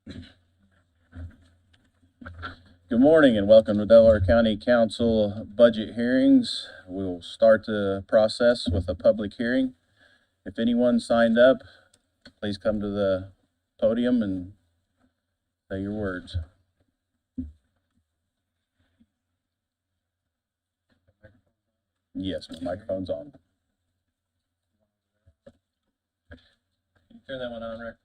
Good morning and welcome to Delaware County Council budget hearings. We will start the process with a public hearing. If anyone signed up, please come to the podium and say your words. Yes, my microphone's on. Turn that one on, Rick.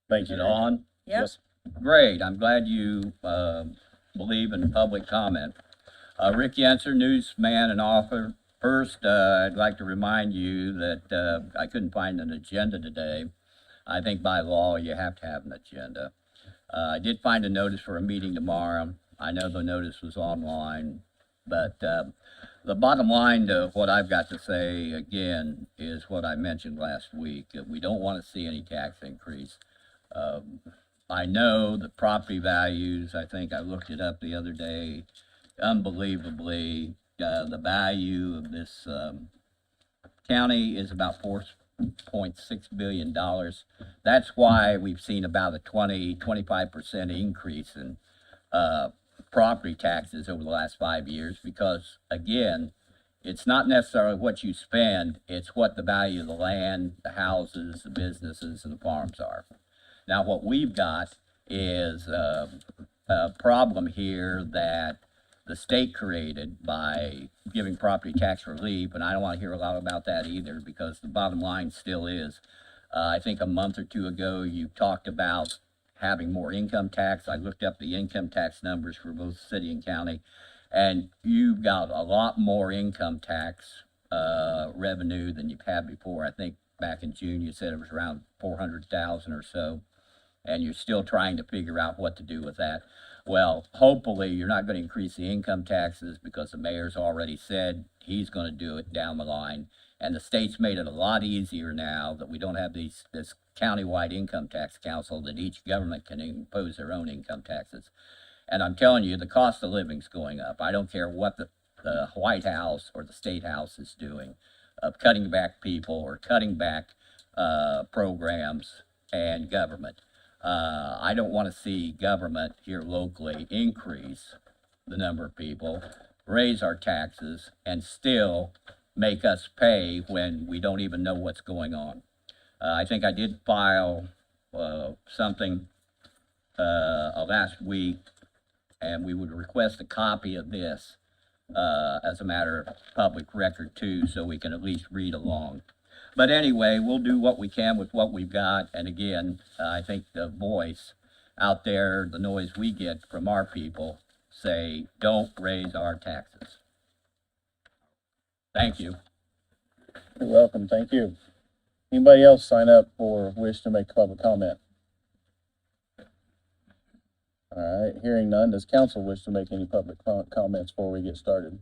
Thank Is you. it on? Yes. Great. I'm glad you believe in public comment. Rick Yenser, newsman and author. First, I'd like to remind you that I couldn't find an agenda today. I think by law you have to have an agenda. I did find a notice for a meeting tomorrow. I know the notice was online, but the bottom line to what I've got to say again is what I mentioned last week. We don't want to see any tax increase. I know the property values, I think I looked it up the other day, unbelievably, the value of this county is about $4.6 billion. That's why we've seen about a 25% increase in property taxes over the last 5 years, because again, it's not necessarily what you spend, it's what the value of the land, the houses, the businesses, and the farms are. Now, what we've got is a problem here that the state created by giving property tax relief, and I don't want to hear a lot about that either, because the bottom line still is, I think a month or two ago, you talked about having more income tax. I looked up the income tax numbers for both city and county, and you've got a lot more income tax revenue than you've had before. I think back in June, you said it was around 400,000 or so. And you're still trying to figure out what to do with that. Well, hopefully you're not going to increase the income taxes, because the mayor's already said he's going to do it down the line. And the state's made it a lot easier now that we don't have this countywide income tax council, that each government can impose their own income taxes. And I'm telling you, the cost of living's going up. I don't care what the White House or the State House is doing, of cutting back people or cutting back programs and government. I don't want to see government here locally increase the number of people, raise our taxes, and still make us pay when we don't even know what's going on. I think I did file something last week, and we would request a copy of this as a matter of public record too, so we can at least read along. But anyway, we'll do what we can with what we've got. And again, I think the voice out there, the noise we get from our people, say, don't raise our taxes. Thank you. You're welcome. Thank you. Anybody else sign up or wish to make public comment? All right, hearing none, does council wish to make any public comments before we get started?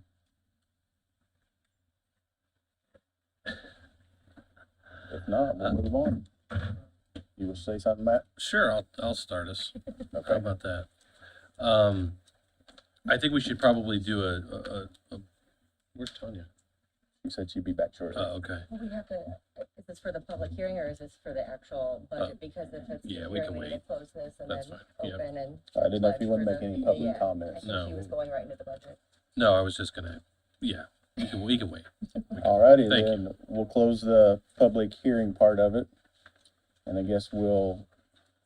If not, we'll move on. You wish to say something, Matt? Sure, I'll start us. Okay. How about that? I think we should probably do a where's Tanya? You said she'd be back shortly. Oh, okay. Well, we have to, is this for the public hearing or is this for the actual budget? Because if it's yeah, the we hearing, can we need to wait. close this and That's then fine. Yep. open and. I didn't know if you budge wanted to for make the- any public yeah, comments. I think No. she was going right into the budget. No, I was just gonna, yeah, we can wait. All righty, Thank then we'll close the public hearing part of it. And I guess we'll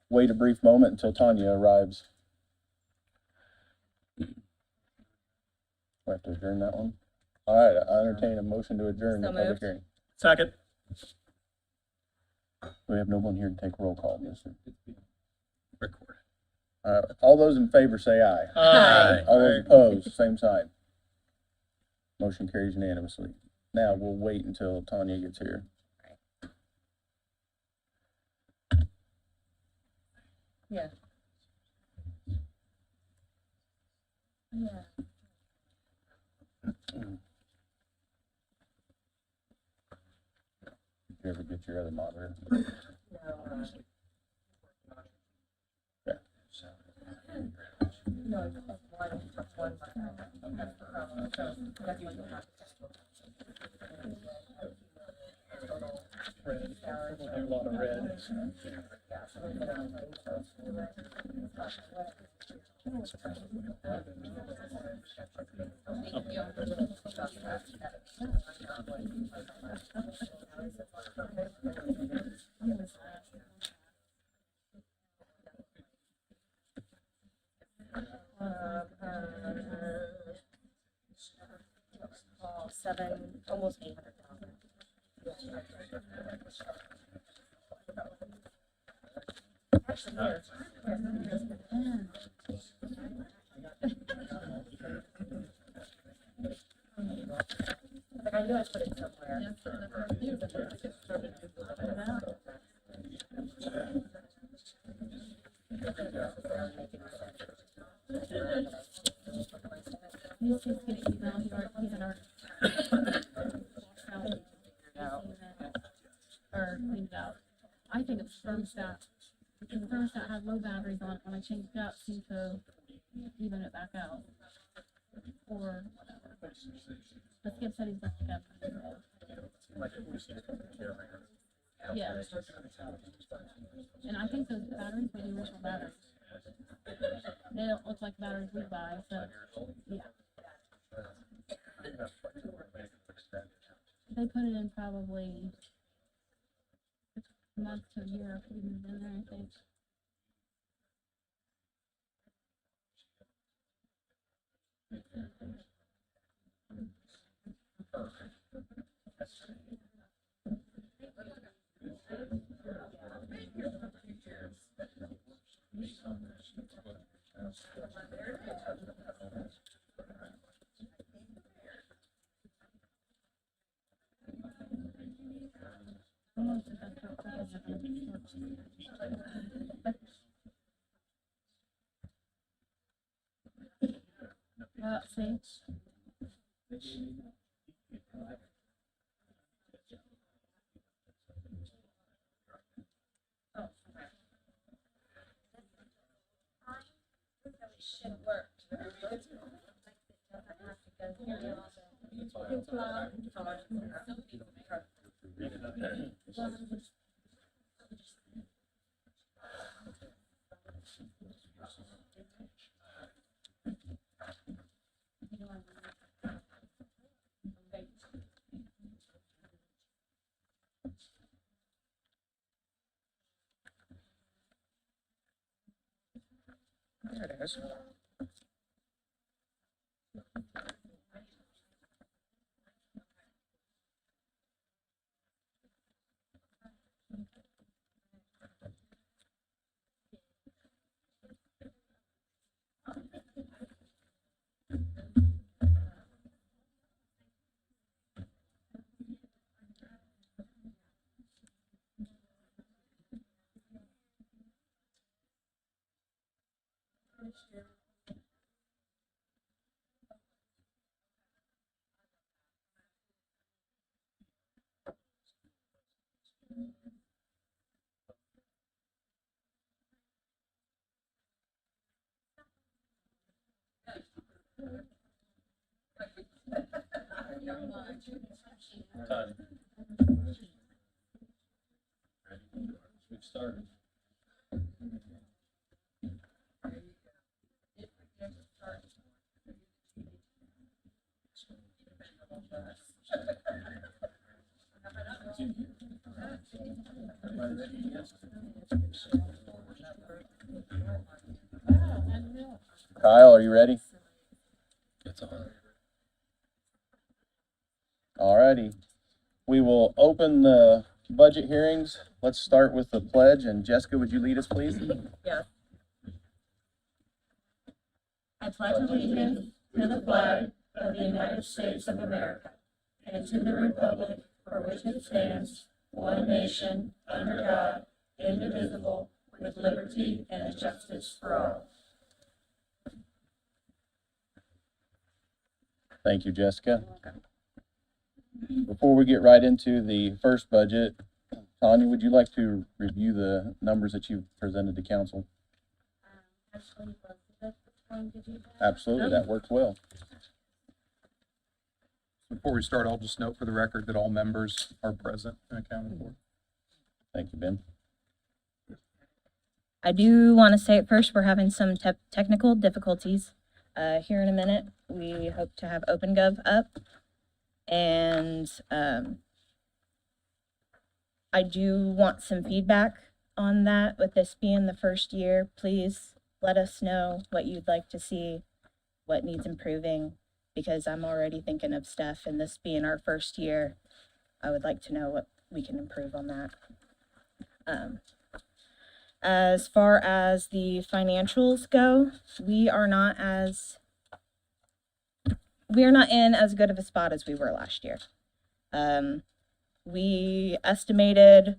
wait a brief moment until Tanya arrives. We have to adjourn that one. All right, I entertain a motion to adjourn the So public moved. hearing. Second. We have no one here to take roll call, mister. Record. All those in favor say aye. Aye. All those opposed, same sign. Motion carries unanimously. Now we'll wait until Tanya gets here. Yeah. Yeah. Did you ever get your other monitor? No, Okay. no, it's one. That's the problem. So that's what you have to. hours. A lot of red. Yeah, so we're gonna- Seven, almost 800,000. Actually, here. But I knew I put it somewhere. He's just getting email, he's in our. Or cleaned out. I think it's thermostat. Because the thermostat had low batteries on it, when I changed it out, it seemed to even it back out. Or whatever. But Skip said he's gonna look at it. Yeah. And I think those batteries were the original batteries. They don't look like batteries we buy, so, yeah. They put it in probably a month to a year after we moved in there, I think. See? Should work. There it is. Time. We've started. Kyle, are you ready? It's on. Alrighty. We will open the budget hearings. Let's start with the pledge, and Jessica, would you lead us, please? I pledge allegiance to the flag of the United States of America and to the republic for which it stands, one nation, under God, indivisible, with liberty and justice for all. Thank you, Jessica. Before we get right into the first budget, Tanya, would you like to review the numbers that you've presented to council? Actually, both of us, which one did you have? Absolutely, that works well. Before we start, I'll just note for the record that all members are present and accounted for. Thank you, Ben. I do want to say at first, we're having some technical difficulties. Here in a minute, we hope to have OpenGov up. And I do want some feedback on that. With this being the first year, please let us know what you'd like to see, what needs improving, because I'm already thinking of stuff, and this being our first year, I would like to know what we can improve on that. As far as the financials go, we are not in as good of a spot as we were last year. We estimated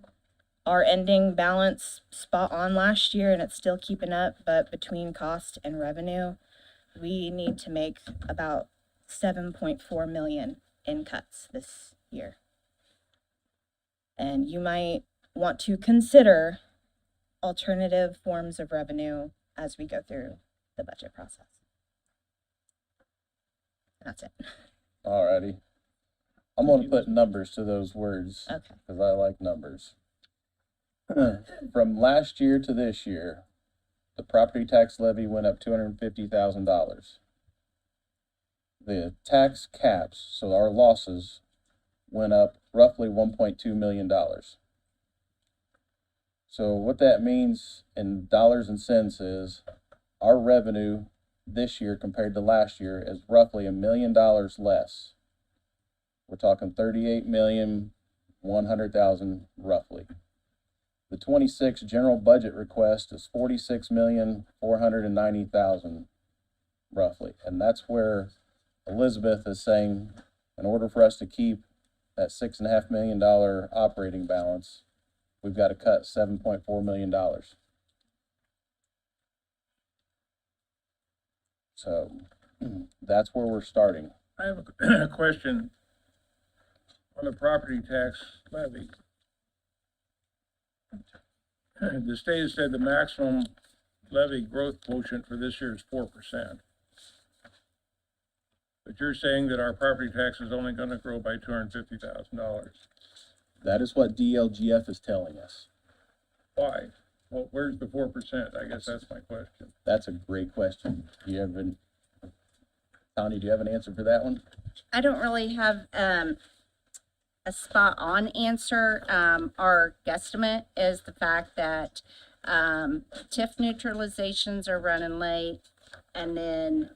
our ending balance spot on last year, and it's still keeping up, but between cost and revenue, we need to make about 7.4 million in cuts this year. And you might want to consider alternative forms of revenue as we go through the budget process. That's it. Alrighty. I'm gonna put numbers to those words, Okay. because I like numbers. From last year to this year, the property tax levy went up $250,000. The tax caps, so our losses, went up roughly $1.2 million. So what that means in dollars and cents is our revenue this year compared to last year is roughly $1 million less. We're talking 38,100,000 roughly. The 26 general budget request is 46,490,000 roughly. And that's where Elizabeth is saying, in order for us to keep that $6.5 million operating balance, we've got to cut $7.4 million. So that's where we're starting. I have a question on the property tax levy. The state has said the maximum levy growth quotient for this year is 4%. But you're saying that our property tax is only gonna grow by $250,000. That is what DLGF is telling us. Why? Well, where's the 4%? I guess that's my question. That's a great question. Tony, do you have an answer for that one? I don't really have a spot on answer. Our guesstimate is the fact that TIF neutralizations are running late, and then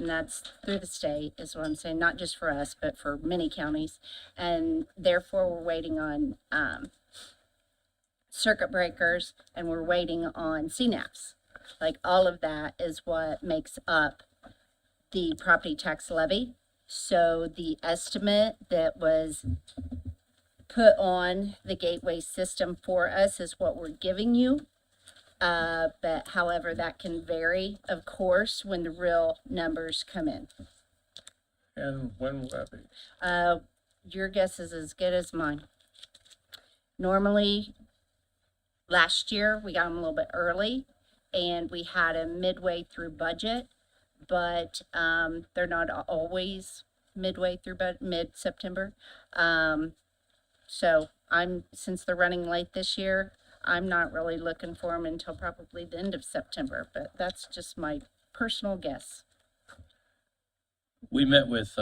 and that's through the state is what I'm saying, not just for us, but for many counties. And therefore, we're waiting on circuit breakers, and we're waiting on CNAPs. Like, all of that is what makes up the property tax levy. So the estimate that was put on the gateway system for us is what we're giving you. But however, that can vary, of course, when the real numbers come in. And when will that be? Your guess is as good as mine. Normally, last year, we got them a little bit early, and we had a midway through budget, but they're not always midway through, but mid-September. So since they're running late this year, I'm not really looking for them until probably the end of September, but that's just my personal guess. We met with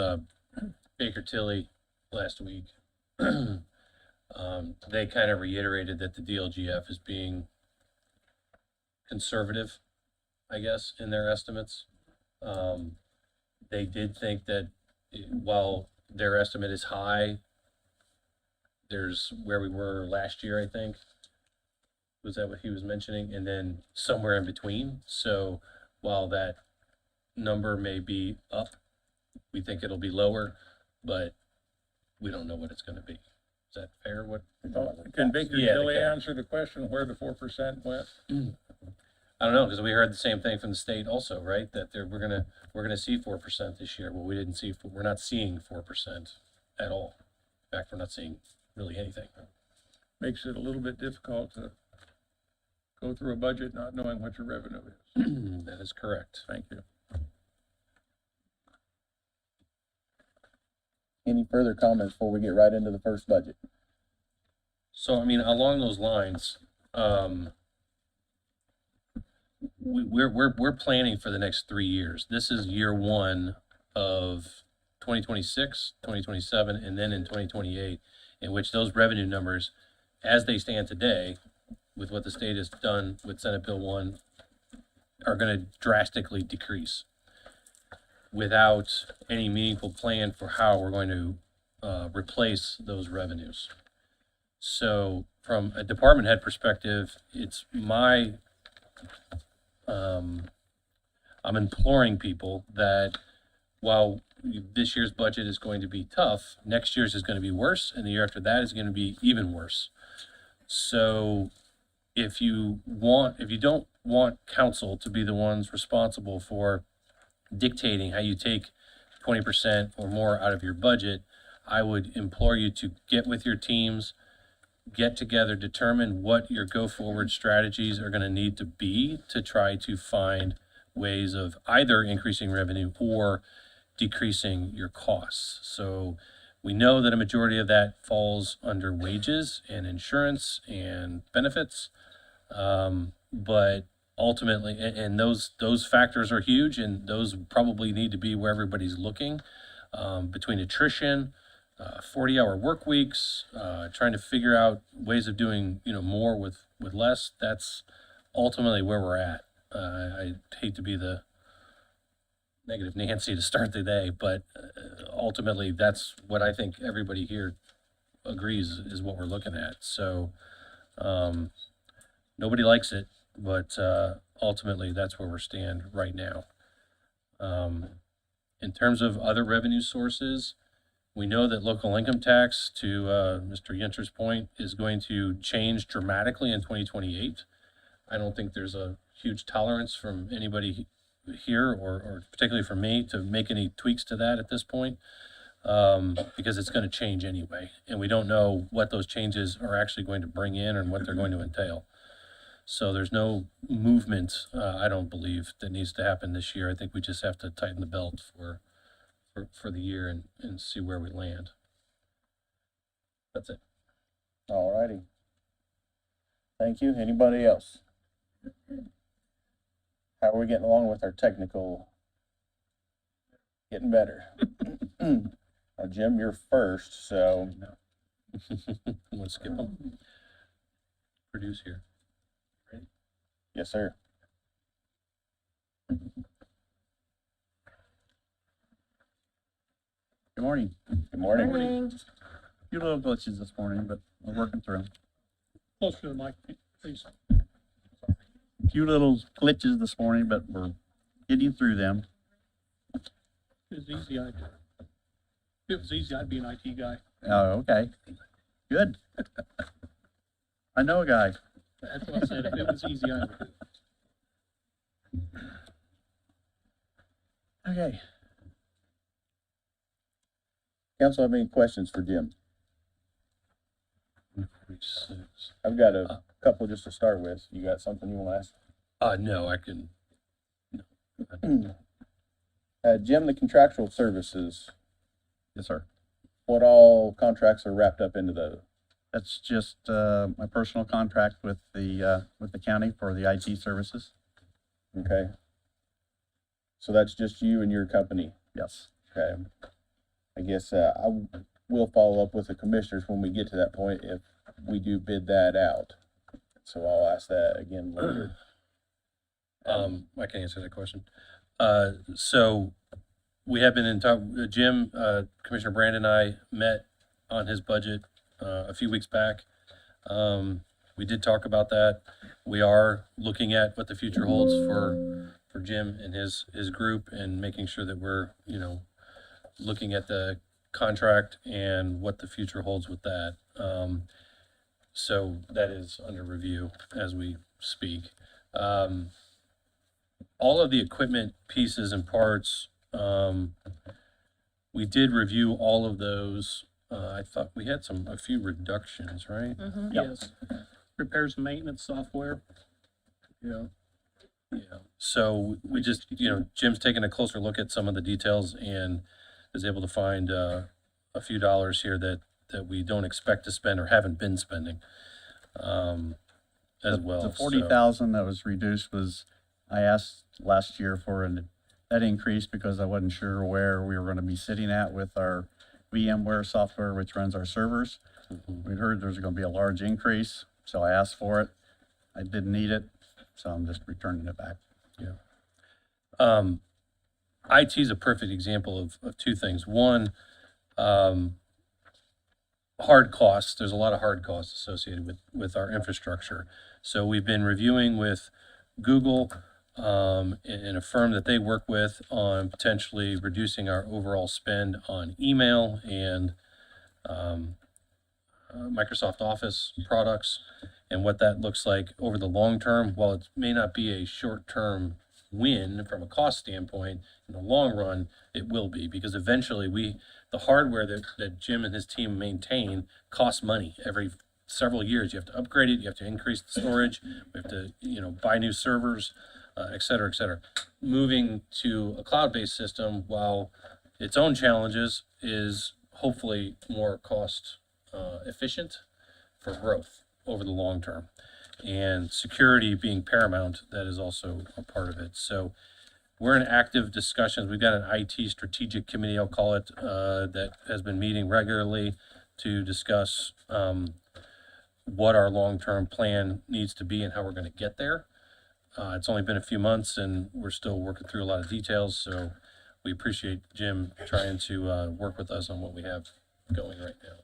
Baker Tilly last week. They kind of reiterated that the DLGF is being conservative, I guess, in their estimates. They did think that while their estimate is high, there's where we were last year, I think. Was that what he was mentioning? And then somewhere in between. So while that number may be up, we think it'll be lower, but we don't know what it's going to be. Is that fair? Can Baker Yeah, Tilly they can. answer the question where the 4% went? I don't know, because we heard the same thing from the state also, right? That we're gonna see 4% this year. Well, we're not seeing 4% at all. In fact, we're not seeing really anything. Makes it a little bit difficult to go through a budget not knowing what your revenue is. That is correct. Thank you. Any further comments before we get right into the first budget? So, I mean, along those lines, we're planning for the next 3 years. This is year one of 2026, 2027, and then in 2028, in which those revenue numbers, as they stand today, with what the state has done with Senate Bill 1, are going to drastically decrease without any meaningful plan for how we're going to replace those revenues. So from a department head perspective, it's my, I'm imploring people that while this year's budget is going to be tough, next year's is going to be worse, and the year after that is going to be even worse. So if you don't want council to be the ones responsible for dictating how you take 20% or more out of your budget, I would implore you to get with your teams, get together, determine what your go-forward strategies are going to need to be to try to find ways of either increasing revenue or decreasing your costs. So we know that a majority of that falls under wages and insurance and benefits. But ultimately, and those factors are huge, and those probably need to be where everybody's looking, between attrition, 40-hour work weeks, trying to figure out ways of doing, more with less. That's ultimately where we're at. I hate to be the negative Nancy to start the day, but ultimately that's what I think everybody here agrees is what we're looking at. So nobody likes it, but ultimately that's where we stand right now. In terms of other revenue sources, we know that local income tax, to Mr. Yenter's point, is going to change dramatically in 2028. I don't think there's a huge tolerance from anybody here, or particularly from me, to make any tweaks to that at this point, because it's going to change anyway. And we don't know what those changes are actually going to bring in and what they're going to entail. So there's no movement, I don't believe, that needs to happen this year. I think we just have to tighten the belt for the year and see where we land. That's it. All righty. Thank you. Anybody else? How are we getting along with our technical? Getting better. Jim, you're first, so. Want to skip them? Produce here. Yes, sir. Good morning. Good morning. A few little glitches this morning, but we're working through them. Close to the mic, please. A few little glitches this morning, but we're getting through them. If it was easy, I'd be an IT guy. Oh, okay. Good. I know a guy. That's what I said. If it was easy, I would. Okay. Council have any questions for Jim? 46. I've got a couple just to start with. You got something you want to ask? No, I can. Jim, the contractual services, Yes, sir. what all contracts are wrapped up into those? That's just my personal contract with the county for the IT services. Okay. So that's just you and your company? Yes. Okay. I guess I will follow up with the commissioners when we get to that point if we do bid that out. So I'll ask that again later. I can answer that question. So we have been in talk, Jim, Commissioner Brand and I met on his budget a few weeks back. We did talk about that. We are looking at what the future holds for Jim and his group, and making sure that we're, looking at the contract and what the future holds with that. So that is under review as we speak. All of the equipment pieces and parts, we did review all of those. I thought we had a few reductions, right? Mm-hmm. Yes. Repairs and maintenance software. Yeah. So we just, Jim's taking a closer look at some of the details and is able to find a few dollars here that that we don't expect to spend or haven't been spending, as well. The So- 40,000 that was reduced I asked last year for that increase because I wasn't sure where we were going to be sitting at with our VMware software, which runs our servers. We heard there's going to be a large increase, so I asked for it. I didn't need it, so I'm just returning it back. IT is a perfect example of two things. One, hard costs. There's a lot of hard costs associated with our infrastructure. So we've been reviewing with Google, and a firm that they work with on potentially reducing our overall spend on email and Microsoft Office products, and what that looks like over the long term. While it may not be a short-term win from a cost standpoint, in the long run, it will be, because eventually the hardware that Jim and his team maintain costs money. Every several years, you have to upgrade it, you have to increase the storage, we have to, buy new servers, et cetera, et cetera. Moving to a cloud-based system, while its own challenges, is hopefully more cost efficient for growth over the long term. And security being paramount, that is also a part of it. So we're in active discussions. We've got an IT strategic committee, I'll call it, that has been meeting regularly to discuss what our long-term plan needs to be and how we're going to get there. It's only been a few months and we're still working through a lot of details, so we appreciate Jim trying to work with us on what we have going right now.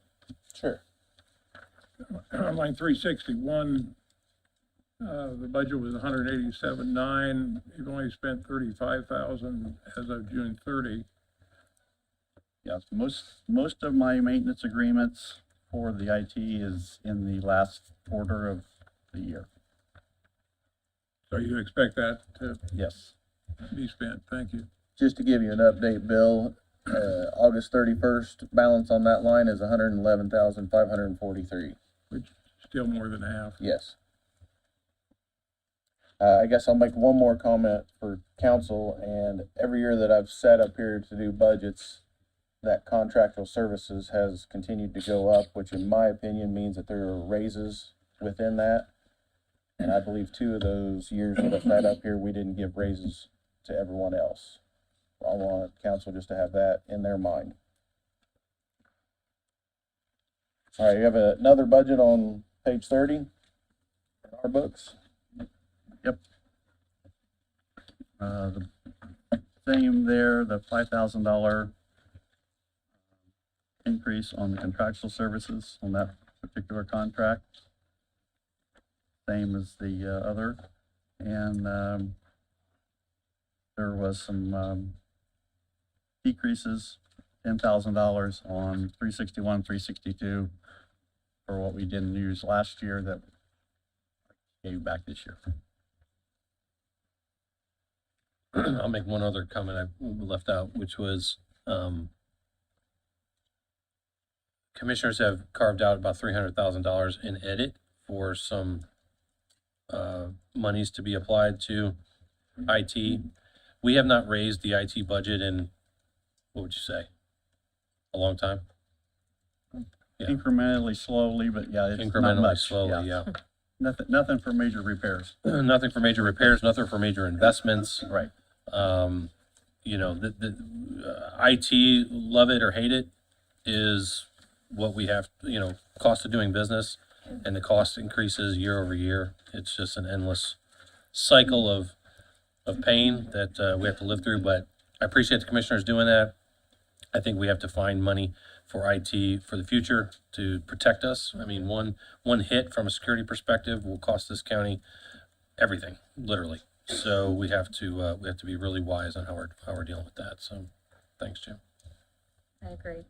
Sure. On line 361, the budget was 187.9. You've only spent 35,000 as of June 30. Yes, most of my maintenance agreements for the IT is in the last quarter of the year. So you expect that to Yes. be spent? Thank you. Just to give you an update, Bill, August 31st, balance on that line is 111,543. Which is still more than half. Yes. I guess I'll make one more comment for council, and every year that I've sat up here to do budgets, that contractual services has continued to go up, which in my opinion means that there are raises within that. And I believe 2 of those years that I've sat up here, we didn't give raises to everyone else. I want council just to have that in their mind. All right, you have another budget on page 30 in our books. Yep. The same there, the $5,000 increase on the contractual services on that particular contract. Same as the other. And there was some decreases, $10,000 on 361, 362 for what we didn't use last year that I gave back this year. I'll make one other comment I left out, which was, commissioners have carved out about $300,000 in edit for some monies to be applied to IT. We have not raised the IT budget in, what would you say, a long time? Yeah. Incrementally, slowly, but yeah, it's not Incrementally, much. slowly, yeah. Nothing for major repairs. Nothing for major repairs, nothing for major investments. Right. The IT, love it or hate it, is what we have, cost of doing business, and the cost increases year over year. It's just an endless cycle of pain that we have to live through, but I appreciate the commissioners doing that. I think we have to find money for IT for the future to protect us. I mean, one hit from a security perspective will cost this county everything, literally. So we have to be really wise on how we're dealing with that. So, thanks, Jim. I agree.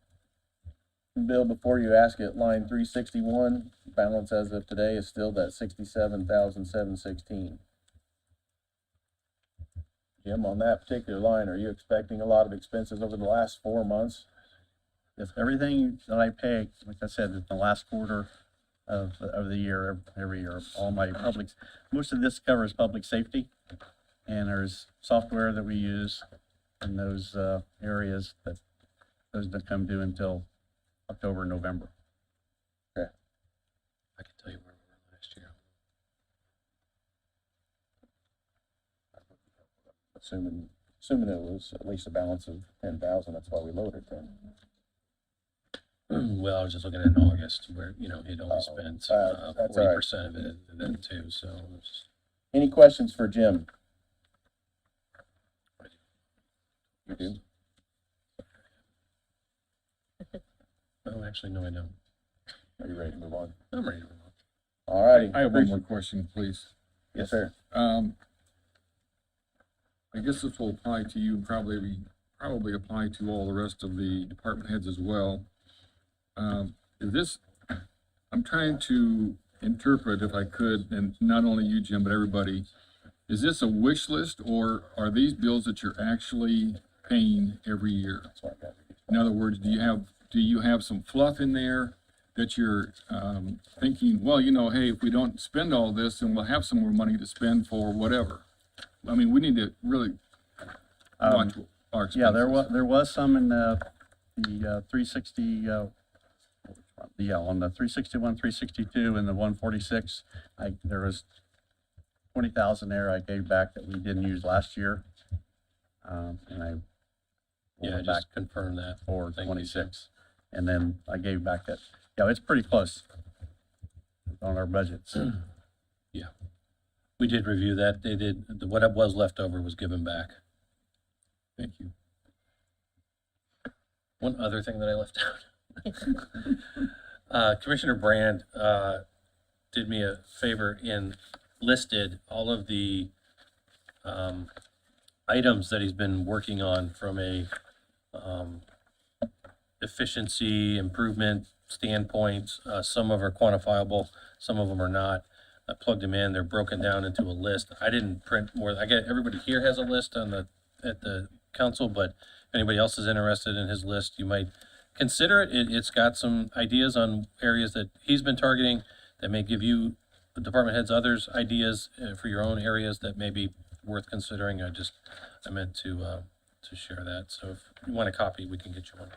Bill, before you ask it, line 361, balance as of today is still that 67,716. Jim, on that particular line, are you expecting a lot of expenses over the last 4 months? If everything that I pay, like I said, in the last quarter of the year, every year, all my most of this covers public safety. And there's software that we use in those areas that those don't come due until October, November. assuming it was at least a balance of 10,000, that's why we lowered it then. Well, I was just looking at August where, he'd only Oh, spent that's all right. 40% of it then too, so. it's- Any questions for Jim? You do? Oh, actually, no, I don't. Are you ready to move on? I'm ready to move on. All righty. I have one more question, please. Yes, sir. I guess this will apply to you, probably apply to all the rest of the department heads as well. I'm trying to interpret, if I could, and not only you, Jim, but everybody, is this a wish list, or are these bills that you're actually paying every year? That's what I got. In other words, do you have some fluff in there that you're thinking, well, hey, if we don't spend all this, then we'll have some more money to spend for whatever? I mean, we need to really watch our expenses. Yeah, there was some in the 360, on the 361, 362, and the 146. There was 20,000 there I gave back that we didn't use last year. And I Yeah, rolled it back just confirm that. for Thank you. 26. And then I gave back that, it's pretty close on our budgets. We did review that. They did, what was left over was given back. Thank you. One other thing that I left out. Commissioner Brand did me a favor and listed all of the items that he's been working on from a efficiency improvement standpoint. Some of them are quantifiable, some of them are not. I plugged them in, they're broken down into a list. I didn't print more, everybody here has a list at the council, but if anybody else is interested in his list, you might consider it. It's got some ideas on areas that he's been targeting that may give you, the department heads, others ideas for your own areas that may be worth considering. I meant to share that. So if you want a copy, we can get you one.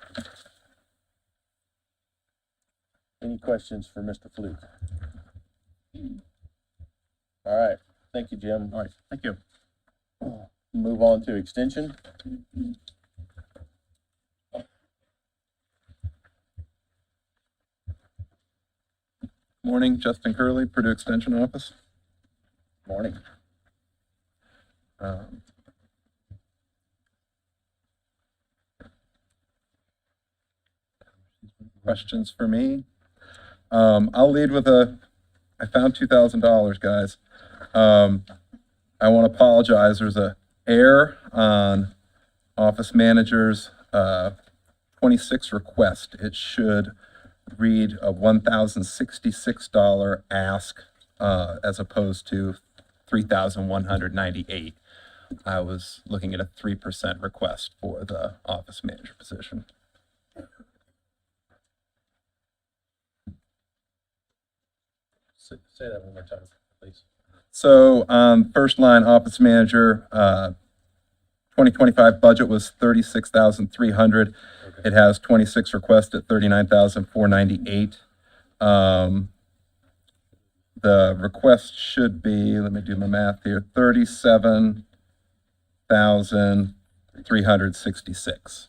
Any questions for Mr. Fluke? All right, thank you, Jim. All right, thank you. Move on to extension. Morning, Justin Curley, Purdue Extension Office. Morning. Questions for me? I'll lead with I found $2,000, guys. I want to apologize. There's a error on office manager's 26 request. It should read a $1,066 ask as opposed to $3,198. I was looking at a 3% request for the office manager position. Say that one more time, please. So first line, office manager, 2025 budget was 36,300. It has 26 requests at 39,498. The request should be, let me do my math here, 37,366.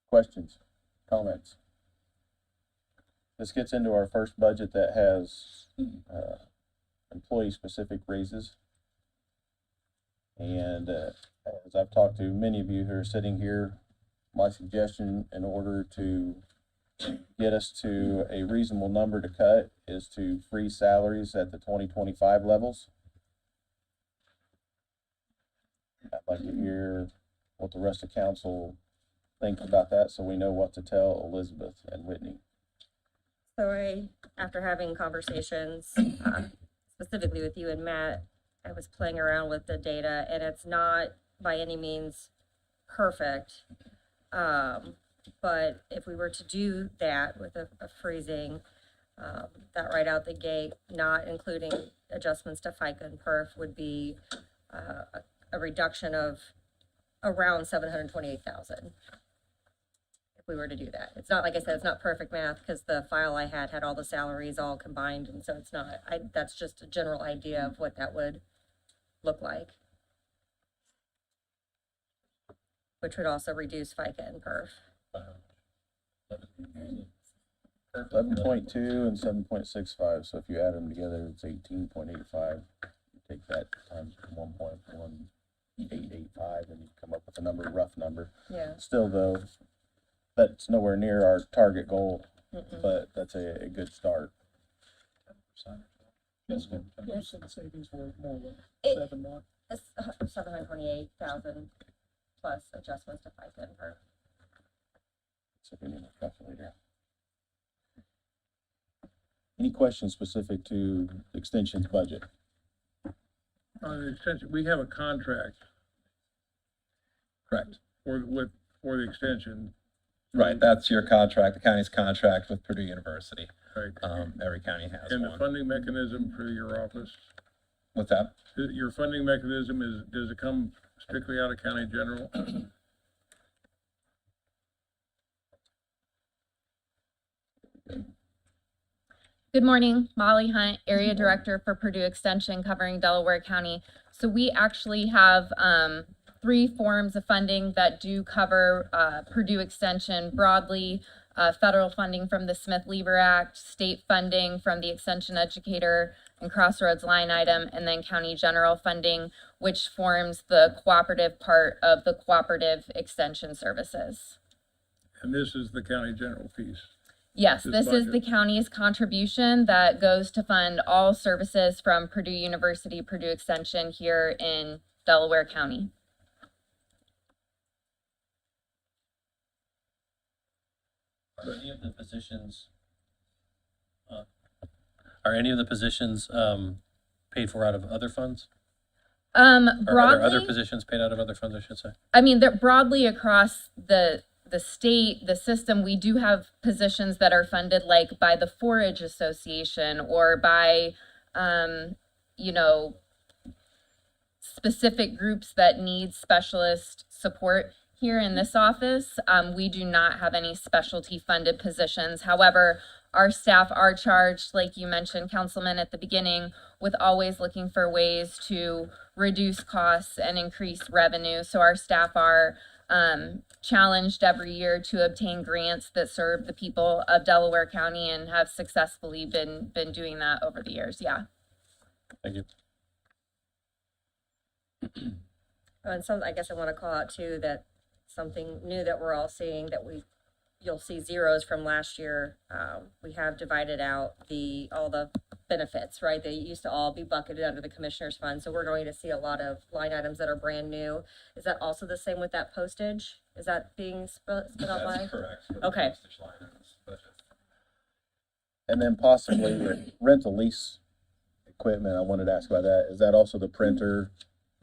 Questions, comments? This gets into our first budget that has employee-specific raises. And as I've talked to many of you who are sitting here, my suggestion in order to get us to a reasonable number to cut is to freeze salaries at the 2025 levels. I'd like to hear what the rest of council think about that, so we know what to tell Elizabeth and Whitney. So after having conversations specifically with you and Matt, I was playing around with the data, and it's not by any means perfect. But if we were to do that with a freezing, that right out the gate, not including adjustments to FICA and PERF, would be a reduction of around $728,000. we were to do that. It's not, like I said, it's not perfect math, because the file I had all the salaries all combined, and so it's not, that's just a general idea of what that would look like. Which would also reduce FICA and perf. 11.2 and 7.65, so if you add them together, it's 18.85. You take that times 1.1885 and you come up with a number, rough number. Yeah. Still though, that's nowhere near our target goal, Mm-mm. but that's a good start. It's 728,000 plus adjustments to FICA and perf. So we need a calculator. Any questions specific to extension's budget? On the extension, we have a contract Correct. for the extension, Right, that's your contract, the county's contract with Purdue University. right? Every county has And the one. funding mechanism for your office, What's that? your funding mechanism does it come strictly out of county general? Good morning, Molly Hunt, Area Director for Purdue Extension covering Delaware County. So we actually have 3 forms of funding that do cover Purdue Extension broadly. Federal funding from the Smith-Lever Act, state funding from the Extension Educator and Crossroads line item, and then county general funding, which forms the cooperative part of the cooperative extension services. And this is the county general piece. Yes, This this is the budget. county's contribution that goes to fund all services from Purdue University, Purdue Extension here in Delaware County. Are any of the positions, paid for out of other funds? Or are there other Broadly, positions paid out of other funds, I should say? I mean, they're broadly across the state, the system, we do have positions that are funded like by the Forage Association or by, you know, specific groups that need specialist support. Here in this office, we do not have any specialty funded positions. However, our staff are charged, like you mentioned, Councilman, at the beginning, with always looking for ways to reduce costs and increase revenue. So our staff are challenged every year to obtain grants that serve the people of Delaware County and have successfully been doing that over the years. Yeah. Thank you. And so I guess I want to call out too, that something new that we're all seeing, that you'll see zeros from last year. We have divided out all the benefits, right? They used to all be bucketed under the commissioner's fund. So we're going to see a lot of line items that are brand new. Is that also the same with that postage? Is that being split out by? That's correct. for the Okay. postage line items, budget. And then possibly the rental lease equipment, I wanted to ask about that. Is that also the printer?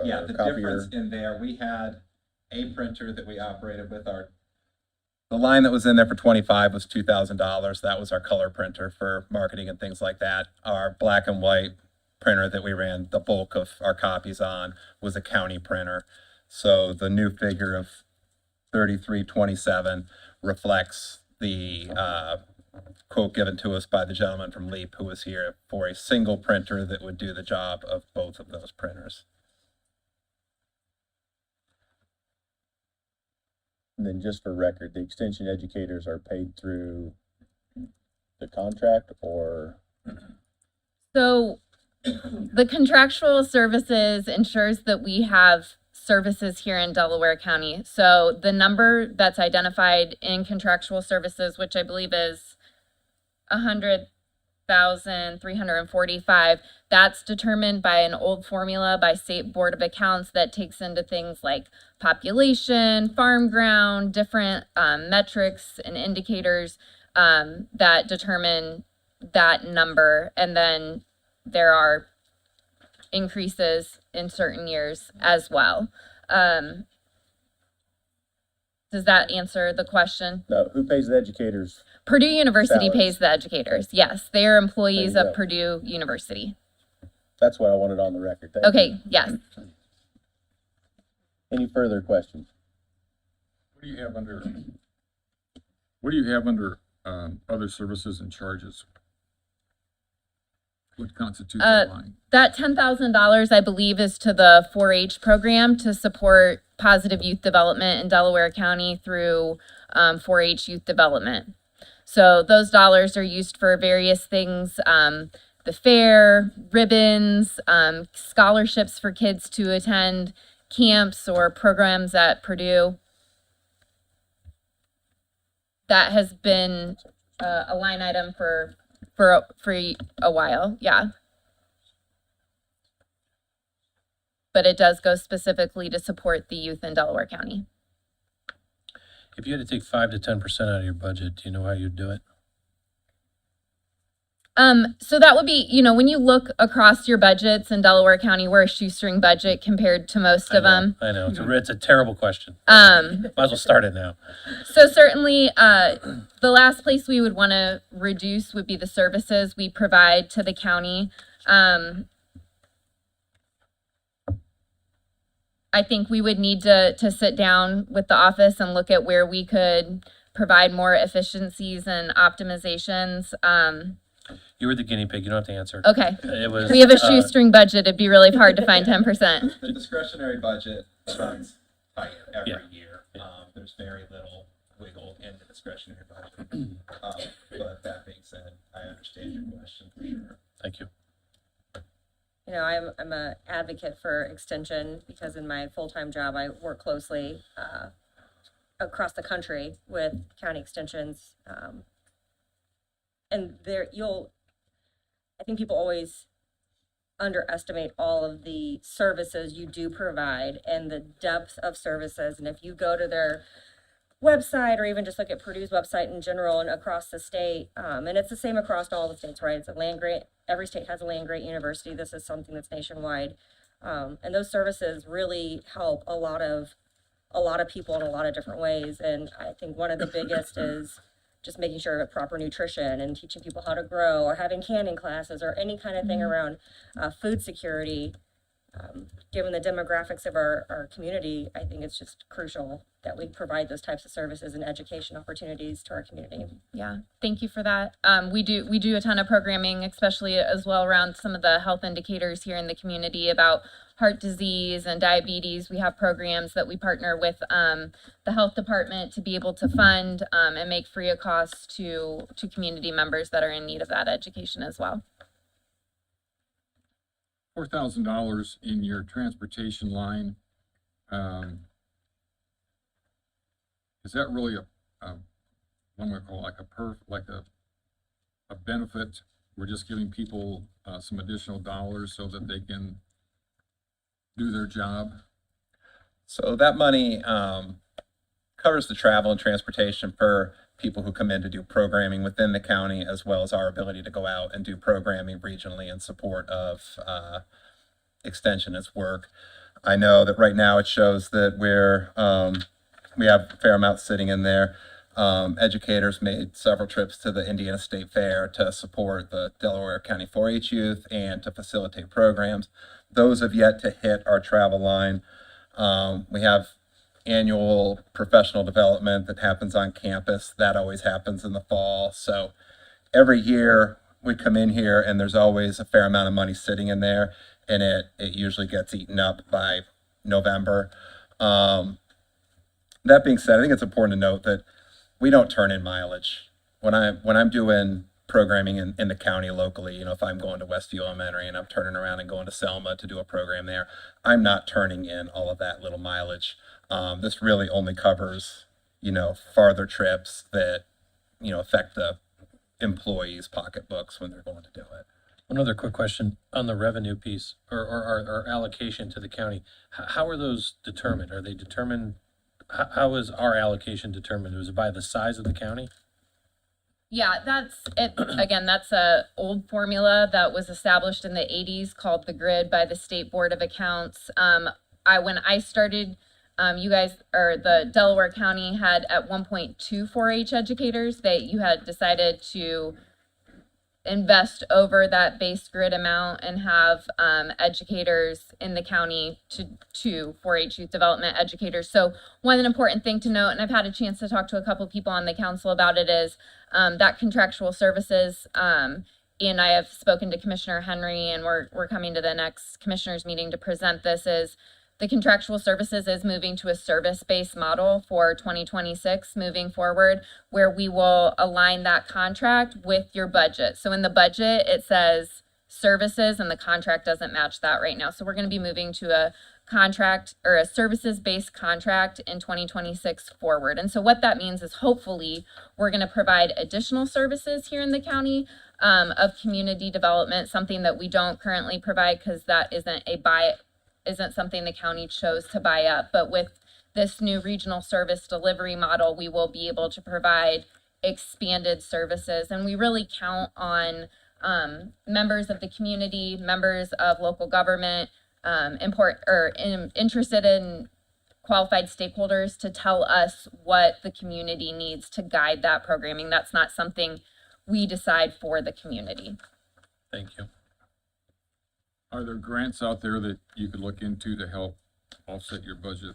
Yeah, or the copier? difference in there, we had a printer that we operated with the line that was in there for 25 was $2,000. That was our color printer for marketing and things like that. Our black and white printer that we ran the bulk of our copies on was a county printer. So the new figure of 3327 reflects the quote given to us by the gentleman from LEAP who was here for a single printer that would do the job of both of those printers. And then just for record, the extension educators are paid through the contract or? So the contractual services ensures that we have services here in Delaware County. So the number that's identified in contractual services, which I believe is 100,345, that's determined by an old formula by State Board of Accounts that takes into things like population, farm ground, different metrics and indicators that determine that number. And then there are increases in certain years as well. Does that answer the question? No, who pays the educators? Purdue University Salaries. pays the educators. Yes, they are employees There you of go. Purdue University. That's what I wanted on the record. Thank you. Okay, yes. Any further questions? What do you have under What do you have under, other services and charges? What constitutes that line? That $10,000, I believe, is to the 4-H program to support positive youth development in Delaware County through 4-H youth development. So those dollars are used for various things, the fair, ribbons, scholarships for kids to attend camps or programs at Purdue. That has been a line item for a while, yeah. But it does go specifically to support the youth in Delaware County. If you had to take 5 to 10% out of your budget, do you know how you'd do it? So that would be, you know, when you look across your budgets in Delaware County, we're a shoestring budget compared to most of them. I know, it's a terrible question. Um, Might as well start it now. So certainly, the last place we would want to reduce would be the services we provide to the county. I think we would need to sit down with the office and look at where we could provide more efficiencies and optimizations. You were the guinea pig, you don't have to answer. Okay. It was. We have a shoestring budget. It'd be really hard to find 10%. The discretionary budget runs tight every Yeah. year. There's very little wiggle in the discretionary budget. But that being said, I understand your question for sure. Thank you. You know, I'm a advocate for extension because in my full-time job, I work closely across the country with county extensions. And I think people always underestimate all of the services you do provide and the depth of services. And if you go to their website or even just look at Purdue's website in general and across the state, and it's the same across all the states, right? It's a land grant. Every state has a land grant university. This is something that's nationwide. And those services really help a lot of people in a lot of different ways. And I think one of the biggest is just making sure of proper nutrition and teaching people how to grow or having canning classes or any kind of thing around food security. Given the demographics of our community, I think it's just crucial that we provide those types of services and education opportunities to our community. Yeah, thank you for that. We do a ton of programming, especially as well around some of the health indicators here in the community about heart disease and diabetes. We have programs that we partner with the health department to be able to fund and make free of cost to community members that are in need of that education as well. $4,000 in your transportation line. Is that really one we call like a benefit? We're just giving people some additional dollars so that they can do their job? So that money covers the travel and transportation for people who come in to do programming within the county, as well as our ability to go out and do programming regionally in support of extension as work. I know that right now it shows that we have a fair amount sitting in there. Educators made several trips to the Indiana State Fair to support the Delaware County 4-H youth and to facilitate programs. Those have yet to hit our travel line. We have annual professional development that happens on campus. That always happens in the fall. So every year we come in here and there's always a fair amount of money sitting in there, and it usually gets eaten up by November. That being said, I think it's important to note that we don't turn in mileage. When I'm doing programming in the county locally, if I'm going to Westview Elementary and I'm turning around and going to Selma to do a program there, I'm not turning in all of that little mileage. This really only covers, farther trips that, affect the employees' pocketbooks when they're going to do it. One other quick question on the revenue piece or our allocation to the county. How are those determined? Are they determined? How is our allocation determined? Was it by the size of the county? Yeah, that's it. Again, that's a old formula that was established in the 80s called the grid by the State Board of Accounts. When I started, the Delaware County had at 1.2 4-H educators that you had decided to invest over that base grid amount and have educators in the county to 4-H youth development educators. So one important thing to note, and I've had a chance to talk to a couple people on the council about it, is that contractual services, and I have spoken to Commissioner Henry, and we're coming to the next commissioners meeting to present this, is the contractual services is moving to a service-based model for 2026 moving forward, where we will align that contract with your budget. So in the budget, it says services, and the contract doesn't match that right now. So we're going to be moving to a contract or a services-based contract in 2026 forward. And so what that means is hopefully we're going to provide additional services here in the county of community development, something that we don't currently provide because that isn't something the county chose to buy up. But with this new regional service delivery model, we will be able to provide expanded services. And we really count on members of the community, members of local government, interested in qualified stakeholders to tell us what the community needs to guide that programming. That's not something we decide for the community. Thank you. Are there grants out there that you could look into to help offset your budget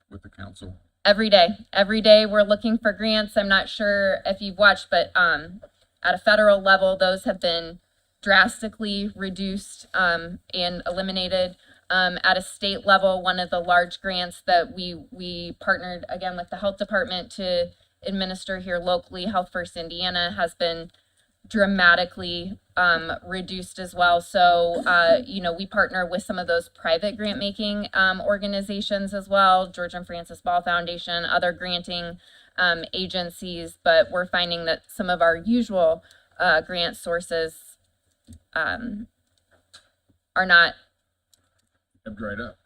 with the council? Every day we're looking for grants. I'm not sure if you've watched, but at a federal level, those have been drastically reduced and eliminated. At a state level, one of the large grants that we partnered again with the health department to administer here locally, Health First Indiana, has been dramatically reduced as well. So, we partner with some of those private grant making organizations as well, George and Francis Ball Foundation, other granting agencies, but we're finding that some of our usual grant sources are not, Have dried up.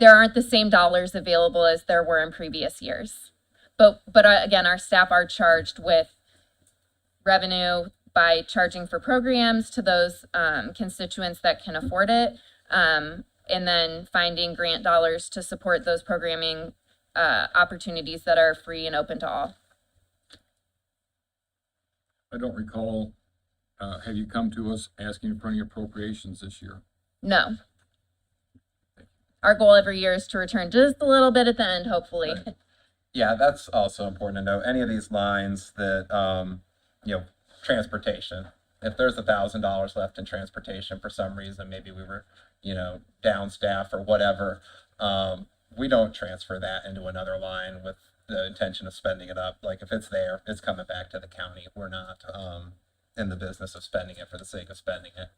there aren't the same dollars available as there were in previous years. But again, our staff are charged with revenue by charging for programs to those constituents that can afford it, and then finding grant dollars to support those programming opportunities that are free and open to all. I don't recall, have you come to us asking for any appropriations this year? No. Our goal every year is to return just a little bit at the end, hopefully. Yeah, that's also important to know. Any of these lines that, transportation, if there's $1,000 left in transportation for some reason, maybe we were, down staff or whatever, we don't transfer that into another line with the intention of spending it up. Like if it's there, it's coming back to the county. We're not in the business of spending it for the sake of spending it.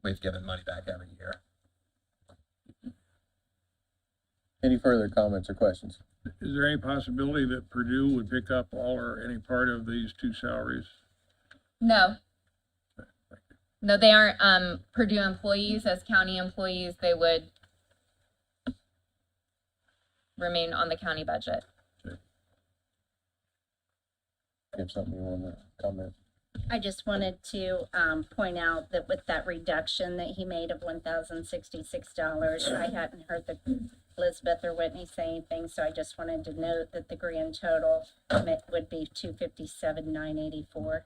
We've given money back every year. Any further comments or questions? Is there any possibility that Purdue would pick up all or any part of these two salaries? No. No, they aren't Purdue employees. As county employees, they would remain on the county budget. You have something you want to comment? I just wanted to point out that with that reduction that he made of $1,066, I hadn't heard Elizabeth or Whitney say anything, so I just wanted to note that the grand total would be $257,984.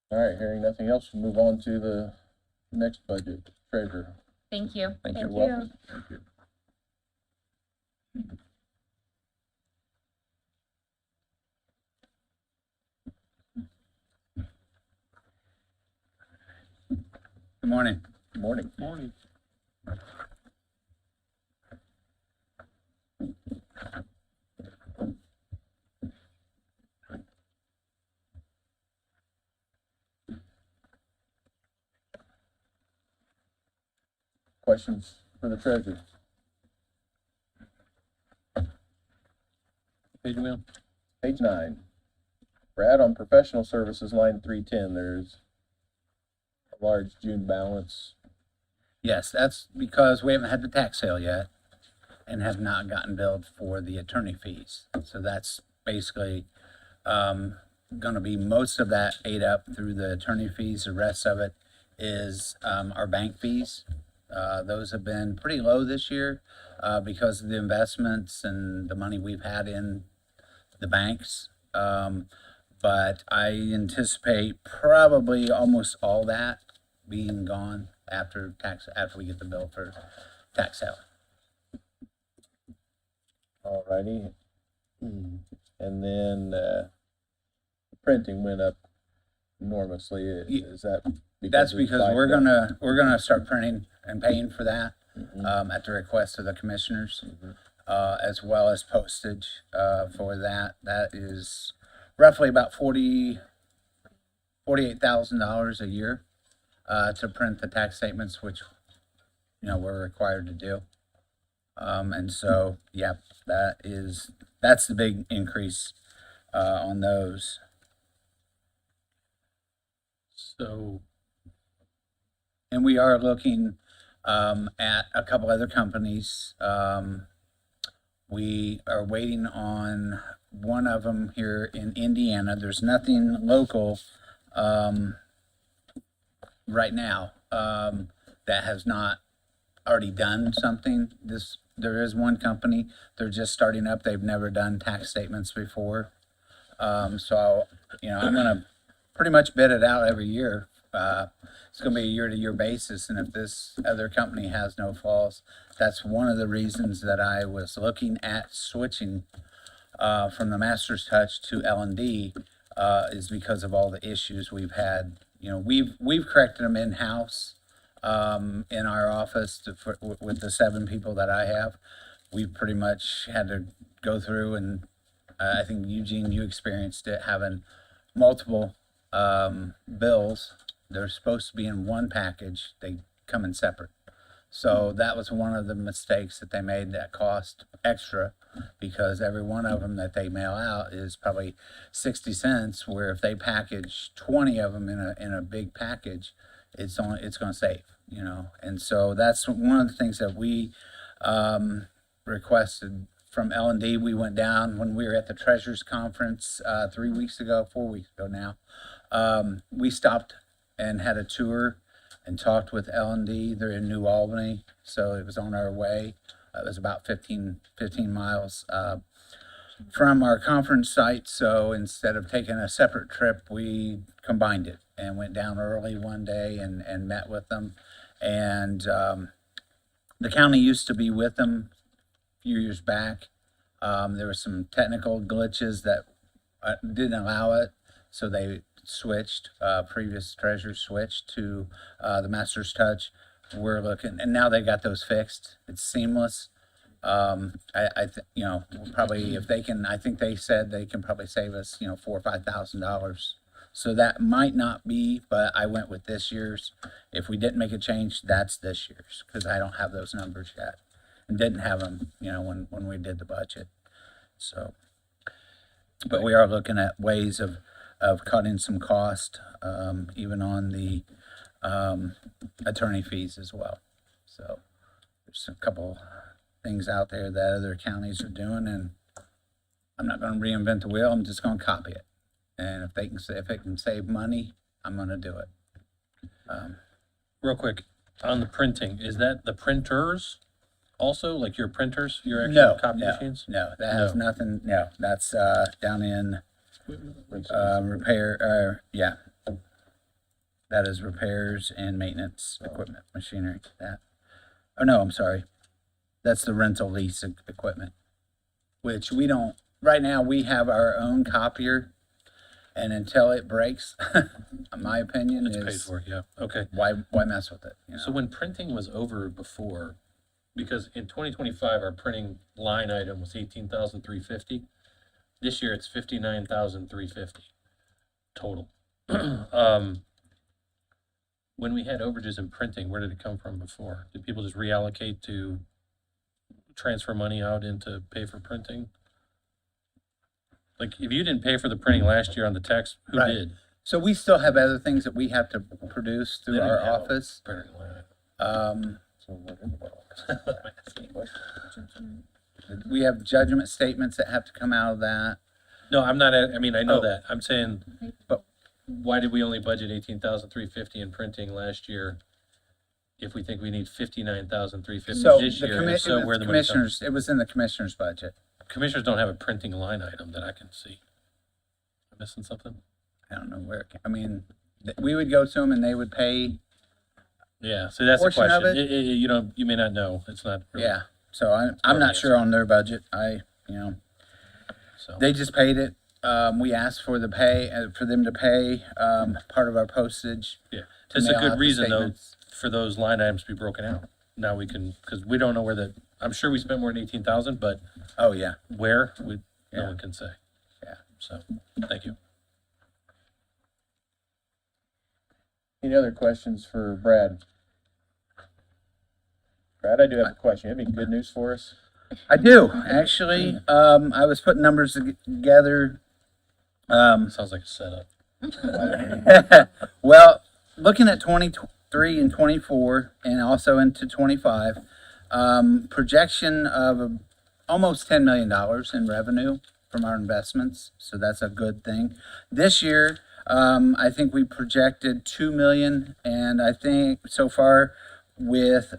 All right, hearing nothing else, we'll move on to the next budget. Treasurer. Thank you. Thank you. Thank Welcome. Thank you. Good morning. Good morning. Morning. Questions for the treasurer? Page Will? Page 9. Brad, on professional services, line 310, there's a large June balance. Yes, that's because we haven't had the tax sale yet and have not gotten billed for the attorney fees. So that's basically gonna be most of that ate up through the attorney fees. The rest of it is, our bank fees. Those have been pretty low this year, because of the investments and the money we've had in the banks. But I anticipate probably almost all that being gone after we get the bill for tax sale. Alrighty. And then, printing went up enormously. Is that? That's we because find we're that- gonna start printing and paying for that, Mhm. at the request of the commissioners, as well as postage, for that. That is roughly about $48,000 a year, to print the tax statements, which, we're required to do. And so, yeah, that's the big increase, on those. So, And we are looking, at a couple other companies. We are waiting on one of them here in Indiana. There's nothing local, right now, that has not already done something. There is one company, they're just starting up. They've never done tax statements before. So, I'm gonna pretty much bid it out every year. It's gonna be a year-to-year basis, and if this other company has no flaws, that's one of the reasons that I was looking at switching from the Master's Touch to L&D, is because of all the issues we've had. We've corrected them in-house, in our office with the 7 people that I have. We've pretty much had to go through, and I think Eugene, you experienced it, having multiple bills. They're supposed to be in one package. They come in separate. So that was one of the mistakes that they made that cost extra, because every one of them that they mail out is probably 60 cents, where if they package 20 of them in a big package, it's going to save, And so that's one of the things that we requested from L&D. We went down when we were at the Treasurers Conference 4 weeks ago now. We stopped and had a tour and talked with L&D. They're in New Albany, so it was on our way. It was about 15 miles from our conference site. So instead of taking a separate trip, we combined it and went down early one day and met with them. And the county used to be with them a few years back. There were some technical glitches that didn't allow it, so they switched, previous treasurers switched to the Master's Touch. We're looking, and now they got those fixed. It's seamless. Probably if they can, I think they said they can probably save us, $4,000 or $5,000. So that might not be, but I went with this year's. If we didn't make a change, that's this year's, because I don't have those numbers yet, and didn't have them, when we did the budget. So, but we are looking at ways of cutting some cost, even on the attorney fees as well. So there's a couple things out there that other counties are doing, and I'm not going to reinvent the wheel. I'm just going to copy it. And if it can save money, I'm going to do it. real quick, on the printing, is that the printers also, like your printers, your actual copy machines? No, that has nothing, that's down in repair, that is repairs and maintenance equipment, machinery, that. Oh, no, I'm sorry. That's the rental lease equipment, which we don't, right now, we have our own copier, and until it breaks, in my opinion, It's paid for, yeah, okay. why mess with it? So when printing was over before, because in 2025, our printing line item was 18,350. This year, it's 59,350 total. When we had overages in printing, where did it come from before? Did people just reallocate to transfer money out into pay for printing? Like, if you didn't pay for the printing last year on the text, who Right. did? So we still have other things that we have to produce through They didn't our have a office. printing line. We have judgment statements that have to come out of that. No, I'm not, I mean, I know Oh. that. I'm saying, But- why did we only budget 18,350 in printing last year? If we think we need 59,350 So this the year, if so where the money comes. commissioners, it was in the commissioner's budget. Commissioners don't have a printing line item that I can see. Am I missing something? I don't know where, I mean, we would go to them and they would pay, Yeah, so that's the Portion of question. it? You don't, you may not know. It's not really. yeah. So I'm not sure on their budget. So, They just paid it. We asked for the pay, for them to pay, part of our postage. yeah. to It's a mail out good the reason though, statements. for those line items to be broken out. Now we can, because we don't know where I'm sure we spent more than 18,000, but Oh, yeah. where, no Yeah. one can say. Yeah. So, thank you. Any other questions for Brad? Brad, I do have a question. You have any good news for us? I do, actually. I was putting numbers together. Sounds like a setup. Well, looking at 23 and 24 and also into 25, projection of almost $10 million in revenue from our investments. So that's a good thing. This year, I think we projected 2 million, and I think so far with,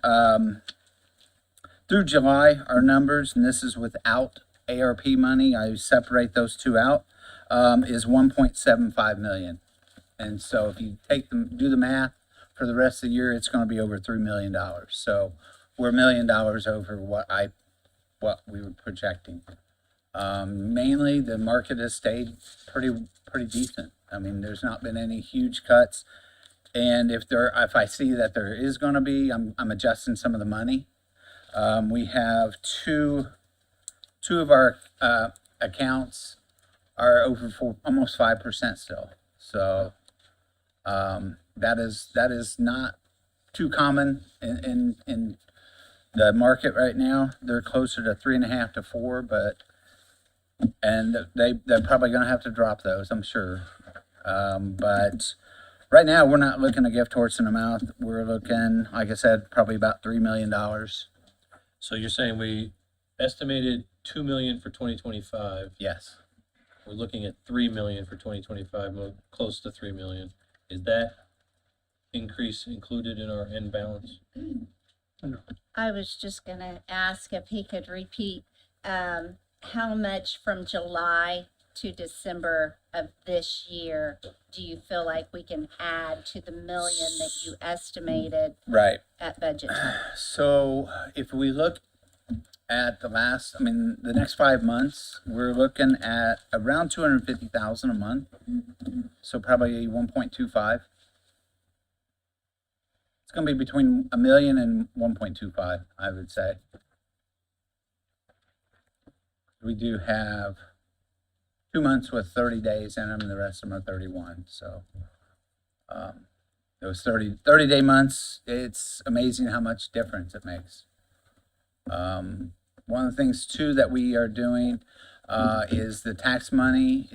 through July, our numbers, and this is without ARP money, I separate those two out, is 1.75 million. And so if you do the math for the rest of the year, it's going to be over $3 million. So we're $1 million over what we were projecting. Mainly the market has stayed pretty decent. I mean, there's not been any huge cuts. And if I see that there is going to be, I'm adjusting some of the money. We have two of our accounts are over for almost 5% still. So that is not too common in the market right now. They're closer to 3.5 to 4, and they're probably going to have to drop those, I'm sure. But right now, we're not looking to give towards an amount. We're looking, like I said, probably about $3 million. So you're saying we estimated 2 million for 2025. Yes. We're looking at 3 million for 2025, close to 3 million. Is that increase included in our end balance? I was just gonna ask if he could repeat, how much from July to December of this year do you feel like we can add to the million that you estimated Right. at budget time? So if we look at the next 5 months, we're looking at around 250,000 a month. So probably 1.25. It's going to be between 1 million and 1.25, I would say. We do have 2 months with 30 days in them, and the rest of them are 31. So those 30-day months, it's amazing how much difference it makes. One of the things too that we are doing is the tax money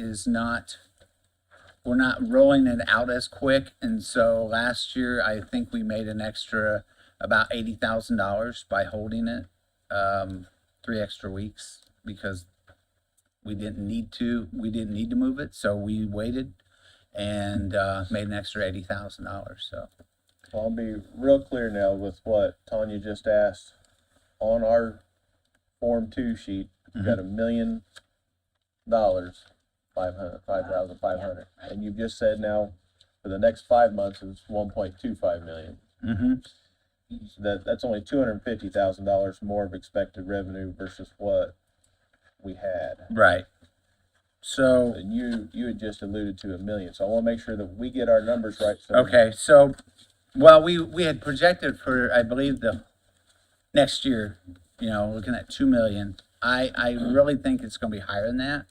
we're not rolling it out as quick. And so last year, I think we made an extra about $80,000 by holding it 3 extra weeks because we didn't need to move it. So we waited and made an extra $80,000. So Well, I'll be real clear now with what Tanya just asked. On our Form 2 sheet, we've got $1 million, 5,500. And you've just said now, for the next 5 months, it's 1.25 million. So that's only $250,000 more of expected revenue versus what we had. right. So And you had just alluded to $1 million, so I want to make sure that we get our numbers right. So okay, so well, we had projected for, I believe, the next year, looking at 2 million. I really think it's going to be higher than that.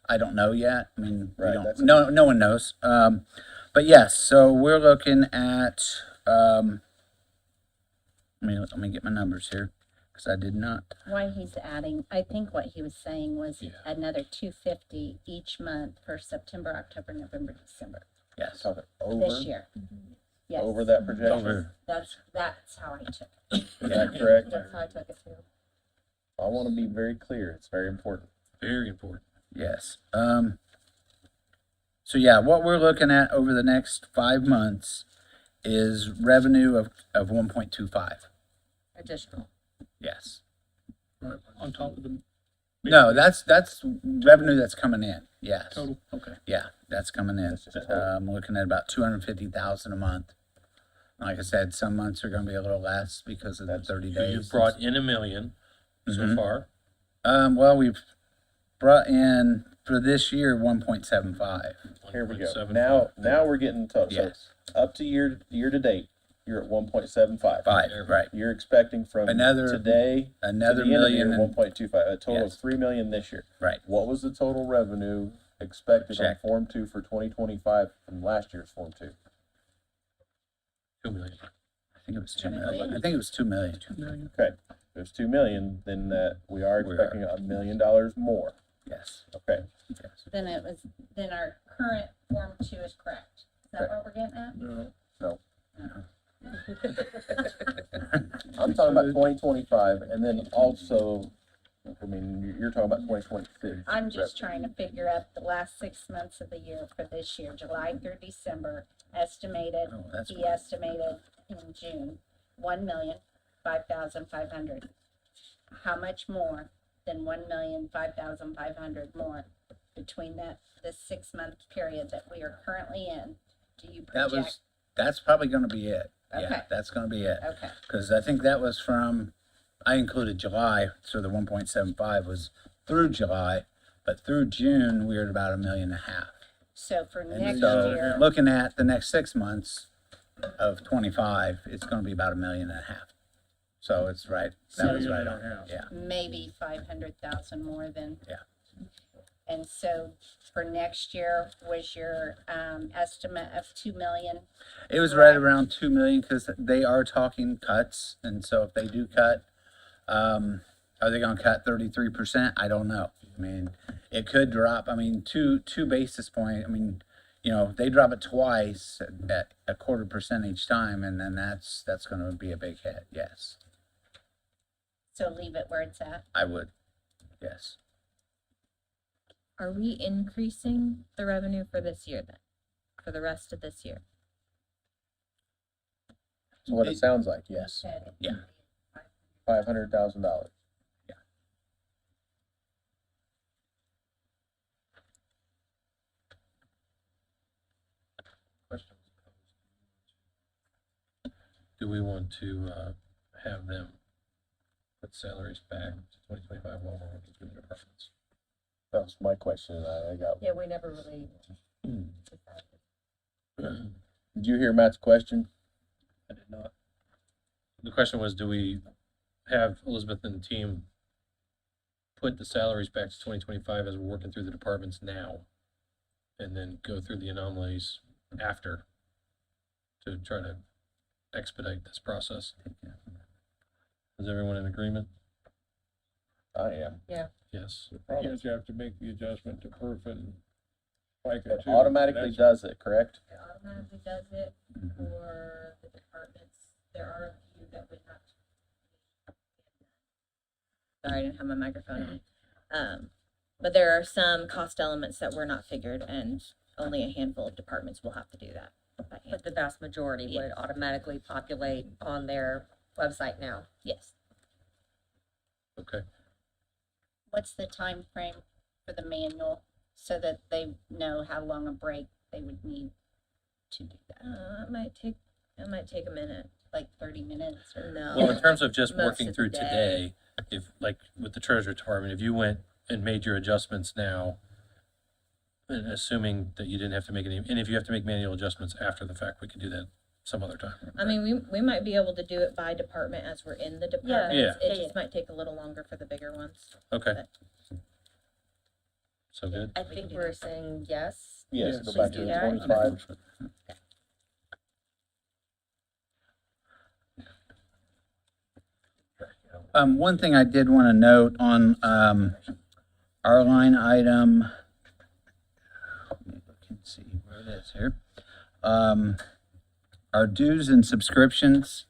I don't know yet. I mean, Right, no one knows. But yes, so we're looking at. Let me get my numbers here because I did not. Why he's adding, I think what he was saying was Yeah. another 250 each month for September, October, November, December Yes. talking this year. Yes. over that projection. That's how I took it. Is that correct? That's how I took it too. I want to be very clear. It's very important. Very important. Yes. So yeah, what we're looking at over the next 5 months is revenue of 1.25. Additional. Yes. On top of the No, that's revenue that's coming in. Yes. total, okay. Yeah, that's coming in. I'm looking at about 250,000 a month. Like I said, some months are gonna be a little less because of the 30 So days. you've brought in $1 million so Mhm. far. Well, we've brought in for this year 1.75. Here we go. 1.75. Now we're getting tough. Yes. So up to year to date, you're at 1.75. Right. You're expecting from Another- today Another to the end of the million year, and, 1.25, a total Yes. of 3 million this year. right. What was the total revenue expected Check. on Form 2 for 2025 from last year's Form 2? 2 million. I think it was 2 million. I think it was 2 million. Okay, if there's 2 million, then we are We are. expecting $1 million more. Yes. Okay, Yes. Then our current Form 2 is correct. Is that what we're getting at? No, I'm talking about 2025, and then also, I mean, you're talking about 2026. I'm just trying to figure out the last 6 months of the year for this year, July through December, estimated, Oh, that's he estimated in June, 1,005,500. How much more than 1,005,500 more between this 6 month period that we are currently in? Do you project? That's probably gonna be it. Yeah, Okay. that's gonna be it. Okay, Because I think that was from, I included July, so the 1.75 was through July, but through June, we were at about 1.5 million. so for And next so, year, looking at the next 6 months of 25, it's gonna be about 1.5 million. So it's right, that was right on, yeah. maybe 500,000 more than. Yeah. And so for next year, was your estimate of 2 million? It was right around 2 million because they are talking cuts, and so if they do cut, are they gonna cut 33%? I don't know. I mean, it could drop, I mean, two basis point, I mean, you know, they drop it twice at 0.25% each time, and then that's gonna be a big hit, yes. So leave it where it's at. I would, yes. Are we increasing the revenue for this year then? For the rest of this year? That's what it sounds like, yes. Yeah. $500,000. Do we want to have them put salaries back to 2025 while we're working through the departments? That was my question, and I got. Yeah, we never really. Did you hear Matt's question? I did not. The question was, do we have Elizabeth and the team put the salaries back to 2025 as we're working through the departments now? And then go through the anomalies after to try to expedite this process? Is everyone in agreement? I am. Yes. the problem is you have to make the adjustment to perf and FICA It too. automatically That's- does it, correct? It automatically does it for the departments. There are a few that would have to. Sorry, I didn't have my microphone on. But there are some cost elements that were not figured, and only a handful of departments will have to do that by hand. But the vast majority would automatically populate on their website now. Yes. Okay. What's the time frame for the manual so that they know how long a break they would need to do that? It might take a minute. Like 30 minutes or? No. Well, in terms of just Most working of through the today, if like with the treasurer department, if you went and made your adjustments now, and assuming that you didn't have to make any, and if you have to make manual adjustments after the fact, we could do that some other time. I mean, we might be able to do it by department as we're in the departments. Yeah. It just might take a little longer for the bigger ones. Okay. So good. I think we're saying yes. Yes, Yeah, go back to please the do that. 25. One thing I did want to note on, our line item, let me look and see where it is here. Our dues and subscriptions,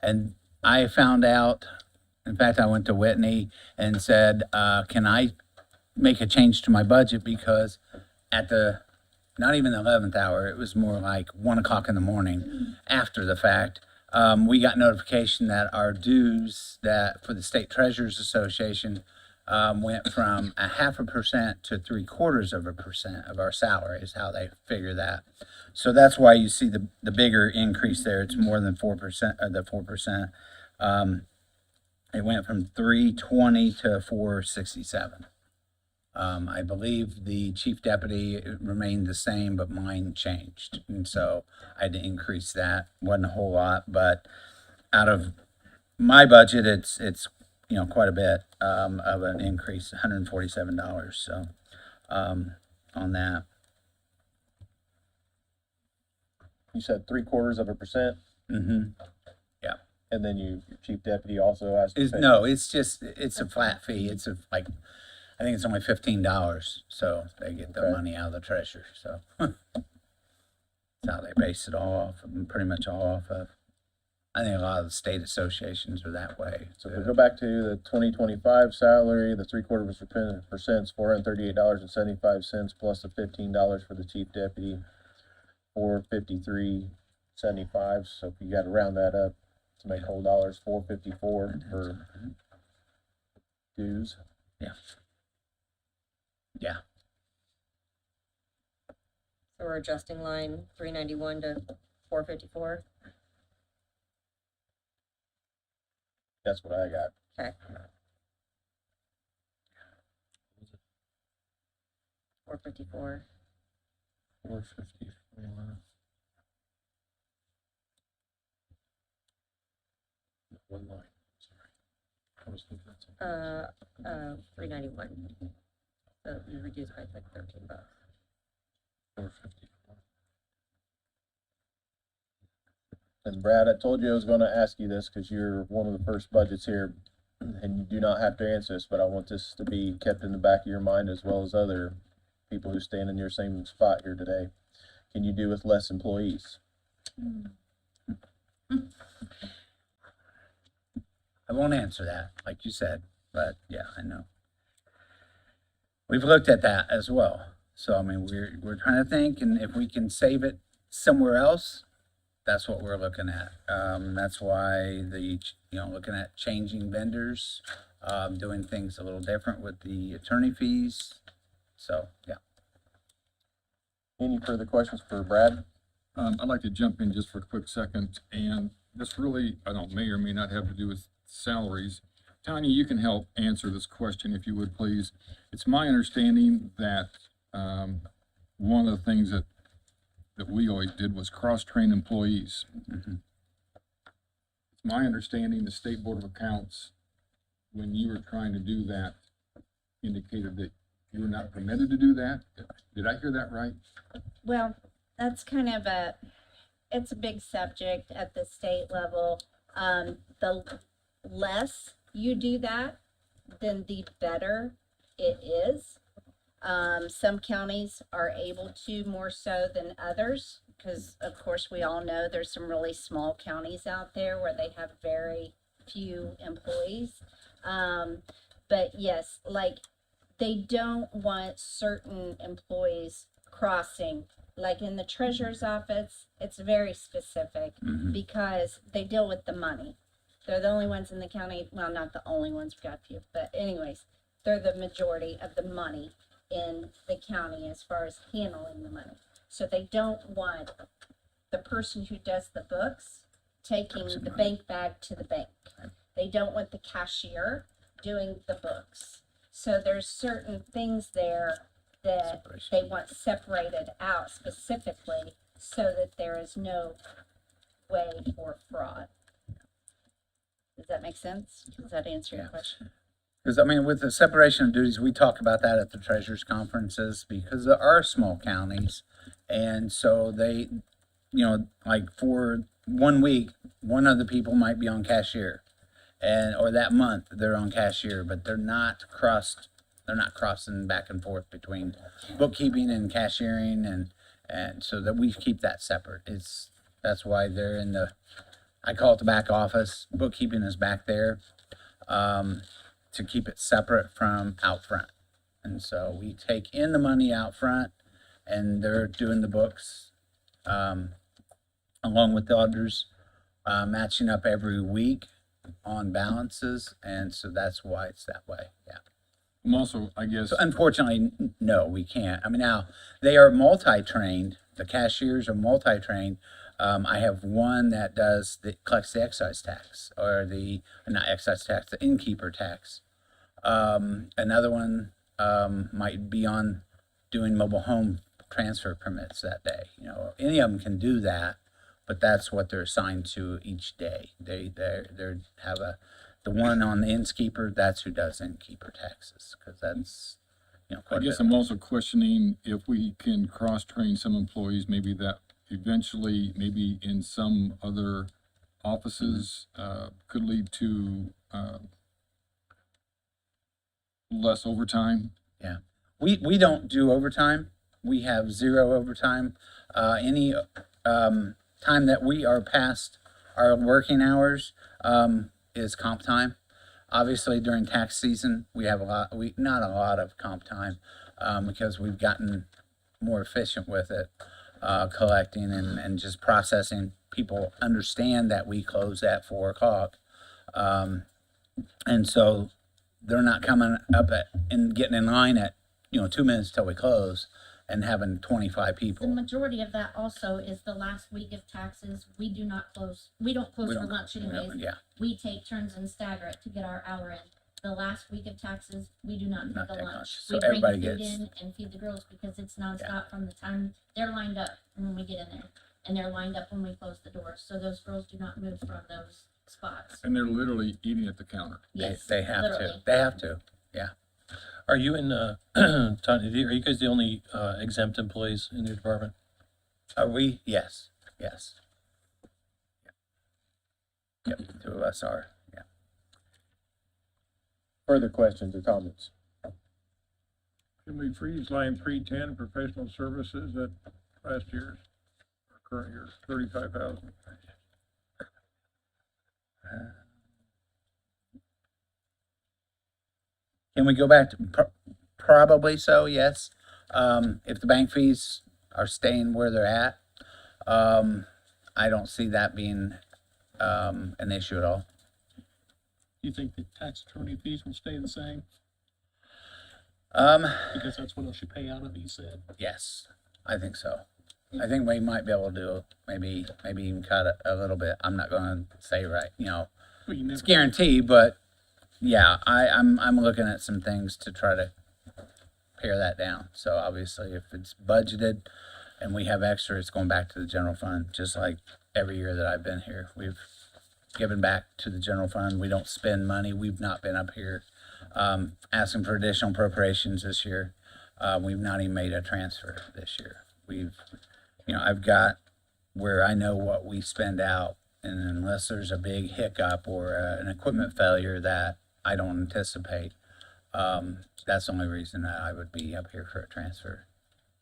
and I found out, in fact, I went to Whitney and said, can I make a change to my budget because at the, not even the 11th hour, it was more like 1 o'clock in the morning after the fact. We got notification that our dues that for the State Treasurers Association went from 0.5% to 0.75% of our salary is how they figure that. So that's why you see the bigger increase there. It's more than 4%, the 4%. It went from 320 to 467. I believe the chief deputy remained the same, but mine changed. And so I had to increase that. Wasn't a whole lot, but out of my budget, it's quite a bit of an increase, $147. So on that. You said 0.75%, Mm-hmm. and then your chief deputy also has to pay. No, it's a flat fee. It's I think it's only $15. So they get the Okay. money out of the treasurer. So that's how they base it all off, pretty much all off of. I think a lot of the state associations are that way. So if we go back to the 2025 salary, the 0.75% is $438.75 plus the $15 for the chief deputy, $453.75. So if you got to round that up to make whole dollars, $454 for dues. Yeah. So we're adjusting line 391 to 454. That's what I got. Okay. 454. 454. One line, sorry. I was looking at something. 391. So you reduced by like $13. 454. And Brad, I told you I was going to ask you this because you're one of the first budgets here, and you do not have to answer this, but I want this to be kept in the back of your mind as well as other people who stand in your same spot here today. Can you do with less employees? I won't answer that, like you said, but yeah, I know. We've looked at that as well. So, I mean, we're trying to think, and if we can save it somewhere else, that's what we're looking at. That's why looking at changing vendors, doing things a little different with the attorney fees. So, yeah. Any further questions for Brad? I'd like to jump in just for a quick second, and this really, may or may not have to do with salaries. Tanya, you can help answer this question if you would, please. It's my understanding that one of the things that we always did was cross-train employees. Mm-hmm. It's my understanding the State Board of Accounts, when you were trying to do that, indicated that you were not permitted to do that. Did I hear that right? Well, that's kind of it's a big subject at the state level. The less you do that, then the better it is. Some counties are able to more so than others, because of course we all know there's some really small counties out there where they have very few employees. But yes, like they don't want certain employees crossing. Like in the treasurer's office, it's very specific because they deal with the money. They're the only ones in the county, well, not the only ones, we've got a few, but anyways, they're the majority of the money in the county as far as handling the money. So they don't want the person who does the books taking the bank bag to the bank. They don't want the cashier doing the books. So there's certain things there that they want separated out specifically so that there is no way for fraud. Does that make sense? Does that answer your question? Because, I mean, with the separation of duties, we talk about that at the treasurers' conferences because there are small counties. And so they, like for 1 week, one of the people might be on cashier. Or that month they're on cashier, but they're not crossing back and forth between bookkeeping and cashiering and so that we keep that separate. That's why they're in I call it the back office. Bookkeeping is back there, to keep it separate from out front. And so we take in the money out front, and they're doing the books, along with the auditors, matching up every week on balances, and so that's why it's that way, yeah. I'm also, I guess, So unfortunately, no, we can't. I mean, now, they are multi-trained, the cashiers are multi-trained. I have one that collects the excise tax, or not excise tax, the innkeeper tax. Another one, might be on doing mobile home transfer permits that day. You know, any of them can do that, but that's what they're assigned to each day. They have the one on the innkeeper, that's who does innkeeper taxes, because that's, I quite a guess bit. I'm also questioning if we can cross-train some employees, maybe that eventually, maybe in some other offices, could lead to, less overtime. We don't do overtime. We have 0 overtime. Any time that we are past our working hours is comp time. Obviously, during tax season, we have not a lot of comp time because we've gotten more efficient with it, collecting and just processing. People understand that we close at 4 o'clock. And so they're not coming up and getting in line at, 2 minutes till we close and having 25 The people. majority of that also is the last week of taxes. We do not close, we don't close We for don't- lunch we don't- anyways. Yeah, We take turns and stagger it to get our hour in. The last week of taxes, we do not Not take a take lunch. lunch. So We bring everybody food gets- in and feed the girls because it's nonstop from the time they're lined up when we get in there. And they're lined up when we close the doors. So those girls do not move from those spots. And they're literally eating at the counter. Yes, they have to. literally. They have to. Are you in, Todd, are you guys the only exempt employees in your department? Are we? Yes. Yep, 2 of us are. Yeah. Further questions or comments? Can we freeze line 310 professional services at last year's, or current year's, 35,000? Can we go back to probably so? Yes. If the bank fees are staying where they're at, I don't see that being an issue at all. You think the tax attorney fees will stay the same? Um, Because that's what else you pay out of, he said. yes, I think so. I think we might be able to do maybe even cut it a little bit. I'm not going to say right, Well, you never. it's guaranteed, but yeah, I'm looking at some things to try to pare that down. So obviously, if it's budgeted and we have extra, it's going back to the general fund, just like every year that I've been here. We've given back to the general fund. We don't spend money. We've not been up here asking for additional appropriations this year. We've not even made a transfer this year. I've got where I know what we spend out, and unless there's a big hiccup or an equipment failure that I don't anticipate, that's the only reason that I would be up here for a transfer.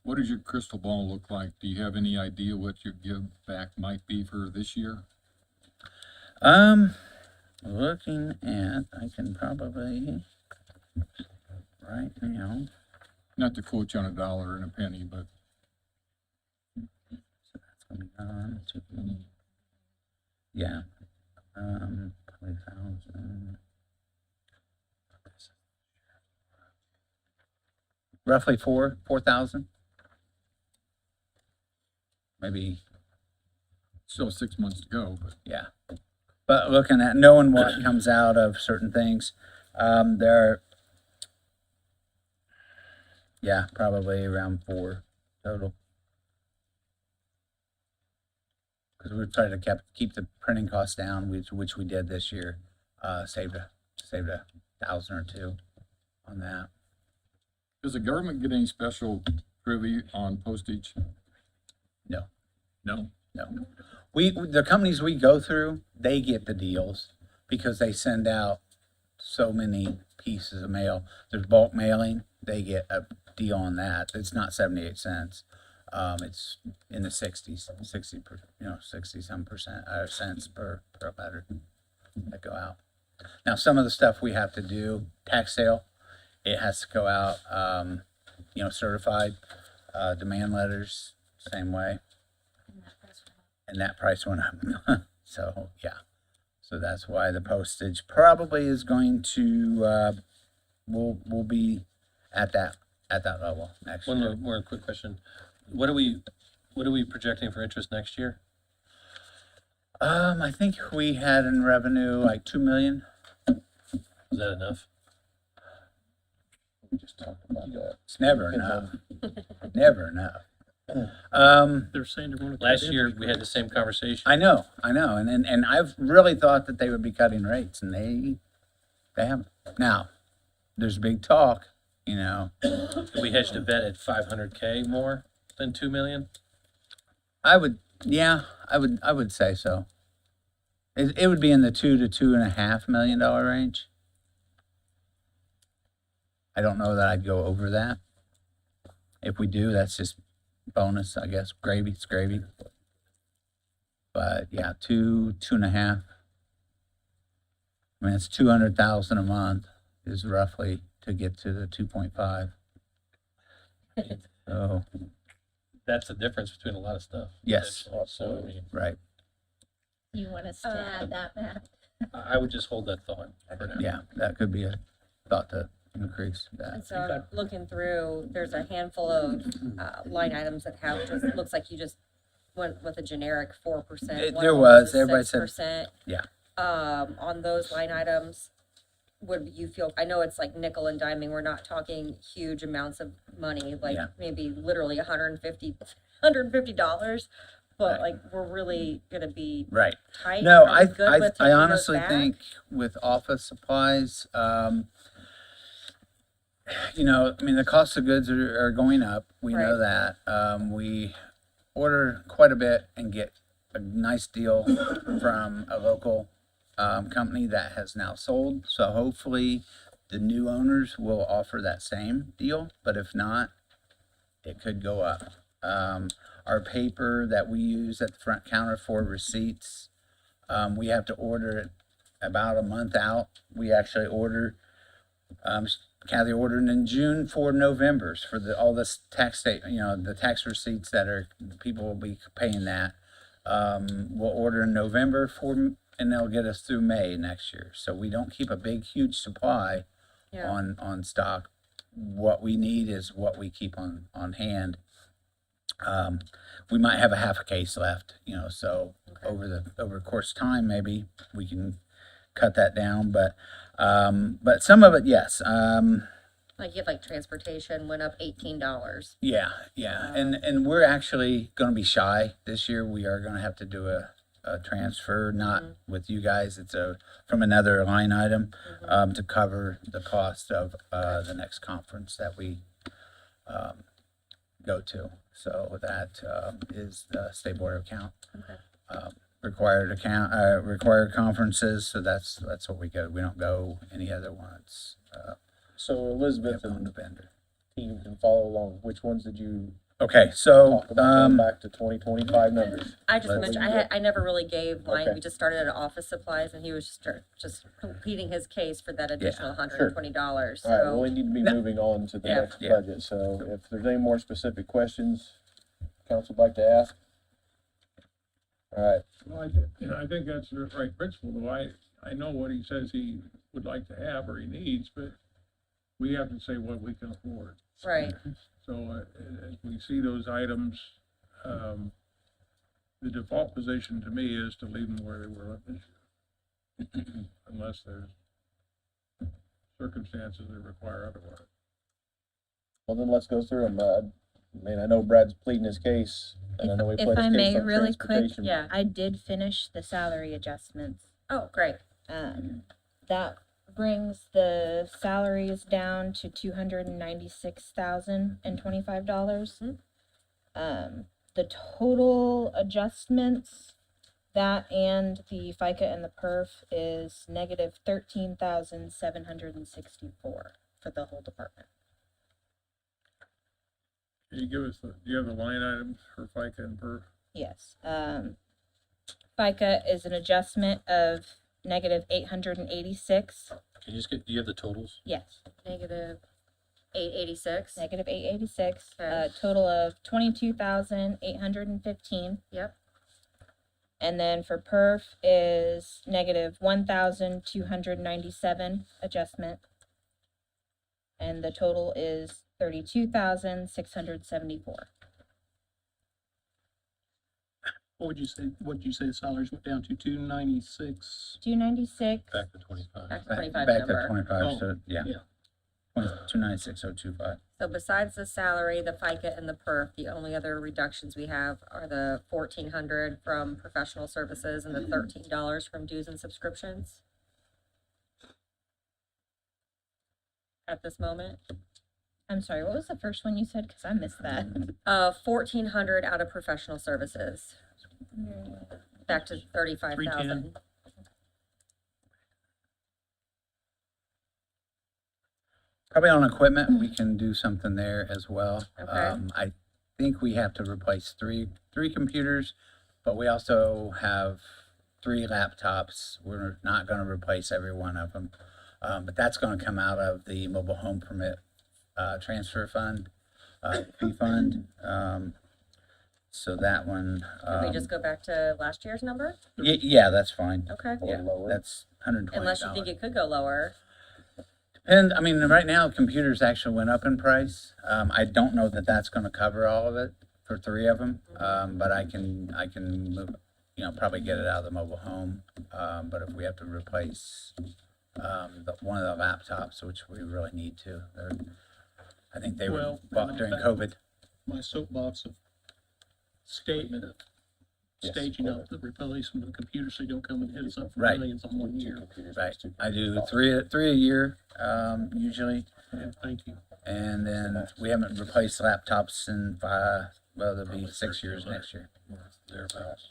What does your crystal ball look like? Do you have any idea what your give back might be for this year? Looking at, I can probably, right now, Not to quote you on a dollar and a penny, but so that's gonna be on to, yeah, 20,000. Roughly 4,000. Maybe, still 6 months to go, but yeah. But looking at, knowing what comes out of certain things, there are, probably around 4 total. Because we tried to keep the printing costs down, which we did this year, saved a 1,000 or 2 on that. does the government get any special privy on postage? No. No? No. The companies we go through, they get the deals because they send out so many pieces of mail. There's bulk mailing, they get a deal on that. It's not 78 cents. It's in the 60s, 60-some% cents per letter that go out. Now, some of the stuff we have to do, tax sale, it has to go out, certified, demand letters, same way. And that price went up. So, yeah. So that's why the postage probably is going to, will be at that level next One year. more quick question. What are we projecting for interest next year? I think we had in revenue like 2 million. Is that enough? We just talked about that. It's never enough. Never enough. They're saying they're gonna. Last year, we had the same conversation. I know, and I've really thought that they would be cutting rates, and they haven't. Now, there's big talk, We hedged a bet at 500K more than 2 million. I would say so. It would be in the $2 to $2.5 million range. I don't know that I'd go over that. If we do, that's just bonus, I guess. Gravy, it's gravy. But yeah, 2.5. I mean, it's 200,000 a month is roughly to get to the 2.5. So, That's the difference between a lot of stuff. Yes. So, I mean, right, You want us to add that, Matt? I would just hold that thought for now. yeah, that could be a thought to increase And that. so I'm looking through, there's a handful of line items that have just, looks like you just went with a generic 4%. There was, everybody said, 6%. yeah. On those line items, would you feel, I know it's like nickel and diming, we're not talking huge amounts of money, like Yeah. maybe literally $150, but Right. like, we're really gonna be Right. tight. No, Are we good with I taking those honestly back? think with office supplies, the cost of goods are going up. We know that. We order quite a bit and get a nice deal from a local company that has now sold. So hopefully the new owners will offer that same deal, but if not, it could go up. Our paper that we use at the front counter for receipts, we have to order it about a month out. We actually order, Kathy ordered in June for November's for all this tax the tax receipts that people will be paying that. We'll order in November and they'll get us through May next year. So we don't keep a big, huge supply Yeah. on stock. What we need is what we keep on hand. We might have a half a case left, so over the course of time, maybe we can cut that down, but some of it, yes. Like you have like transportation went up $18. Yeah. And we're actually gonna be shy this year. We are gonna have to do a transfer, not with you guys. It's from another line item, to cover the cost of, the next conference that we, go to. So that, is the state board account. Required conferences. So that's what we go. We don't go any other ones. So Elizabeth On and the vendor. team can follow along. Which ones did you Okay, so, talk about going back to 2025 numbers? I just Let's- mentioned, I never really gave line, Okay. we just started at office supplies and he was just completing his case for that additional $120, All right, well, so. we need to be moving on to the Yeah. next budget, so if there's any more specific questions council would like to ask? All right, Well, I think that's the right principle, though. I know what he says he would like to have or he needs, but we have to say what we can afford. Right, So as we see those items, the default position to me is to leave them where they were this year. Unless there's circumstances that require otherwise. well then let's go through them. I know Brad's pleading his case, and I know we If put his I case may, on really quick, transportation. yeah. I did finish the salary adjustments. Oh, great. That brings the salaries down to $296,025. The total adjustments, that and the FICA and the perf is negative 13,764 for the whole department. Can you give us do you have the line items for FICA and PERF? Yes. FICA is an adjustment of negative 886. Can you do you have the totals? Yes. Negative 886. negative 886, Okay. total of 22,815. Yep. And then for perf is negative 1,297 adjustment. And the total is 32,674. What would you say the salaries went down to 296? 296. Back to 25. Back to 25 Back number. to 25, Oh, so, yeah. yeah. 296,025. So besides the salary, the FICA and the perf, the only other reductions we have are the 1,400 from professional services and the $13 from dues and subscriptions. At this moment, I'm sorry, what was the first one you said? Because I missed that. 1,400 out of professional services. Back to 35,000. Probably on equipment, we can do something there as well. Okay. I think we have to replace three computers, but we also have 3 laptops. We're not gonna replace every one of them. But that's gonna come out of the mobile home permit, transfer fund, fee fund. So that one, Can we just go back to last year's number? yeah, that's fine. Okay. Yeah, that's $120. Unless you think it could go lower. And I mean, right now, computers actually went up in price. I don't know that that's gonna cover all of it for 3 of them. But I can move, probably get it out of the mobile home. But if we have to replace, one of the laptops, which we really need to, I think they were Well, bought during COVID. My soapbox of statement of staging up the replacement of the computer so you don't come and hit us up for Right. millions on 1 year. Right, I do three a year, usually. Yeah, thank you. And then we haven't replaced laptops in it'll be 6 years next year. Thereabouts.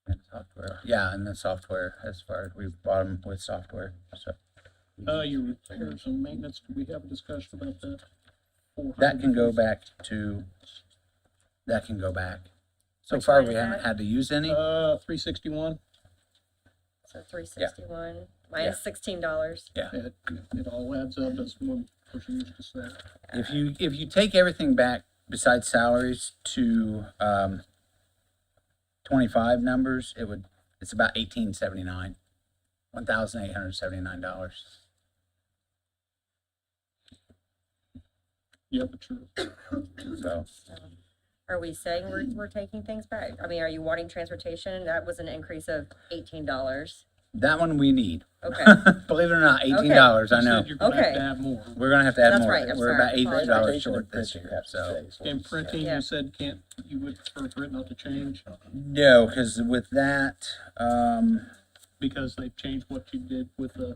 And software, yeah, and the software, as far as we bought them with software, so. Your repairs and maintenance, do we have a discussion about that? That can go back. So Which far, line we is haven't that? had to use any. 361. So 361 minus $16. It all adds up, as one person used to say. If you take everything back besides salaries to 25 numbers, it's about $1,879, $1,879. Yeah, but true. So Are we saying we're taking things back? I mean, are you wanting transportation? That was an increase of $18. that one we need. Okay. Believe it or not, $18. I You know. said you're gonna have Okay. to add more. We're gonna have to add That's more. right, I'm We're about sorry. $8 short this year. So And printing, Yeah. you said you would prefer for it not to change no, because with that, because they've changed what you did with the,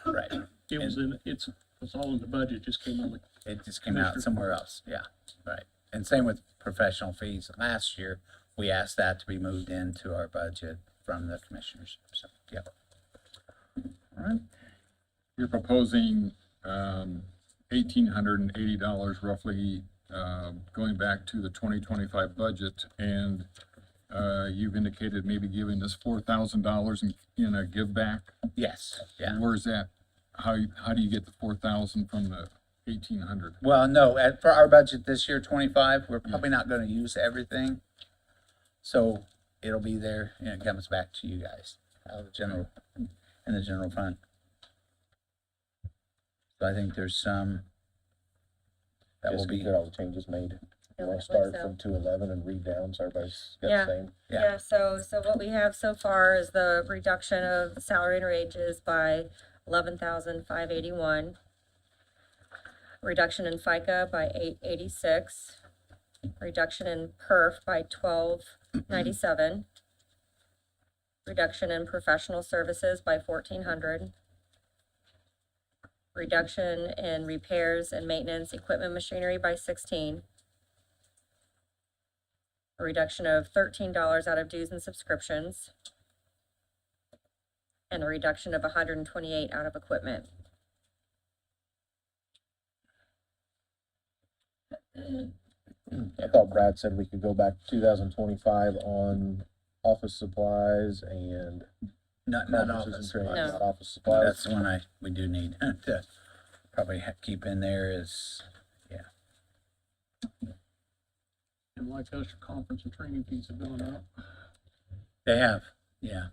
right. it was all in the budget, just came on the, It just came out somewhere else, yeah, right. And same with professional fees. Last year, we asked that to be moved into our budget from the commissioners, so, yeah. All right. You're proposing, $1,880 roughly, going back to the 2025 budget, and, you've indicated maybe giving us $4,000 in a give back. Yes, yeah. Where's that? How do you get the 4,000 from the 1,800? Well, no, for our budget this year, 25, we're probably not gonna use everything. So it'll be there, and it comes back to you guys, out of the in the general fund. So I think there's some that will be, all the changes made. You wanna start from 211 and read down, so everybody's Yeah. same? Yeah. Yeah, so what we have so far is the reduction of salary and wages by 11,581. Reduction in FICA by 886. Reduction in perf by 1297. Reduction in professional services by 1,400. Reduction in repairs and maintenance equipment machinery by 16. A reduction of $13 out of dues and subscriptions. And a reduction of 128 out of equipment. I thought Brad said we could go back to 2025 on office supplies and not conferences and office. training, No. not office supplies. That's the one we do need to probably keep in there is, And like us, your conference and training fees have gone up. they have, yeah.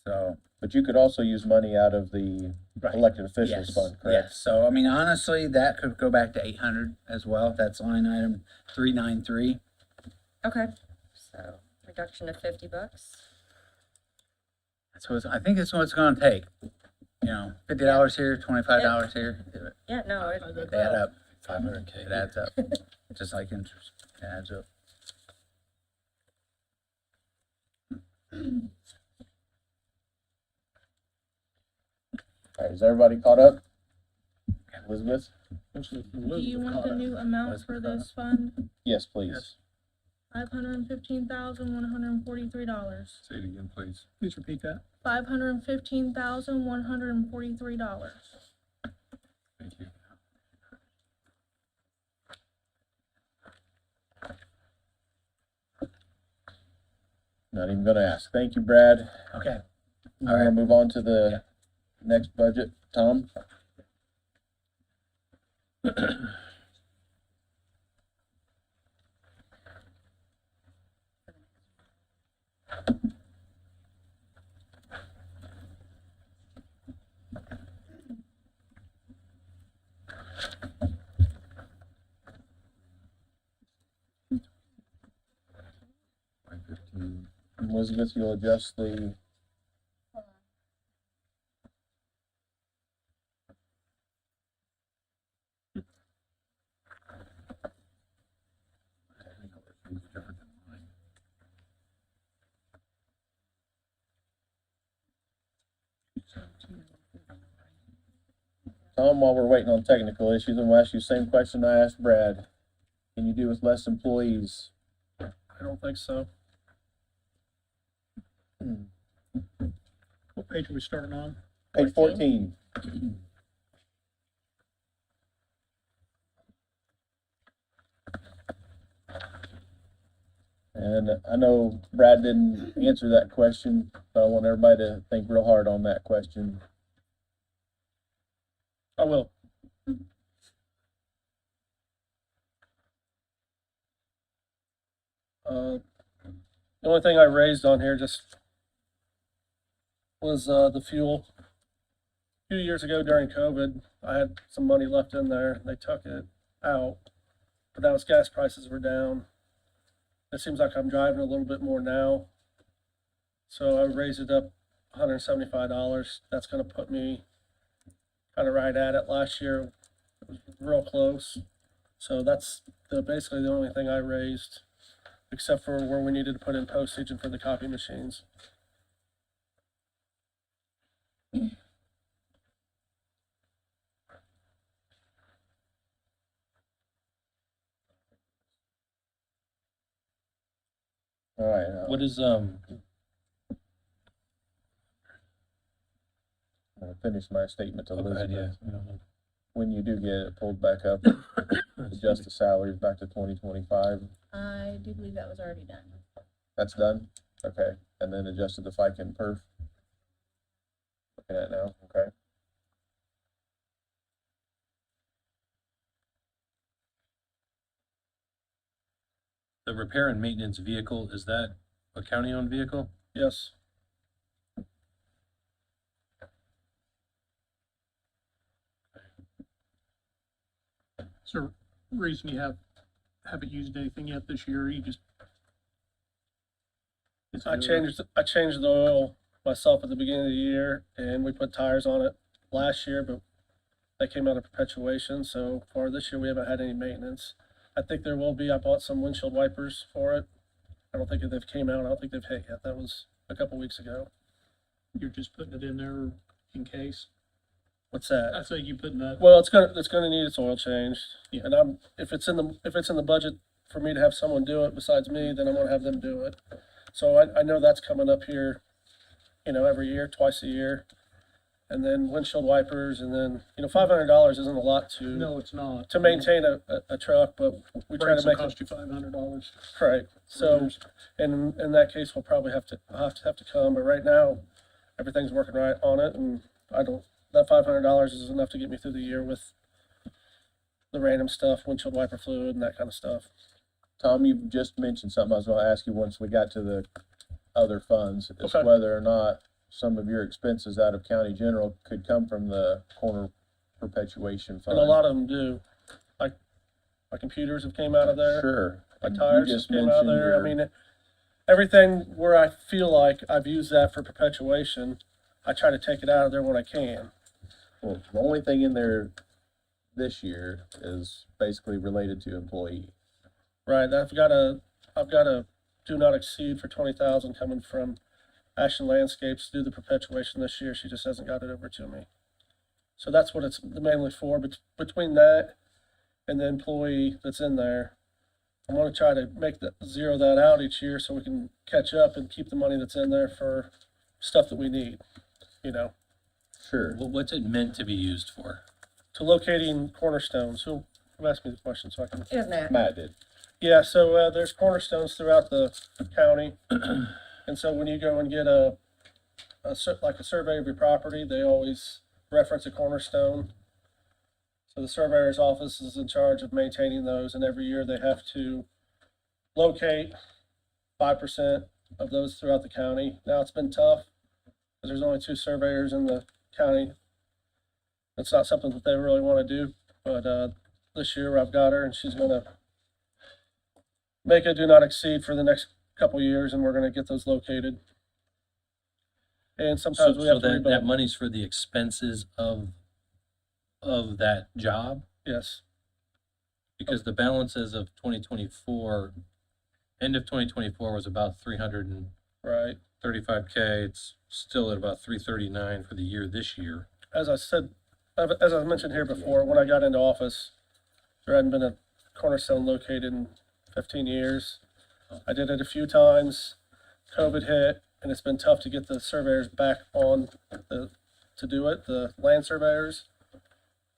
So, But you could also use money out of the Right. elected officials yes, fund, correct? yes. So, I mean, honestly, that could go back to 800 as well. That's line item 393. Okay, so reduction of $50. That's what, I think it's what it's gonna take. You know, $50 here, $25 here, Yeah, no, it, they add up. 500K. It adds up, just like interest, it adds up. All right, is everybody caught up? Elizabeth? Do you want the new amount for this fund? Yes, please. $515,143. Say it again, please. Please repeat that. $515,143. Thank you. Not even gonna ask. Thank you, Brad. Okay. We're gonna move on to the next budget. Tom? Elizabeth, you'll adjust the. Tom, while we're waiting on technical issues, I'm gonna ask you the same question I asked Brad. Can you do with less employees? I don't think so. What page are we starting on? Page 14. And I know Brad didn't answer that question, but I want everybody to think real hard on that question. I will. The only thing I raised on here just was, the fuel. A few years ago during COVID, I had some money left in there. They took it out, but that was gas prices were down. It seems like I'm driving a little bit more now. So I raised it up $175. That's gonna put me kind of right at it. Last year, it was real close. So that's basically the only thing I raised, except for where we needed to put in postage and for the copy machines. All right. What is, I'm gonna finish my statement to okay, Elizabeth. yeah. When you do get it pulled back up, adjust the salaries back to 2025. I do believe that was already done. That's done? Okay. And then adjusted the FICA and perf. Looking at now, okay. The repair and maintenance vehicle, is that a county-owned vehicle? Yes. Is there a reason you haven't used anything yet this year? You just. I changed the oil myself at the beginning of the year, and we put tires on it last year, but they came out of perpetuation, so far this year we haven't had any maintenance. I think there will be. I bought some windshield wipers for it. I don't think they've came out. I don't think they've hit yet. That was a couple weeks ago. You're just putting it in there in case. What's that? I say you putting that. Well, it's gonna need its oil changed. Yeah. And if it's in the budget for me to have someone do it besides me, then I'm gonna have them do it. So I know that's coming up here, every year, twice a year. And then windshield wipers, and then, $500 isn't a lot No, it's not. to maintain a truck, but we try to make it. Cost you $500. Right, so, in that case, we'll probably have to come, but right now, everything's working right on it, and that $500 is enough to get me through the year with the random stuff, windshield wiper fluid and that kind of stuff. Tom, you just mentioned something I was gonna ask you once we got to the other funds, is Okay. whether or not some of your expenses out of county general could come from the corner perpetuation fund. And a lot of them do. Like, my computers have came out of there. Sure. My And you tires just just came out of mentioned there. I your- mean, everything where I feel like I've used that for perpetuation, I try to take it out of there when I can. Well, the only thing in there this year is basically related to employee. Right, I've got a do not exceed for 20,000 coming from Ashland Landscapes to do the perpetuation this year. She just hasn't got it over to me. So that's what it's mainly for, but between that and the employee that's in there, I'm gonna try to zero that out each year so we can catch up and keep the money that's in there for stuff that we need, you know. Sure. What's it meant to be used for? To locating cornerstones. Who asked me the question so I can? It was Matt. Matt did. Yeah, so there's cornerstones throughout the county. And so when you go and get like a survey of your property, they always reference a cornerstone. So the surveyor's office is in charge of maintaining those, and every year they have to locate 5% of those throughout the county. Now, it's been tough, because there's only 2 surveyors in the county. It's not something that they really want to do, but this year I've got her, and she's gonna make a do not exceed for the next couple years, and we're gonna get those located. And sometimes we have to that rebuild. money's for the expenses of that job? Yes, Because the balances of 2024, end of 2024 was about right. 335K. It's still at about 339 for the year this year. As I said, as I mentioned here before, when I got into office, there hadn't been a cornerstone located in 15 years. I did it a few times. COVID hit, and it's been tough to get the surveyors back on to do it, the land surveyors.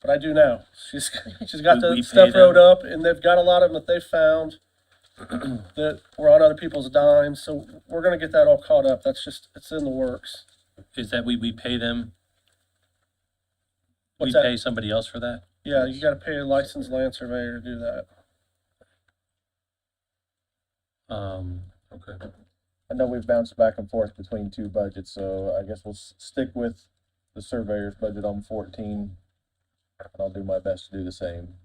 But I do now. She's got We the pay stuff them. wrote up, and they've got a lot of them that they found that were on other people's dimes. So we're gonna get that all caught up. It's in the works. Is that we pay them? What's We that? pay somebody else for that? Yeah, you gotta pay a licensed land surveyor to do that. Okay. I know we've bounced back and forth between 2 budgets, so I guess we'll stick with the surveyor's budget on 14. And I'll do my best to do the same.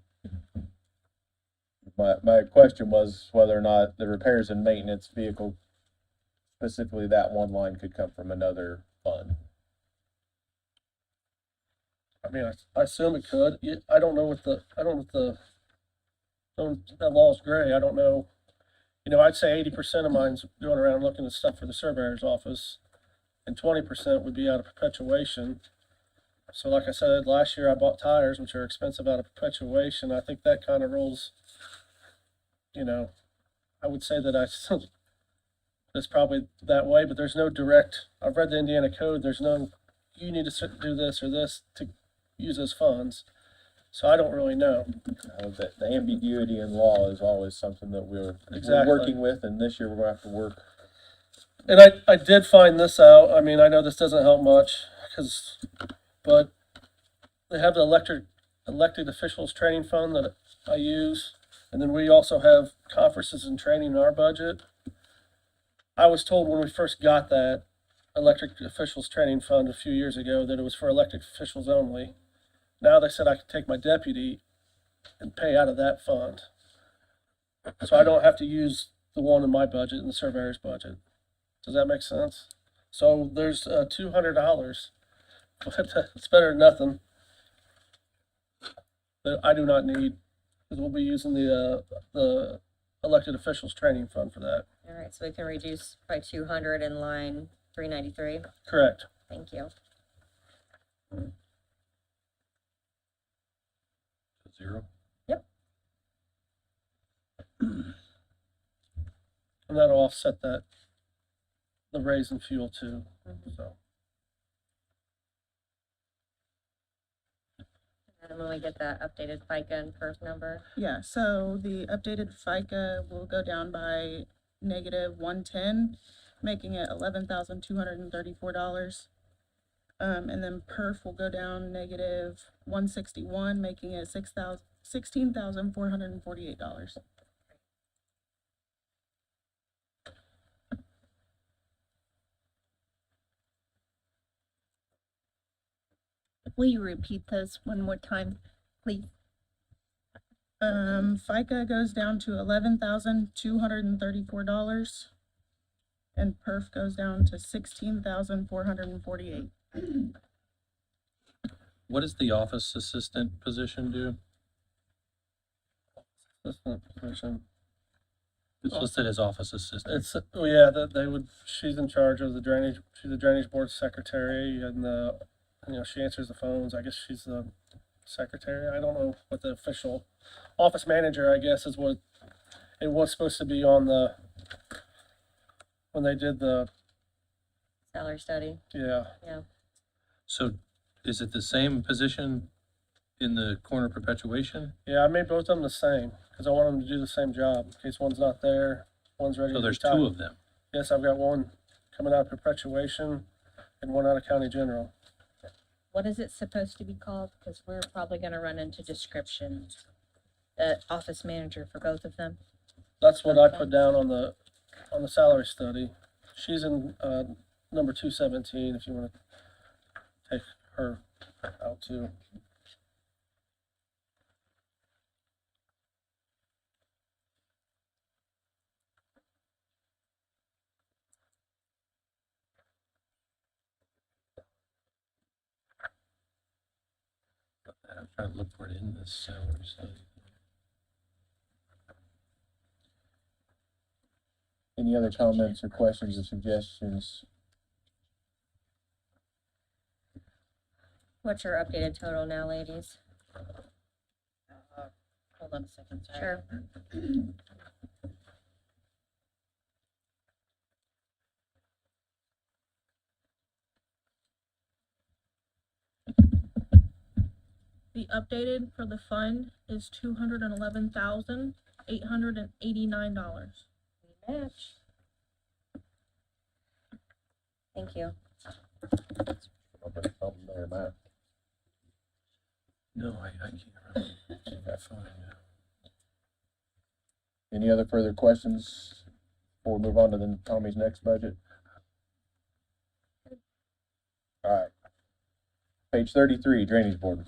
My question was whether or not the repairs and maintenance vehicle, specifically that one line, could come from another fund. I mean, I assume it could. I don't know that law's gray. I don't know. You know, I'd say 80% of mine's going around looking at stuff for the surveyor's office, and 20% would be out of perpetuation. So like I said, last year I bought tires, which are expensive, out of perpetuation. I think that kind of rolls, you know, I would say that it's probably that way, but there's no direct, I've read the Indiana code, there's no, you need to do this or this to use those funds. So I don't really know. The ambiguity in law is always something that we're Exactly. working with, and this year we're gonna have to work. And I did find this out. I mean, I know this doesn't help much, but they have the elected officials training fund that I use. And then we also have conferences and training in our budget. I was told when we first got that elected officials training fund a few years ago that it was for elected officials only. Now they said I could take my deputy and pay out of that fund. So I don't have to use the one in my budget and the surveyor's budget. Does that make sense? So there's $200, but it's better than nothing. That I do not need, because we'll be using the elected officials training fund for that. All right, so we can reduce by 200 in line 393. Correct. Thank you. Zero? And that'll offset the raise in fuel too, so. And when we get that updated FICA and PERF number, Yeah, so the updated FICA will go down by -110, making it $11,234. And then PERF will go down -161, making it $16,448. Will you repeat those one more time, please? FICA goes down to $11,234, and perf goes down to $16,448. What does the office assistant position do? Assistant position. It's listed as office assistant. It's, oh yeah, that they would, she's in charge of the drainage, she's the drainage board secretary and she answers the phones. I guess she's the secretary. I don't know what the official, office manager, I guess, is what it was supposed to be on when they did the, Salary study, yeah. yeah. So is it the same position in the corner perpetuation? Yeah, I made both of them the same, because I want them to do the same job, in case one's not there, one's ready to So there's retire. two of them. Yes, I've got one coming out of perpetuation and one out of county general. What is it supposed to be called? Because we're probably gonna run into descriptions. Office manager for both of them. That's what I put down on the salary study. She's in, number 217, if you want to take her out too. I'm trying to look for it in this salary study. Any other comments or questions or suggestions? What's your updated total now, ladies? Hold on a second, sorry. Sure. The updated for the fund is $211,889. Match. Thank you. No, I can't remember. See if I find it. Any other further questions before we move on to Tommy's next budget? All right. Page 33, drainage board.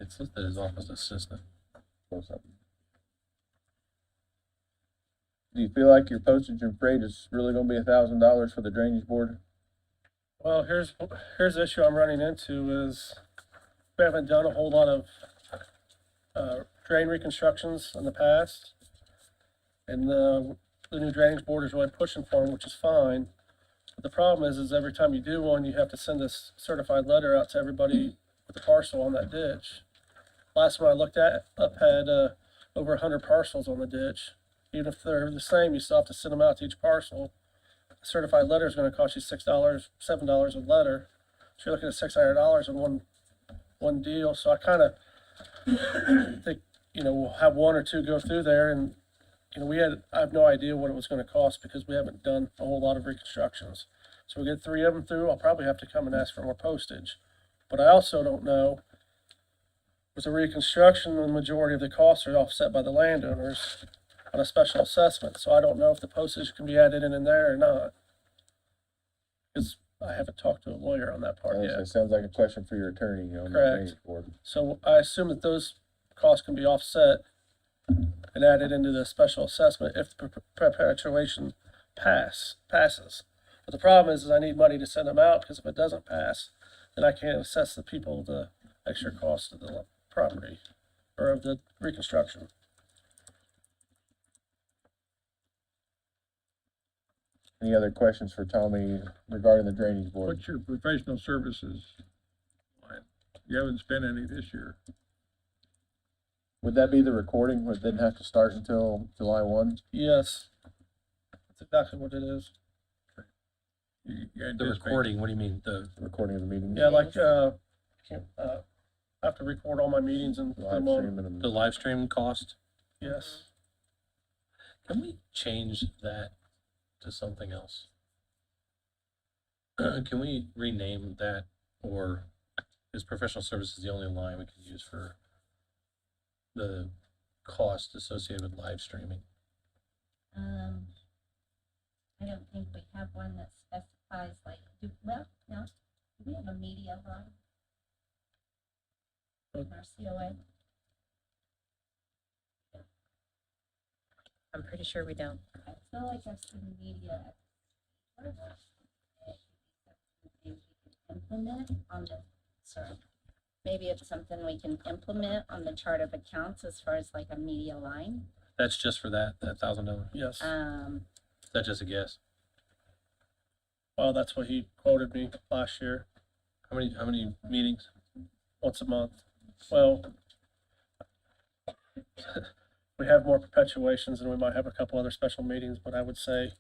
It's listed as office assistant. Close up. Do you feel like your postage and freight is really gonna be $1,000 for the drainage board? Well, here's the issue I'm running into is we haven't done a whole lot of drain reconstructions in the past. And the new drainage board is really pushing for them, which is fine. But the problem is every time you do one, you have to send this certified letter out to everybody with the parcel on that ditch. Last one I looked at had over 100 parcels on the ditch. Even if they're the same, you still have to send them out to each parcel. A certified letter is going to cost you $6, $7 a letter. So you're looking at $600 in one deal. So I kind of think, we'll have one or two go through there, and I have no idea what it was going to cost because we haven't done a whole lot of reconstructions. So we get 3 of them through. I'll probably have to come and ask for more postage. But I also don't know. With the reconstruction, the majority of the costs are offset by the landowners on a special assessment. So I don't know if the postage can be added in there or not. Because I haven't talked to a lawyer on that part So yet. it sounds like a question for your attorney on the Correct. drainage board. So I assume that those costs can be offset and added into the special assessment if the perpetuation passes. But the problem is I need money to send them out, because if it doesn't pass, then I can't assess the people the extra cost of the property or of the reconstruction. Any other questions for Tommy regarding the drainage board? What's your professional services line? You haven't spent any this year. Would that be the recording, where it didn't have to start until July 1? Yes, that's exactly what it is. You The anticipate- recording, what do you mean? The recording of the meeting? Yeah, like, I have to record all my meetings and put Live them on. streaming them. The live stream cost, Yes. can we change that to something else? Can we rename that, or is professional services the only line we can use for the cost associated with live streaming? I don't think we have one that specifies like, no, do we have a media line? In our COA? I'm pretty sure we don't. I feel like I've seen media. Implement on the, sorry, maybe it's something we can implement on the chart of accounts as far as like a media line. That's just for that $1,000? Yes. Is that just a guess? Well, that's what he quoted me last year, How many meetings? once a month. Well, we have more perpetuations and we might have a couple other special meetings, but I would say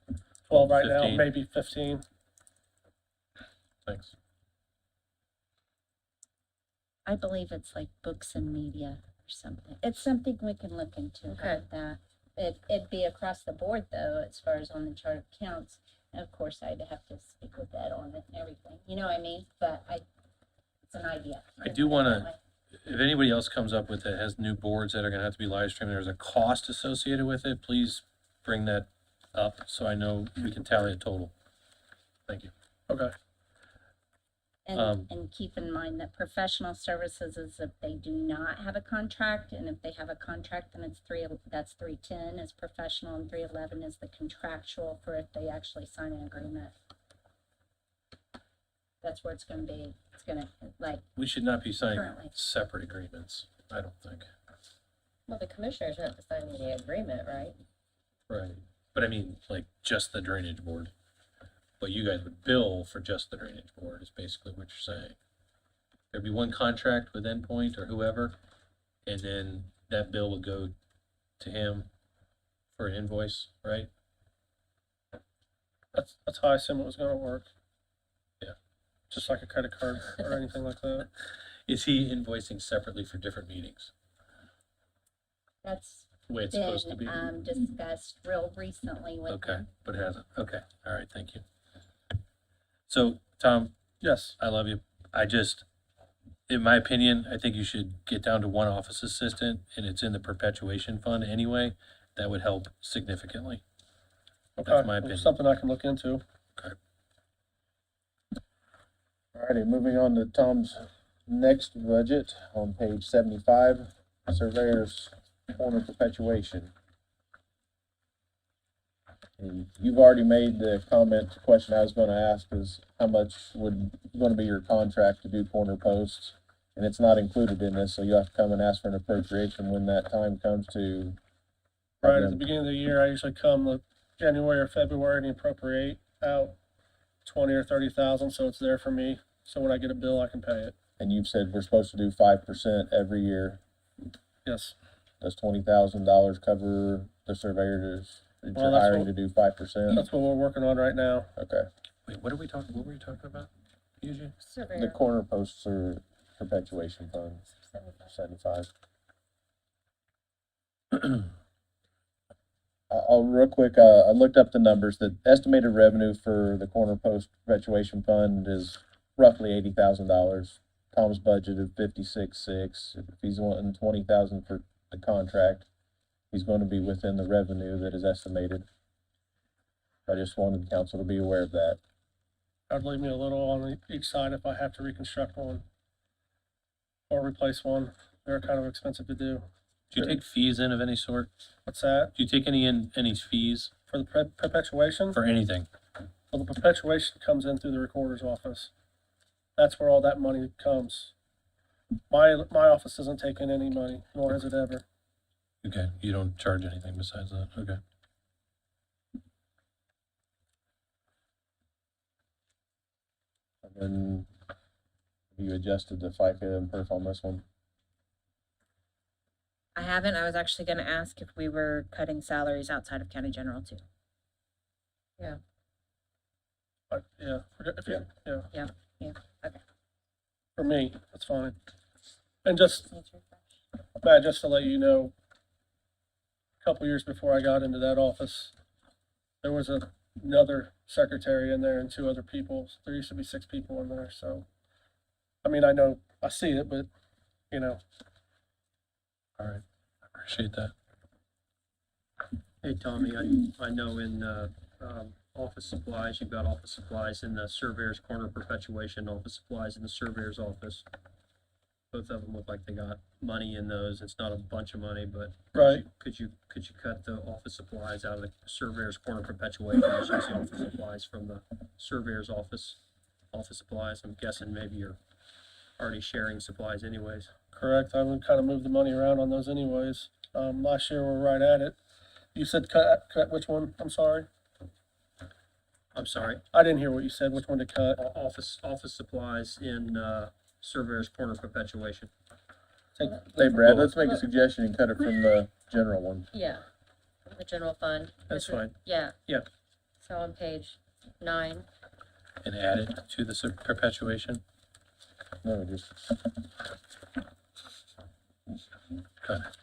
12 right now, 15. maybe 15. Thanks. I believe it's like books and media or something. It's something we can look into. How Okay. about that? It'd be across the board though, as far as on the chart of accounts. And of course, I'd have to speak with Ed on it and everything, you know what I mean? But it's an idea. I do wanna, if anybody else comes up with it, has new boards that are gonna have to be live streamed, there's a cost associated with it, please bring that up so I know we can tally a total. Thank you. Okay. And keep in mind that professional services is if they do not have a contract, and if they have a contract, then that's 310 is professional, and 311 is the contractual for if they actually sign an agreement. That's where it's gonna be. It's gonna, like, We should not be signing Currently. separate agreements, I don't think. Well, the commissioners have to sign the agreement, right? Right. But I mean, like, just the drainage board. But you guys would bill for just the drainage board is basically what you're saying. There'd be one contract with Endpoint or whoever, and then that bill would go to him for an invoice, right? That's how I assume it was gonna work. Yeah. Just like a credit card or anything like that. Is he invoicing separately for different meetings? that's The way it's supposed to be? been, discussed real recently with Okay, them. but it hasn't. Okay, all right, thank you. So, Tom, Yes. I love you. In my opinion, I think you should get down to one office assistant, and it's in the perpetuation fund anyway. That would help significantly. Okay. That's my Well, opinion. something I can look into. Alrighty, moving on to Tom's next budget on page 75, Surveyor's corner perpetuation. And you've already made the question I was gonna ask is how much gonna be your contract to do corner posts? And it's not included in this, so you have to come and ask for an appropriation when that time comes to. Right, at the beginning of the year, I usually come like January or February and appropriate out 20 or 30,000, so it's there for me. So when I get a bill, I can pay it. And you've said we're supposed to do 5% every year. Yes. Does $20,000 cover the surveyor that Well, you're that's hiring what- to do 5%? That's what we're working on right now. Okay. Wait, what were you talking about, Eugene? The Surveyor. corner posts are perpetuation fund, 75. I'll real quick, I looked up the numbers. The estimated revenue for the corner post perpetuation fund is roughly $80,000. Tom's budget of 56.6. If he's wanting 20,000 for the contract, he's going to be within the revenue that is estimated. I just wanted the council to be aware of that. That'd leave me a little on each side if I have to reconstruct one or replace one. They're kind of expensive to do. Do you take fees in of any sort? What's that? Do you take any fees For the perpetuation? for anything? Well, the perpetuation comes in through the recorder's office. That's where all that money comes. My office isn't taking any money, nor has it ever. Okay, you don't charge anything besides that, okay. And then you adjusted the FICA and perf on this one. I haven't. I was actually gonna ask if we were cutting salaries outside of county general too. But yeah, if you, yeah. Yeah, okay. For me, that's fine. And just, Matt, just to let you know, a couple years before I got into that office, there was another secretary in there and 2 other people. There used to be 6 people in there, so. I mean, I know, I see it, but, you know, All right, I appreciate that. Hey, Tommy, I know in, office supplies, you've got office supplies in the surveyor's corner, perpetuation, office supplies in the surveyor's office. Both of them look like they got money in those. It's not a bunch of money, but. Right. Could you cut the office supplies out of the surveyor's corner perpetuation, just use the office supplies from the surveyor's office supplies? I'm guessing maybe you're already sharing supplies anyways. correct. I would kind of move the money around on those anyways. Last year we were right at it. You said cut which one? I'm sorry. I'm sorry, I didn't hear what you said. Which one to cut? office supplies in, surveyor's corner perpetuation. Hey Brad, let's make a suggestion and cut it from the general one. Yeah, the general fund. That's This is- fine. Yeah. Yeah. So on page 9. And add it to the perpetuation. No, just, Cut it.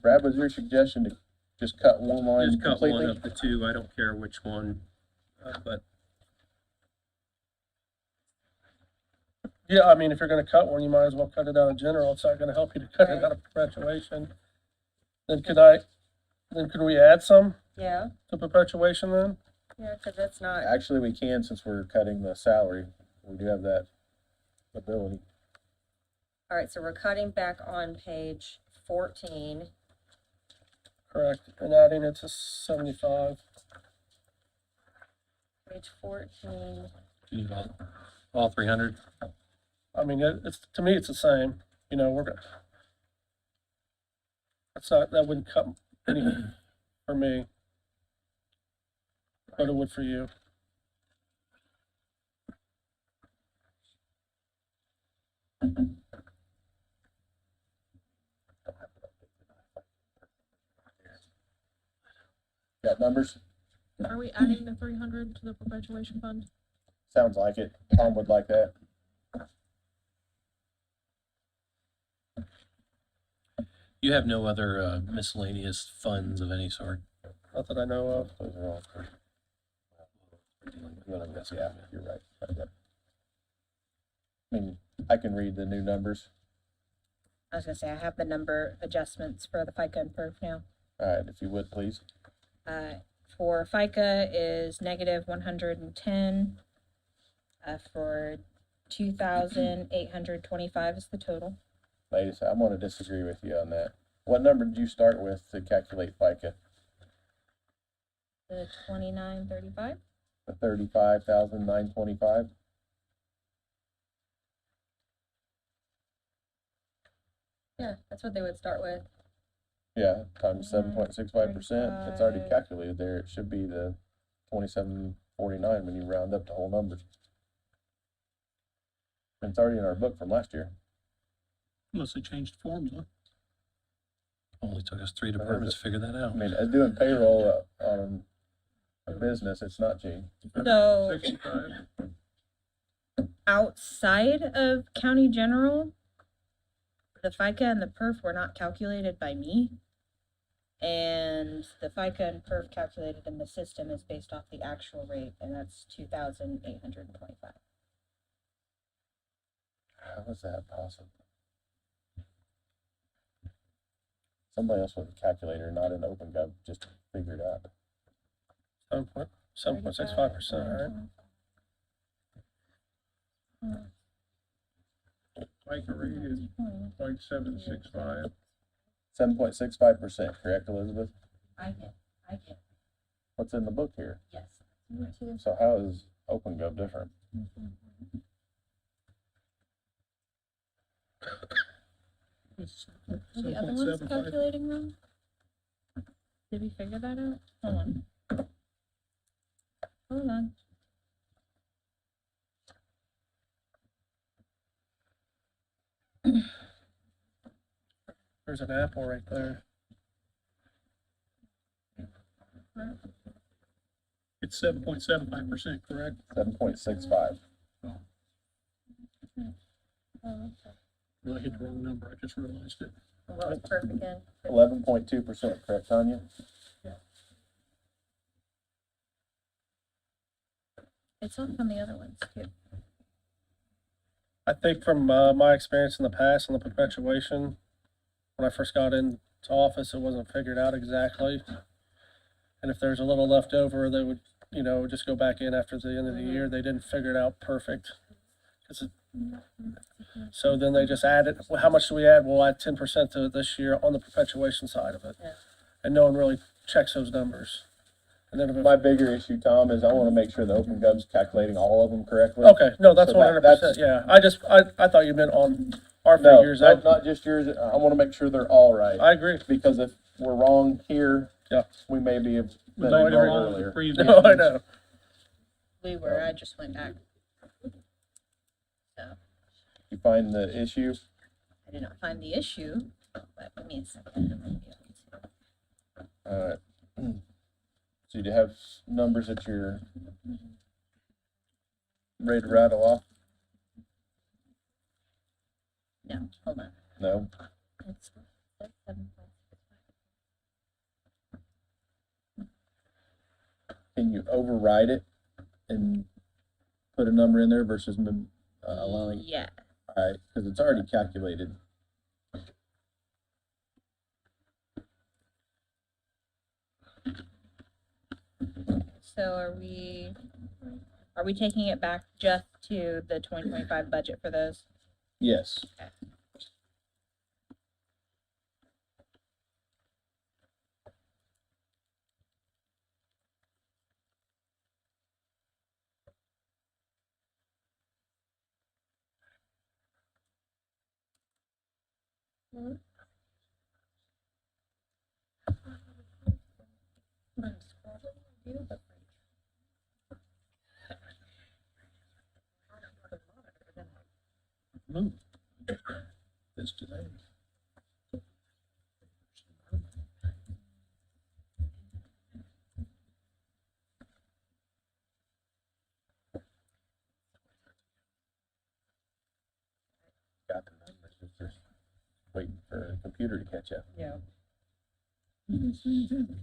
Brad, was your suggestion to just cut one line Just cut one completely? of the 2. I don't care which one, but Yeah, I mean, if you're gonna cut one, you might as well cut it out of general. It's not gonna help you to cut it out of perpetuation. Then could we add some Yeah, to perpetuation then? yeah, because that's not, Actually, we can, since we're cutting the salary. We do have that ability. all right, so we're cutting back on page 14. Correct. And adding it to 75. Page 14. You need all 300. I mean, it's, to me, it's the same. You know, that wouldn't cut any for me. But it would for you. Got numbers? Are we adding the 300 to the perpetuation fund? Sounds like it. Tom would like that. You have no other miscellaneous funds of any sort? Not that I know of. Those are all. Yeah, you're right. I mean, I can read the new numbers. I was gonna say, I have the number adjustments for the FICA and perf now. All right, if you would, please. For FICA is negative 110. For 2,825 is the total. Ladies, I'm gonna disagree with you on that. What number did you start with to calculate FICA? The 2935. The 35,925? Yeah, that's what they would start with. Yeah, times 7.65%. It's already calculated there. It should be the 2749 when you round up to whole numbers. It's already in our book from last year. Unless they changed formula. Only took us 3 departments to figure that I out. mean, as doing payroll on a business, it's not cheap. So 65. outside of county general, the FICA and the perf were not calculated by me. And the FICA and perf calculated in the system is based off the actual rate, and that's 2,825. How is that possible? Somebody else with a calculator, not an OpenGov, just figure it out. 7.65%, right? FICA rate is 0.765. 7.65%, correct, Elizabeth? I get, What's in the book here? yes. So how is OpenGov different? The other one's calculating wrong? Did we figure that out? Hold on. Hold on. There's an apple right there. It's 7.75%, correct? 7.65. Well, I hit the wrong number, I just realized it. What was perfect again? 11.2%, correct, Tanya? It's up on the other ones too. I think from my experience in the past on the perpetuation, when I first got into office, it wasn't figured out exactly. And if there's a little left over, they would, just go back in after the end of the year. They didn't figure it out perfect. So then they just added, well, how much do we add? We'll add 10% to it this year on the perpetuation side of it. Yeah. And no one really checks those numbers. And then if My bigger issue, Tom, is I want to make sure the open gov's calculating all of them correctly. okay, no, that's So 100%. that's- Yeah, I thought you meant on our No, figures. not just yours. I want to make sure they're all right. I agree. Because if we're wrong here, Yeah. we may be been No, wrong they're wrong with the earlier. previous No, I ones. know. We were, I just went back. So, You find the issue? I did not find the issue, but give me a second. I might be able to. All right. So you have numbers that you're ready to rattle off? No, hold on. No? It's 7.65. Can you override it and put a number in there versus allowing? Yeah. All right, because it's already calculated. So are we taking it back just to the 2025 budget for those? Yes. This today. Got the numbers, it's just waiting for the computer to catch up. Yeah. You can see it in.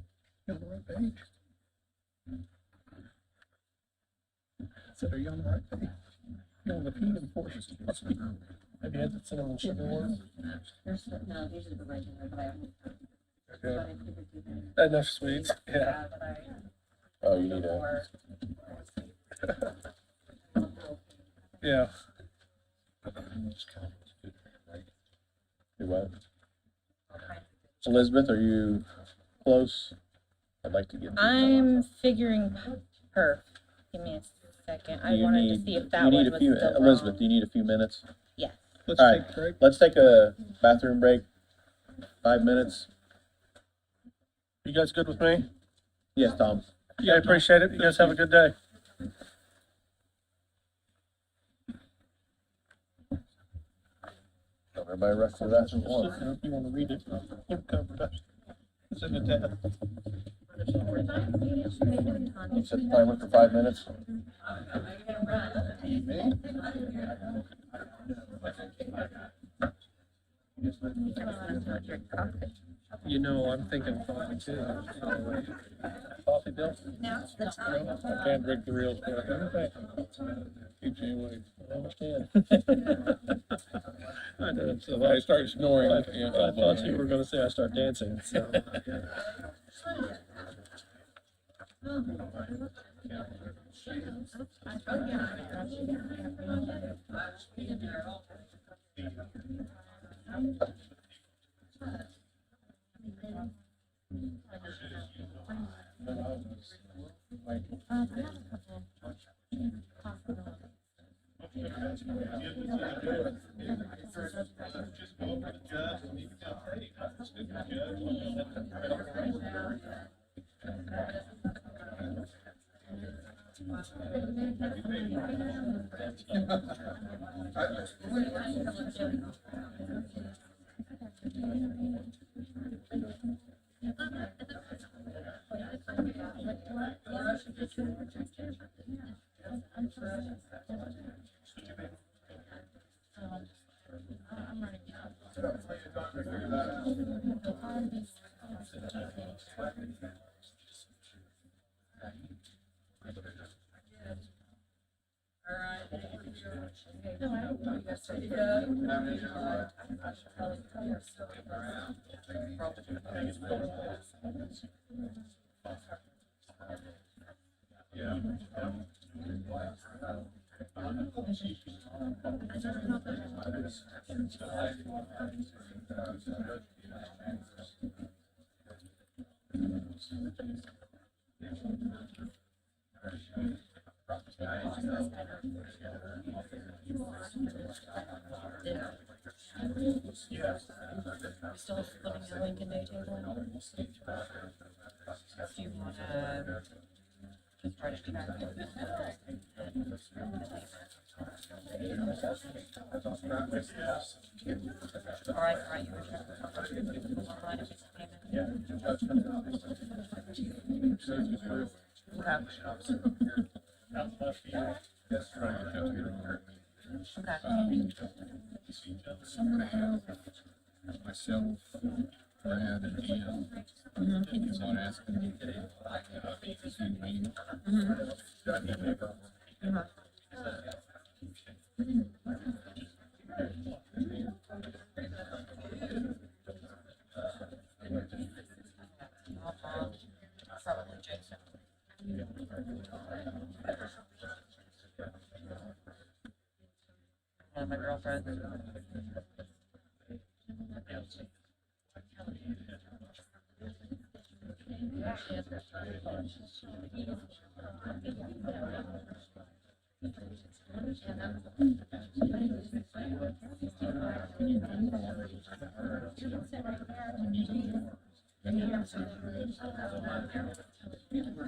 You're on the right page. Said, are you on the right page? You're on the Kingdom Forces. Have you had the cinnamon sugar one? No, these are the regular, but I Okay. Enough sweets. Yeah. Oh, you need a, Yeah. do what? Elizabeth, are you close? I'd like to get. I'm figuring her. Give me a second. I Do you wanted need- to see if do that you need one a was few- still Elizabeth, wrong. do you need a few minutes? Yes. Let's All take right. a break. Let's take a bathroom break. 5 minutes. You guys good with me? Yes, Tom. Yeah, I appreciate it. You guys have a good day. Don't everybody rush to the bathroom at once. If you want to read it, we're covered up. It's in the tab. You set the timer for 5 minutes. You know, I'm thinking coffee too. Coffee, Bill? I can't drink the real stuff. Keeps you awake. I understand. I know, so if I start snoring, I thought you were gonna say I start dancing, so. Still putting a link in day table. If you wanna just try to track it. All right, right, you were line if it's Myself, Brad, and Ian, is on asking. probably Jason. One of my girlfriends.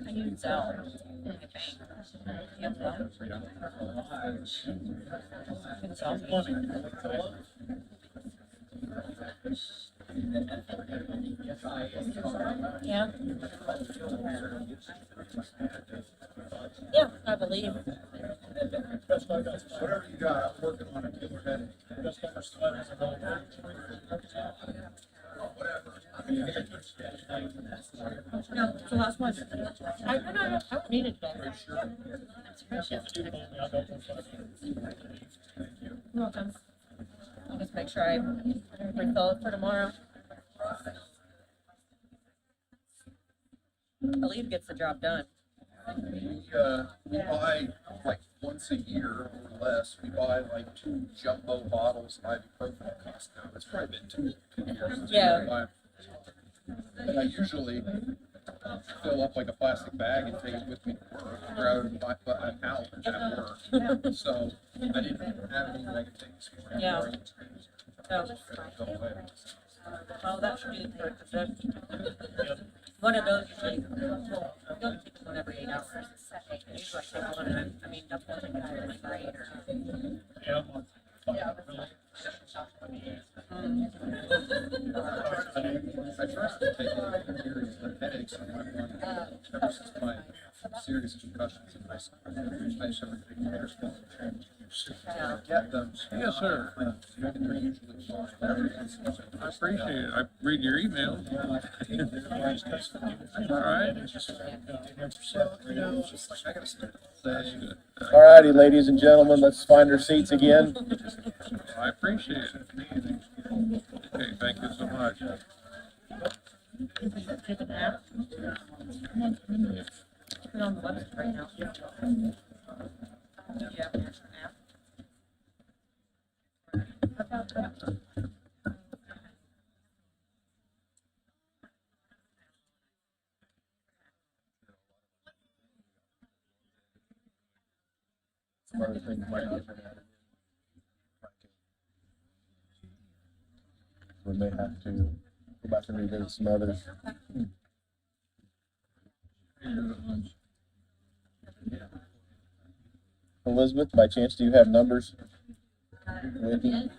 I use Zell. Yep. Yeah. Yeah, I believe. Whatever you got, I'm working on it. Get your head. No, it's the last one. I don't need it though. You're welcome. I'll just make sure I refill it for tomorrow. The lead gets the job done. We buy like once a year or less. We buy like 2 jumbo bottles of ibuprofen at Costco. It's probably been 2 Yeah. But I usually fill up like a plastic bag and take it with me to work rather than buy an out at work. So I didn't have any things. Yeah. So, well, that should be the first, because one of those usually, well, you don't take one every 8 hours. Usually I take one, and I mean, that's one thing that I really great. I tried to take it serious, but headaches are my one. Ever since my serious concussions in high school, I just haven't taken care of them. Get them. Yes, sir. They're usually fine. I appreciate it. I read your email. All right. All righty, ladies and gentlemen, let's find our seats again. I appreciate it. Okay, thank you so much. Take a nap. Put on the website right now. Yeah, here's your nap. We may have to go back and revisit some others. Elizabeth, by chance, do you have numbers with you?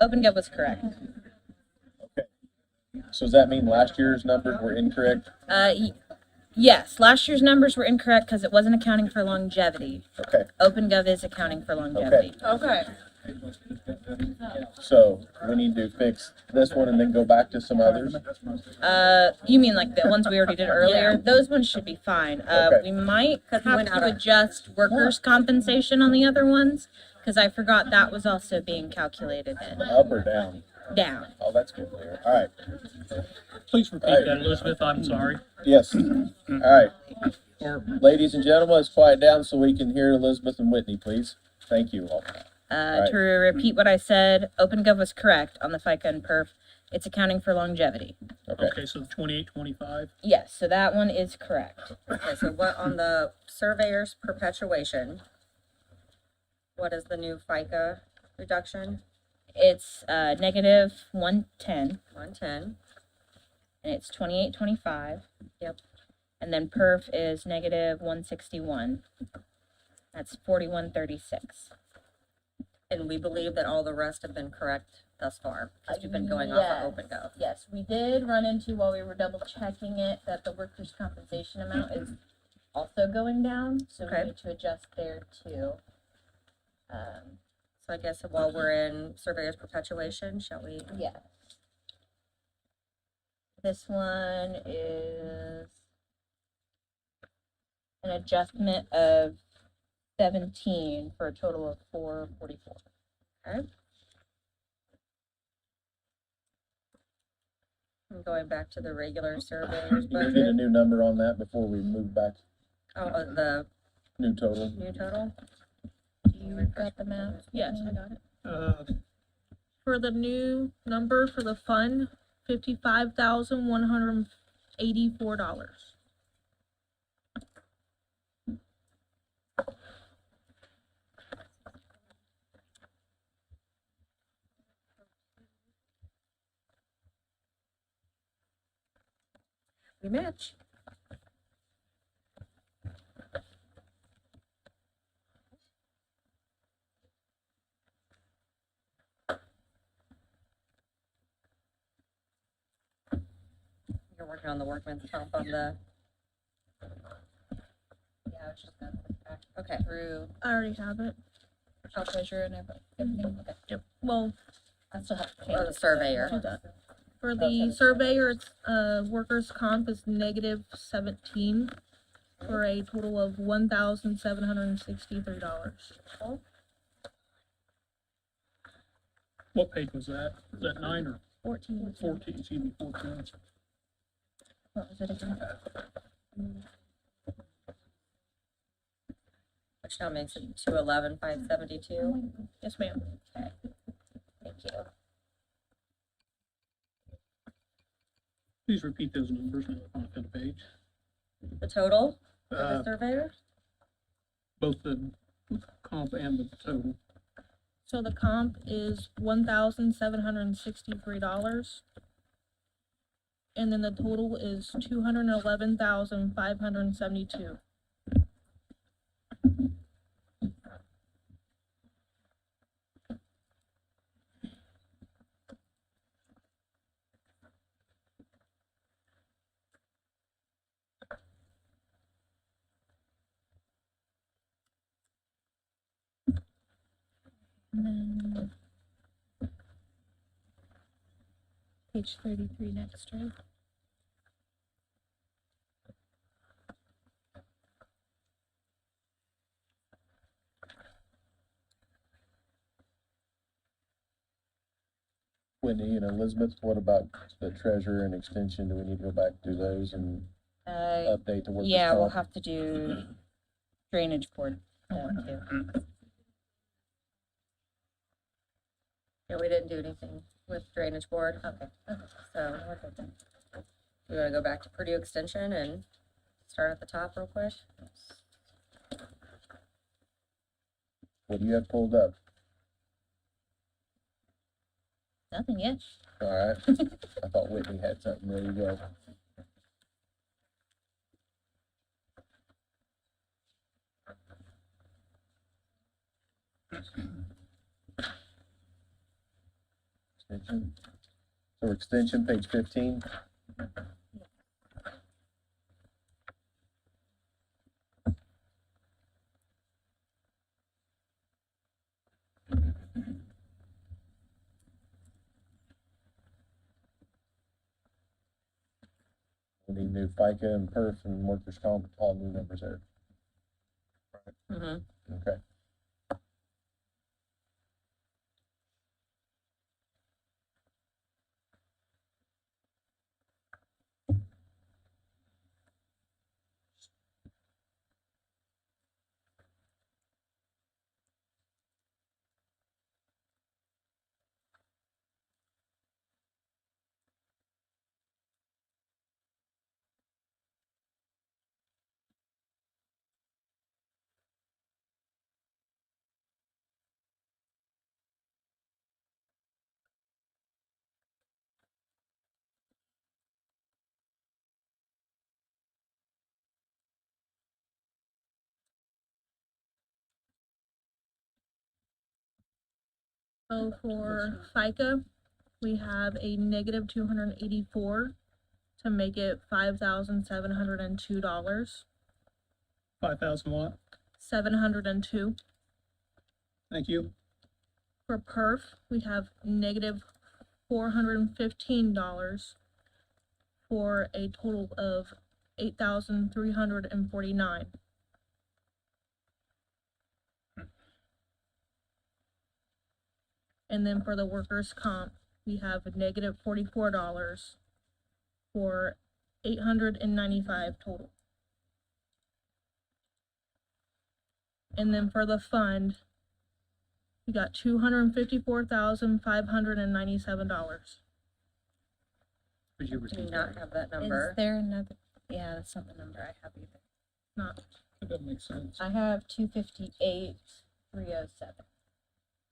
OpenGov was correct. Okay. So does that mean last year's numbers were incorrect? Yes, last year's numbers were incorrect because it wasn't accounting for longevity. Okay, OpenGov is accounting for longevity. Okay. so we need to fix this one and then go back to some others. You mean like the ones we already did earlier? Yeah. Those ones should be fine. Okay. We might 'Cause we have went out to of- adjust workers' compensation on the other ones because I forgot that was also being calculated in. Up or down? Down. Oh, that's good there. All right, Please repeat Alright. that, Elizabeth, I'm sorry. yes. All right, Or, ladies and gentlemen, let's quiet down so we can hear Elizabeth and Whitney, please. Thank you all. To repeat what I said, OpenGov was correct on the FICA and perf. It's accounting for longevity. Okay, okay, so 28, 25. Yes, so that one is correct. Okay, so what, on the surveyor's perpetuation, what is the new FICA reduction? It's negative 110 110. and it's 28.25. Yep. And then perf is negative 161. That's 41.36. And we believe that all the rest have been correct thus far, because we've been going off of OpenGov. Yes, we did run into while we were double checking it that the workers' compensation amount is also going down, so Okay. we need to adjust there too. So I guess while we're in surveyor's perpetuation, shall we? Yeah. This one is an adjustment of 17 for a total of 444. Okay. I'm going back to the regular surveyor's you need a budget. new number on that before we move back, Oh, the new total. new total? You got the math? Yes, I got it. For the new number for the fund, $55,184. We match. You're working on the workman's comp on the, Yeah, I was just gonna put back okay. through I already have it. treasure and everything. Okay. Well, I still have to Or change the it. surveyor. for the surveyor, it's, workers' comp is negative 17 for a total of $1,763. What page was that? Was that 9 or 14. 14? Excuse me, 14. What was it again? Which now makes it 211,572. Yes, ma'am. Thank you. Please repeat those numbers on the page. The total for the Uh, surveyor? both the comp and the total. So the comp is $1,763. And then the total is $211,572. And then page 33 next, right? Whitney and Elizabeth, what about the treasurer and extension? Do we need to go back to those and update the workers' Yeah, we'll comp? have to do drainage board too. Yeah, we didn't do anything with drainage board. Okay. So we want to go back to Purdue Extension and start at the top real quick. What do you have pulled up? Nothing yet. All right. I thought Whitney had something ready to go. Extension. So extension, page 15. We need new FICA and perf and workers' comp, all new numbers there. Okay. So for FICA, we have a negative 284 to make it $5,702. 5,000 what? 702. Thank you. For perf, we have negative $415 for a total of 8,349. And then for the workers' comp, we have a negative $44 for 895 total. And then for the fund, we got $254,597. Could you Do repeat not that? have that Is number. there another? Yeah, that's not the number I have either. Not, That makes sense. I have 258,307.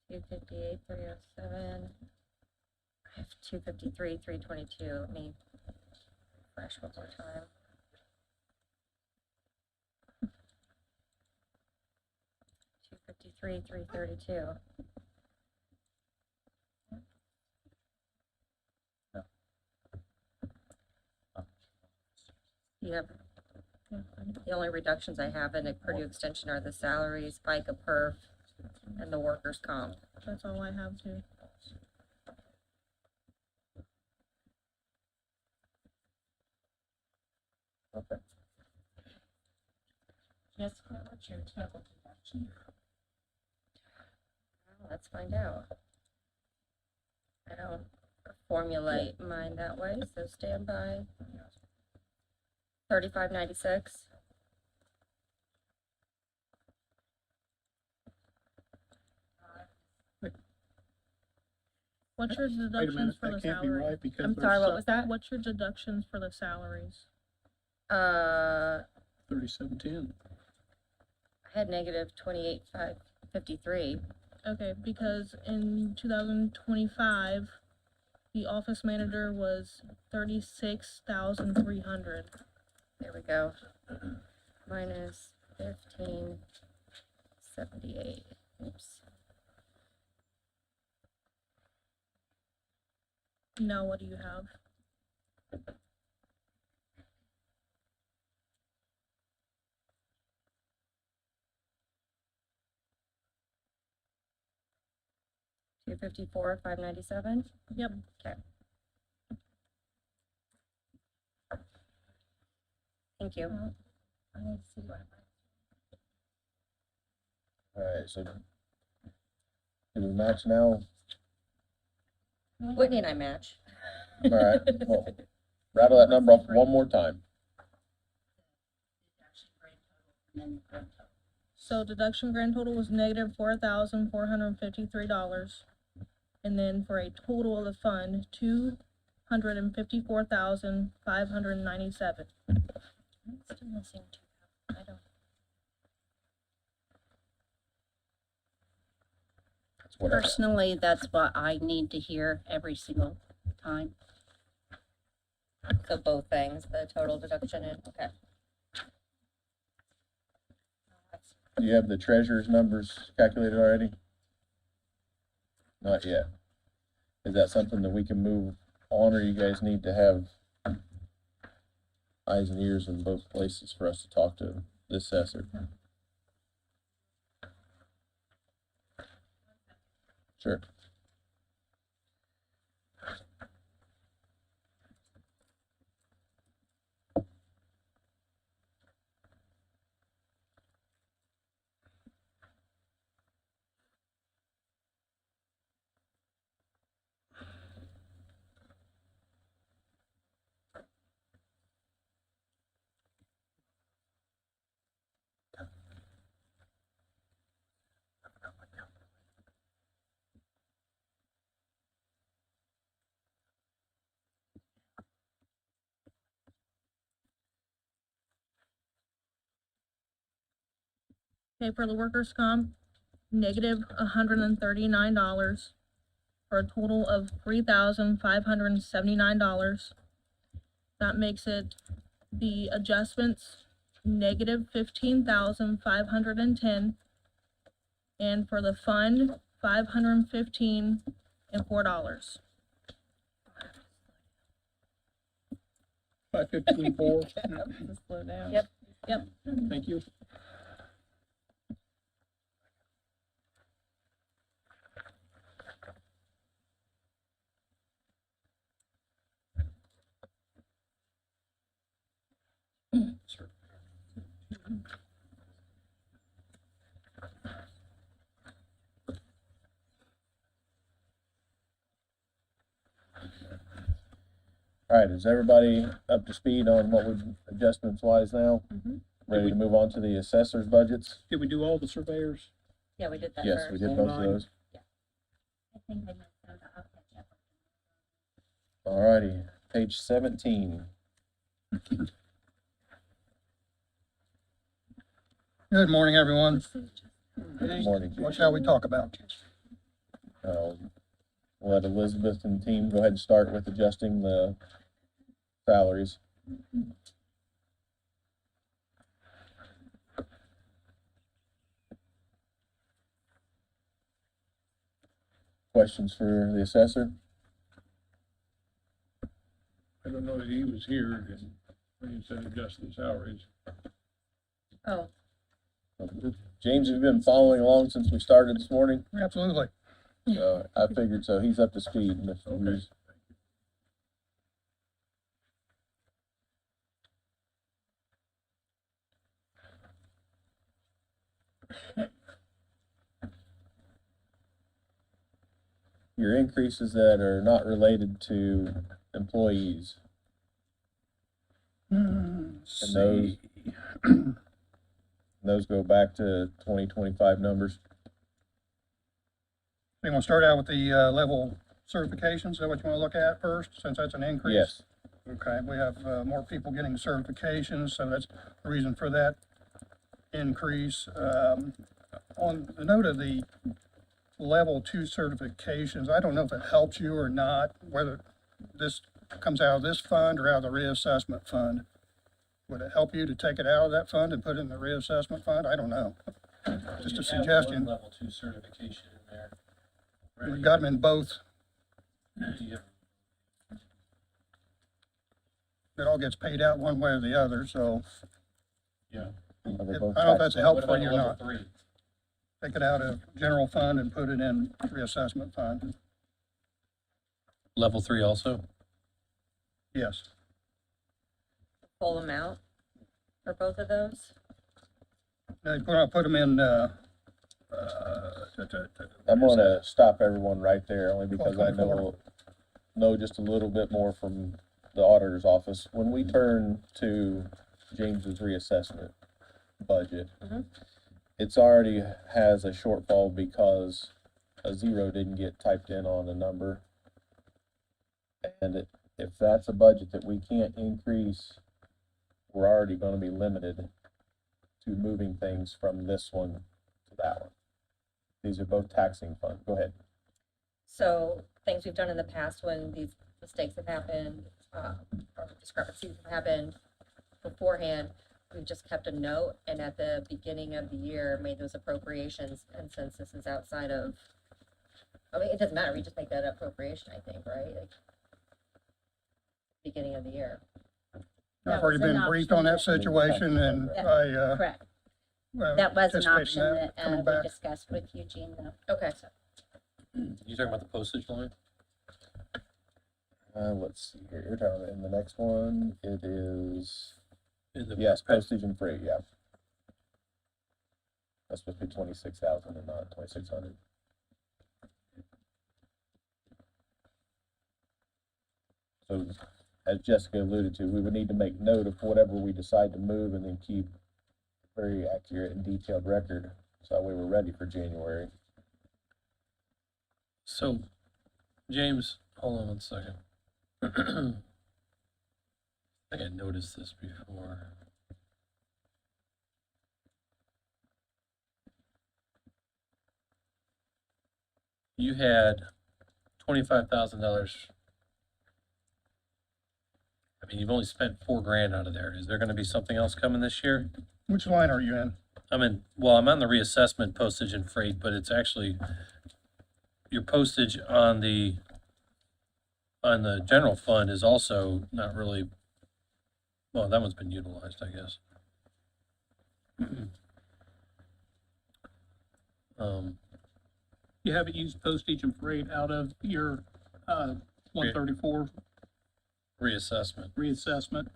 258, 307. I have 253, 322. Let me refresh one more time. 253, 332. You have, the only reductions I have in a Purdue extension are the salaries, FICA, perf, and the workers' comp. that's all I have too. Okay. Jessica, what's your total deduction? Let's find out. I don't formulate mine that way, so stand by. 3596. What's your Wait a deductions minute, for the that can't be salary? right because. I'm there's sorry, what was that? What's your deductions for the salaries? 3710. I had negative 28,553. Okay, because in 2025, the office manager was 36,300. There we go. Minus 1578. Oops. Now what do you have? $254,597. Yep. Okay. Thank you. I need to see what. All right, so do we match now? Whitney and I match. All right, well, rattle that number off one more time. So deduction grand total was negative $4,453. And then for a total of the fund, $254,597. Still missing two. I don't. That's what I got. Personally, that's what I need to hear every single time. So both things, the total deduction and, okay. Do you have the treasurer's numbers calculated already? Not yet. Is that something that we can move on, or you guys need to have eyes and ears in both places for us to talk to the assessor? Sure. Okay, for the workers' comp, negative $139 for a total of $3,579. That makes it the adjustments negative 15,510, and for the fund, 515 and $4. 515.4. Slow down. Yep, yep. Thank you. All right, is everybody up to speed on what we've adjustments wise now? Ready to move on to the assessor's budgets? Did we do all the surveyors? Yeah, we did that Yes, first. we did both of those. I think I missed out. I'll catch up. All righty, page 17. Good morning, everyone. Good morning. What shall we talk about? We'll let Elizabeth and team go ahead and start with adjusting the salaries. Questions for the assessor? I don't know that he was here and when he said adjust the salaries. Oh, James, have you been following along since we started this morning? Absolutely. I figured so. He's up to speed. And if Okay. he's- Your increases that are not related to employees. And those go back to 2025 numbers. You want to start out with the level certifications? Is that what you want to look at first, since that's an increase? Yes. Okay, we have more people getting certifications, so that's the reason for that increase. On the note of the level 2 certifications, I don't know if it helps you or not, whether this comes out of this fund or out of the reassessment fund. Would it help you to take it out of that fund and put it in the reassessment fund? I don't know. Just a suggestion. Level 2 certification in there. We've got them in both. Yeah. It all gets paid out one way or the other, so Yeah. Are they I don't both know if tax- that's a help What for about you or level not. 3? Take it out of general fund and put it in reassessment fund. Level 3 also? Yes. full amount for both of those? We're gonna put them in, I'm gonna stop everyone right there, only because I 1224. know just a little bit more from the auditor's office. When we turn to James's reassessment budget, it's already has a shortfall because a zero didn't get typed in on a number. And if that's a budget that we can't increase, we're already gonna be limited to moving things from this one to that one. These are both taxing funds. Go ahead. So things we've done in the past when these mistakes have happened, or discrepancies have happened beforehand, we've just kept a note and at the beginning of the year made those appropriations. And since this is outside of, I mean, it doesn't matter, we just make that appropriation, I think, right? Like, beginning of the year. I've already been briefed on that situation and I, Correct. well, That was an anticipating option that coming we back. discussed with Eugene, though. Okay. You talking about the postage line? Let's see here. You're talking about in the next one. It is, In the yes, postage and freight, yeah. That's supposed to be 26,000 and not 2,600. So as Jessica alluded to, we would need to make note of whatever we decide to move and then keep very accurate and detailed record. So that way we're ready for January. So, James, hold on one second. I think I noticed this before. You had $25,000. I mean, you've only spent $4,000 out of there. Is there gonna be something else coming this year? Which line are you in? I'm on the reassessment, postage and freight, but it's actually, your postage on the general fund is also not really, well, that one's been utilized, I guess. You haven't used postage and freight out of your, 134 Reassessment. reassessment,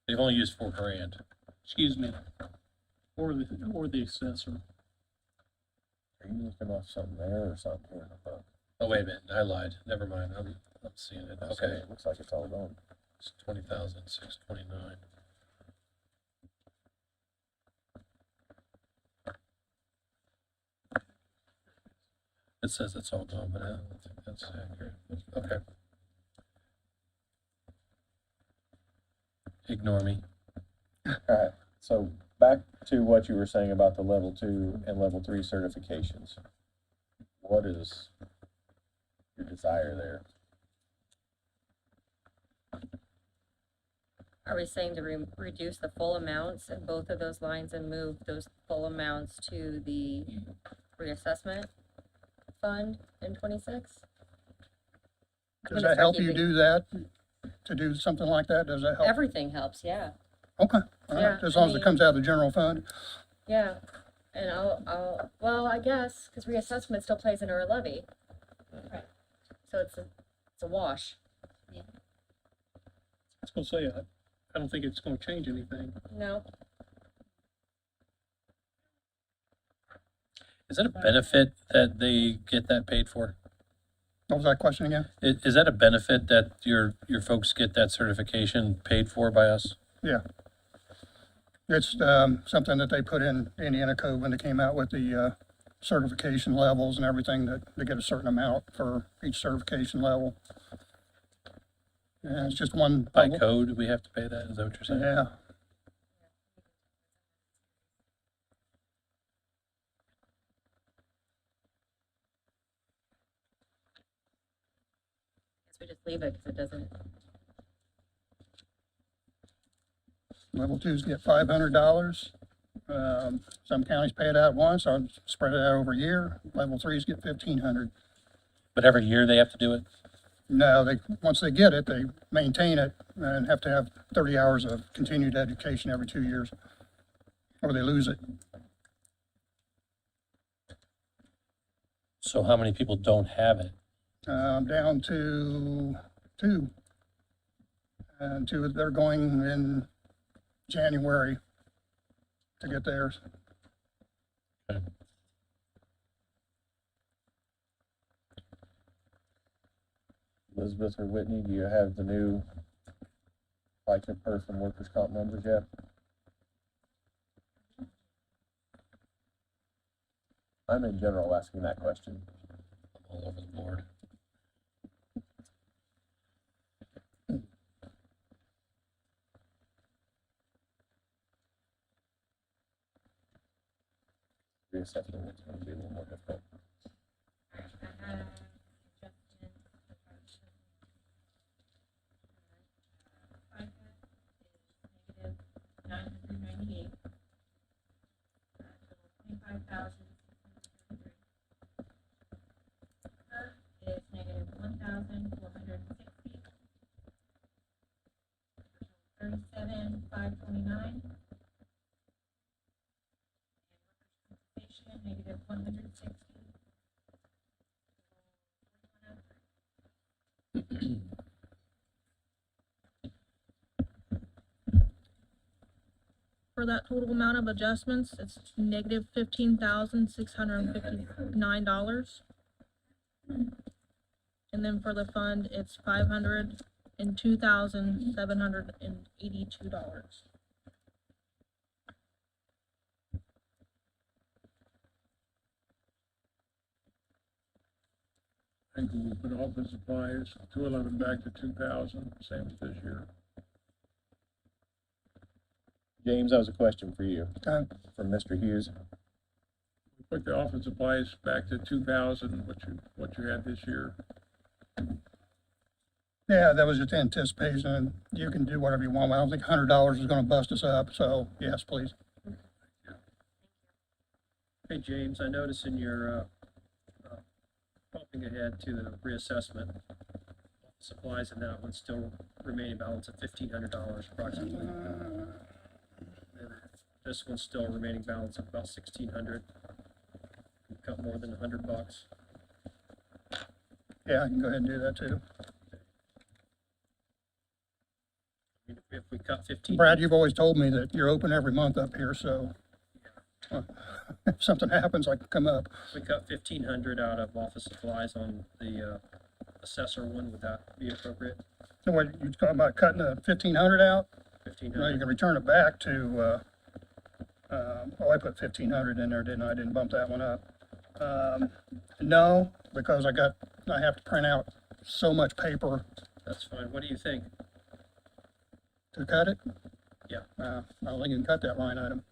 They've only used $4,000. excuse me, or the assessor. Are you looking off something there or something here? Oh, wait a minute, I lied. Never mind, I'm seeing it. Okay, It looks like it's all gone. it's 20,629. It says it's all gone, but I don't think that's accurate. Okay. Ignore me. Alright, so back to what you were saying about the level 2 and level 3 certifications. What is your desire there? Are we saying to reduce the full amounts in both of those lines and move those full amounts to the reassessment fund in 26? Does that help you do that? To do something like that? Does that help? Everything helps, yeah. Okay, all Yeah, right, as I long as it mean- comes out of the general fund. Yeah, and well, I guess, because reassessment still plays into our levy. So it's a wash. I was gonna say, I don't think it's gonna change anything. No, Is that a benefit that they get that paid for? What was that question again? Is that a benefit that your folks get that certification paid for by us? Yeah. It's, something that they put in Indiana code when they came out with the, certification levels and everything, that they get a certain amount for each certification level. And it's just one. By code, we have to pay that? Is that what you're saying? Yeah. guess we just leave it because it doesn't. Level 2s get $500. Some counties pay it out once, or spread it out over a year. Level 3s get $1,500. But every year they have to do it? No, once they get it, they maintain it and have to have 30 hours of continued education every 2 years, or they lose it. So how many people don't have it? Down to 2. And 2, they're going in January to get theirs. Okay. Elizabeth or Whitney, do you have the new FICA person workers' comp numbers yet? I'm in general asking that question. All over the board. Reassessment is going to be a little more difficult. $998. Is negative 1,460. 37,529. Negative 160. For that total amount of adjustments, it's negative $15,659. And then for the fund, it's $502,782. I think we'll put office supplies, 211 back to 2,000, same as this year. James, that was a question for you Okay. from Mr. Hughes. put the office supplies back to 2,000, what you had this year. Yeah, that was just anticipation, and you can do whatever you want. I don't think $100 is gonna bust us up, so yes, please. Hey, James, I noticed in your, bumping ahead to the reassessment, supplies and that one still remaining balance of $1,500 approximately. And this one's still remaining balance of about $1,600. Got more than $100. Yeah, I can go ahead and do that too. If we cut 15. Brad, you've always told me that you're open every month up here, so if something happens, I can come up. We cut 1,500 out of office supplies on the assessor one, would that be appropriate? So what, you talking about cutting the 1,500 out? 1,500. No, you can return it back to, I put 1,500 in there, didn't I? I didn't bump that one up. No, because I have to print out so much paper That's fine. What do you think? to cut it. Yeah. I don't think you can cut that line item.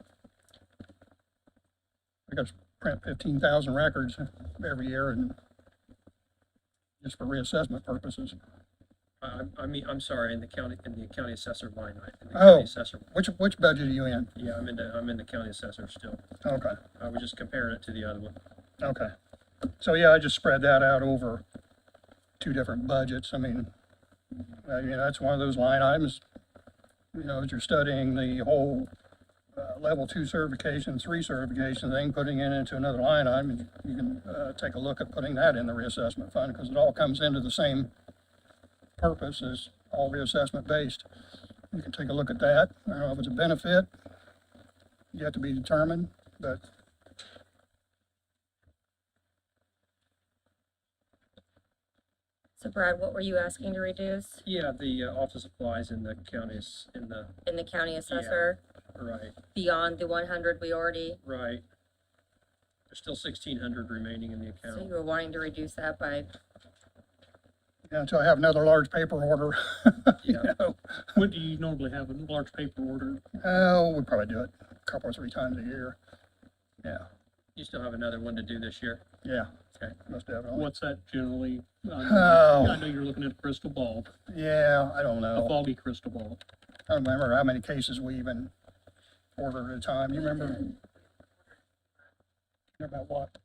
I got to print 15,000 records every year and just for reassessment purposes. I mean, I'm sorry, in the county assessor line, in the Oh. county assessor. Which budget are you in? Yeah, I'm in the county assessor still. Okay, I was just comparing it to the other one. okay. So yeah, I just spread that out over 2 different budgets. I mean, that's one of those line items, as you're studying the whole level 2 certification, 3 certification thing, putting it into another line item, you can take a look at putting that in the reassessment fund, because it all comes into the same purpose as all reassessment based. You can take a look at that. I don't know if it's a benefit, yet to be determined, but So Brad, what were you asking to reduce Yeah, the office supplies in the counties, in the county assessor right, beyond the 100 we already, right. There's still 1,600 remaining in the so account. you were wanting to reduce that by, until I have another large paper order, Yeah. When do you normally have a large paper order? we probably do it a couple or 3 times a year. Yeah, You still have another one to do this year? yeah, Okay. most definitely. What's that generally? Oh. I know you're looking at a crystal ball, Yeah, I don't a know. foggy crystal ball. I don't remember how many cases we even order at a time. You remember? About what,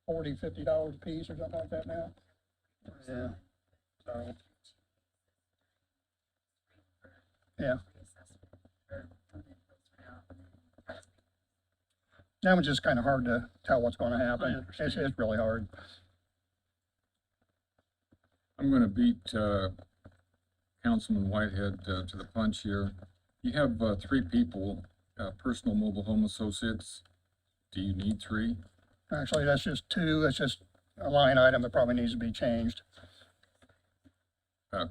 $40, $50 a piece or something like that now? Yeah. So. Yeah. That one's just kind of hard to tell what's going to happen. It's really hard. I'm gonna beat, Councilman Whitehead, to the punch here. You have, 3 people, personal mobile home associates. Do you need 3? Actually, that's just 2. That's just a line item that probably needs to be changed.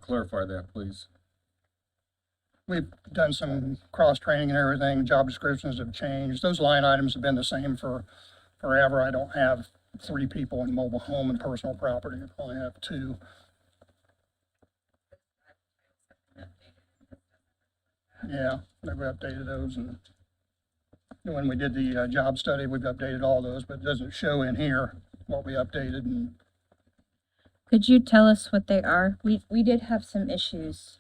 Clarify that, please. We've done some cross-training and everything. Job descriptions have changed. Those line items have been the same for forever. I don't have 3 people in mobile home and personal property. I only have 2. Yeah, we've updated those, and when we did the job study, we've updated all those, but it doesn't show in here what we updated. And Could you tell us what they are? We did have some issues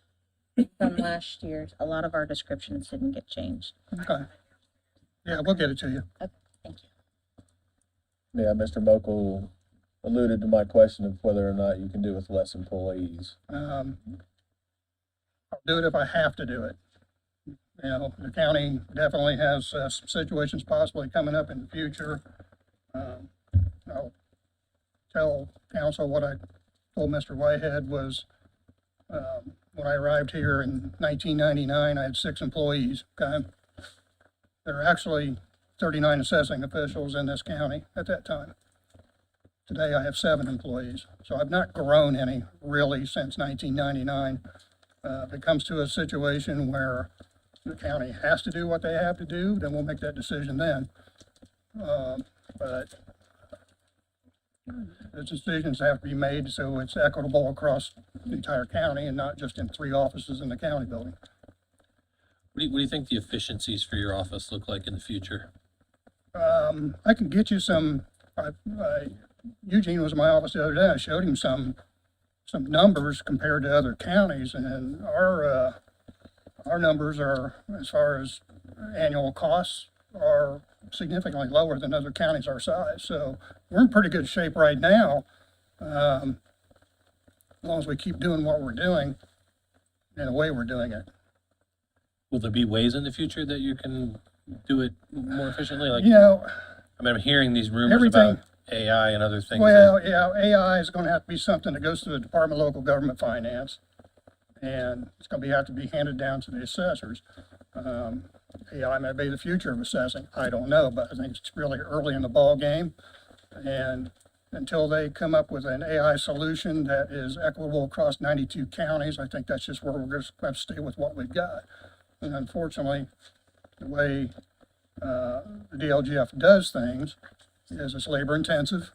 from last year. A lot of our descriptions didn't get changed. okay, yeah, we'll get it to you. Okay, thank you. Yeah, Mr. Mokel alluded to my question of whether or not you can do with less employees. I'll do it if I have to do it. The county definitely has some situations possibly coming up in the future. I'll tell council what I told Mr. Whitehead was, when I arrived here in 1999, I had 6 employees, okay? There are actually 39 assessing officials in this county at that time. Today I have 7 employees, so I've not grown any really since 1999. If it comes to a situation where the county has to do what they have to do, then we'll make that decision then. But the decisions have to be made so it's equitable across the entire county and not just in 3 offices in the county building. What do you think the efficiencies for your office look like in the future? I can get you some Eugene was in my office the other day. I showed him some numbers compared to other counties, and our numbers are, as far as annual costs, are significantly lower than other counties our size. So we're in pretty good shape right now, as long as we keep doing what we're doing in the way we're doing it. Will there be ways in the future that you can do it more efficiently? Like, You know, I mean, I'm hearing these rumors everything- about AI and other things. well, yeah, AI is going to have to be something that goes to the Department of Local Government Finance, and it's going to have to be handed down to the assessors. AI may be the future of assessing. I don't know, but I think it's really early in the ball game. And until they come up with an AI solution that is equitable across 92 counties, I think that's just where we're going to have to stay with what we've got. And unfortunately, the way the DLGF does things is it's labor intensive.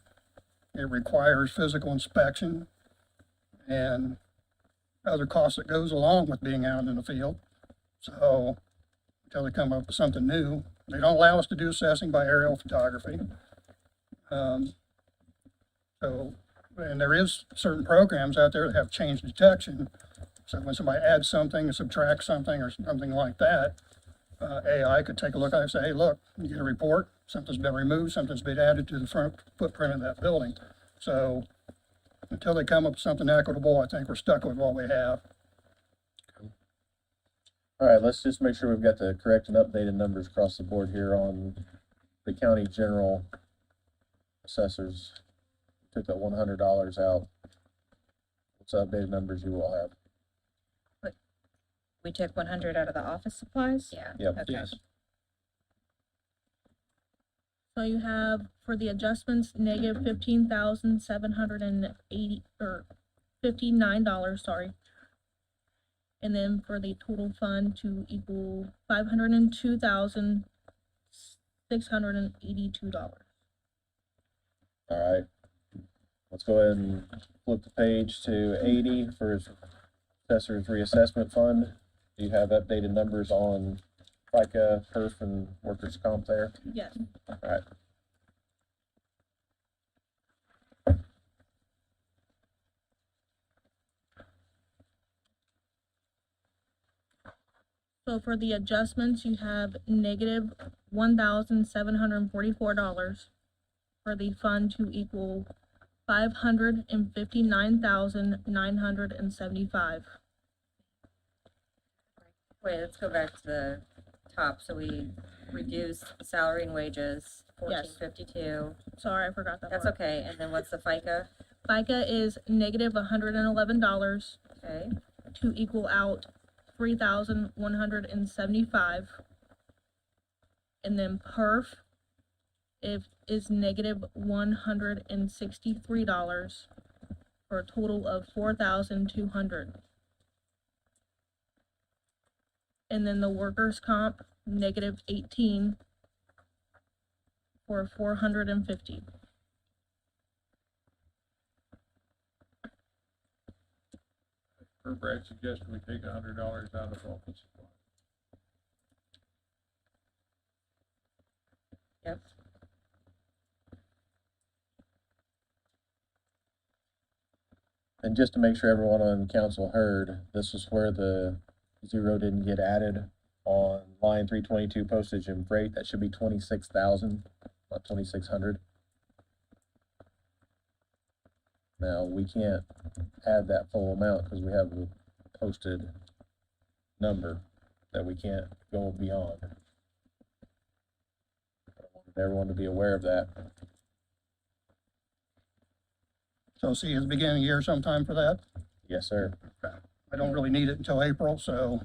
It requires physical inspection and other costs that goes along with being out in the field. So until they come up with something new, they don't allow us to do assessing by aerial photography. And there is certain programs out there that have change detection. So when somebody adds something, subtracts something, or something like that, AI could take a look at it and say, hey, look, you get a report, something's been removed, something's been added to the front footprint of that building. So until they come up with something equitable, I think we're stuck with what we have. All right, let's just make sure we've got the correct and updated numbers across the board here on the county general assessors. Took that $100 out. What's the updated numbers you will have? We took 100 out of the office supplies? Yeah. Yep. Okay. Yes. So you have, for the adjustments, negative $15,780, or $59, sorry. And then for the total fund to equal $502,682. All right. Let's go ahead and flip the page to 80 for assessor's reassessment fund. Do you have updated numbers on FICA, perf, and workers' comp there? Yes. All right. So for the adjustments, you have negative $1,744 for the fund to equal $559,975. Wait, let's go back to the top. So we reduced salary and wages, Yes. $14.52. Sorry, I forgot that That's part. okay. And then what's the FICA? FICA is negative $111 Okay. to equal out $3,175. And then perf is negative $163 for a total of $4,200. And then the workers' comp, negative 18 for 450. For Brad's suggestion, we take $100 out of office supply. Yep. And just to make sure everyone on council heard, this is where the zero didn't get added on line 322 postage and freight. That should be 26,000, not 2,600. Now, we can't add that full amount because we have a posted number that we can't go beyond. I wanted everyone to be aware of that. So see you at the beginning of the year sometime for that. Yes, sir. I don't really need it until April, so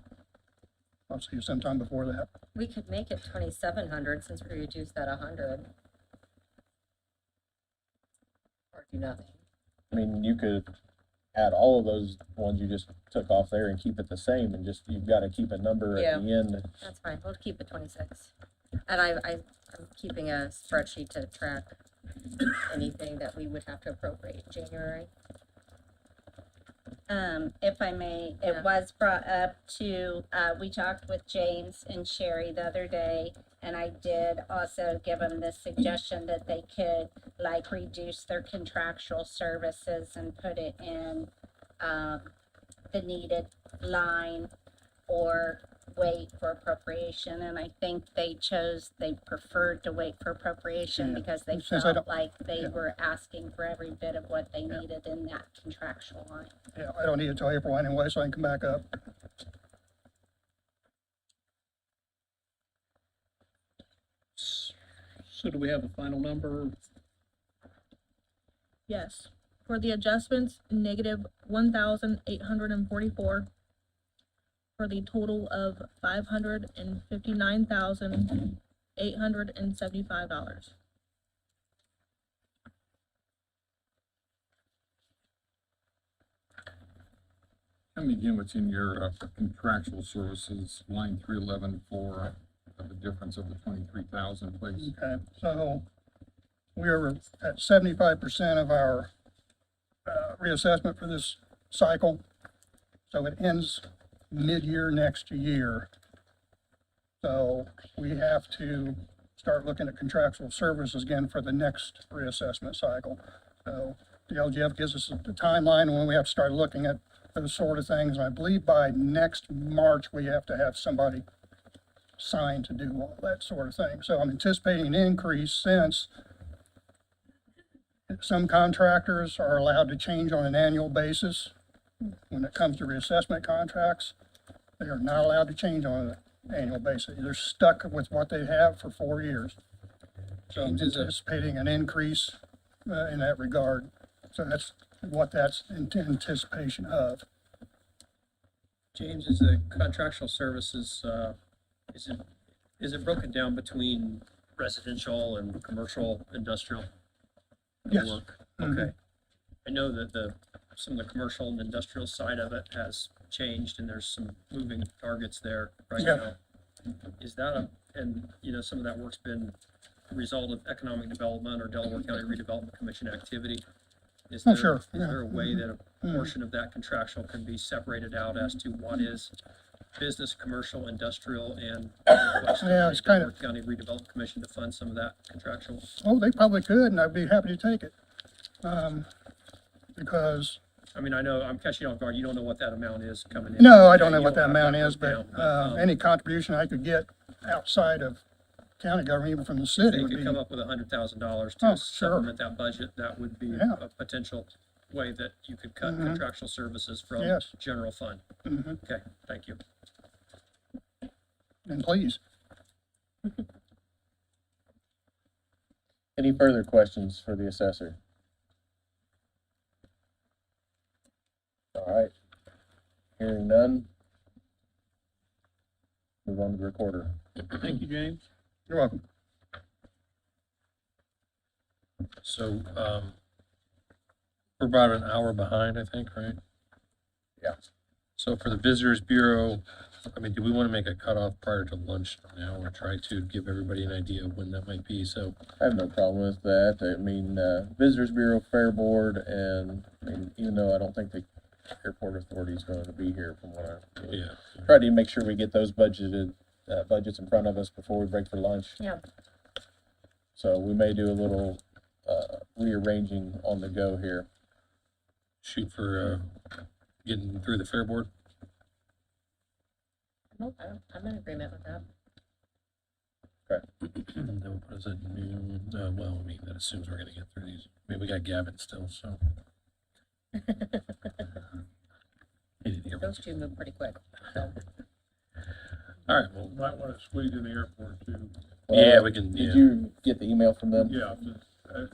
I'll see you sometime before that. We could make it 2,700 since we reduced that 100. Or do nothing. I mean, you could add all of those ones you just took off there and keep it the same, and just, you've got to keep a number at the end. That's fine. We'll keep it 26. And I'm keeping a spreadsheet to track anything that we would have to appropriate in January. If I may, it was brought up to, we talked with James and Sherry the other day, And I did also give them the suggestion that they could like reduce their contractual services and put it in, the needed line or wait for appropriation. And I think they preferred to wait for appropriation Yeah. because they Since I felt don't- like they yeah. were asking for every bit of what they needed in that contractual line. Yeah, I don't need it till April anyway, so I can come back up. So do we have a final number? Yes. For the adjustments, negative 1,844. For the total of $559,875. Tell me again what's in your contractual services, line 311 for the difference of the 23,000, please. Okay, so we're at 75% of our reassessment for this cycle. So it ends mid-year next year. So we have to start looking at contractual services again for the next reassessment cycle. So the LGF gives us a timeline when we have to start looking at those sort of things. And I believe by next March, we have to have somebody signed to do all that sort of thing. So I'm anticipating an increase since some contractors are allowed to change on an annual basis. When it comes to reassessment contracts, they are not allowed to change on an annual basis. They're stuck with what they have for 4 years. So I'm anticipating an increase in that regard. So that's what that's in anticipation of. James, is the contractual services, is it broken down between residential and commercial, industrial? Yes. Work? Mhm. Okay. I know that some of the commercial and industrial side of it has changed and there's some moving targets there right Yeah. now. Is that some of that work's been a result of economic development or Delaware County Redevelopment Commission activity? Is Oh, there, sure. is there a way that a Mhm. portion of that contractual can be separated out as to what is business, commercial, industrial, and Yeah, it's kind of- Delaware County Redevelopment Commission to fund some of that contractual? Oh, they probably could, and I'd be happy to take it. Because, I mean, I know, I'm catching you off guard, you don't know what that amount is coming in. no, I don't know You what that have amount is, broken but, down, any contribution I could get outside of county government, even from the city, you would could be, come up with $100,000 Oh, to sure. supplement that budget, that would be Yeah. a potential way that you could cut Mhm. contractual services from Yes. general fund. Mhm. Okay, thank you. and please. Any further questions for the assessor? All right. Hearing none. Move on to the recorder. Thank you, James. You're welcome. So, we're about an hour behind, I think, right? Yeah. So for the Visitors Bureau, I mean, do we want to make a cutoff prior to lunch now or try to give everybody an idea of when that might be? So, I have no problem with that. I mean, Visitors Bureau, Fair Board, and I mean, even though I don't think the airport authority is going to be here from what I yeah. try to make sure we get those budgets in front of us before we break for lunch. Yeah. So we may do a little rearranging on the go here. Shoot for getting through the Fair Board. I'm in agreement with that. That would put us at noon. Well, I mean, that assumes we're gonna get through these. I mean, we got Gavin still, so. He didn't hear me. Those two move pretty quick. So. All right, well, Might want to squeeze in the airport too. yeah, we can, Did yeah. you get the email from them? Yeah,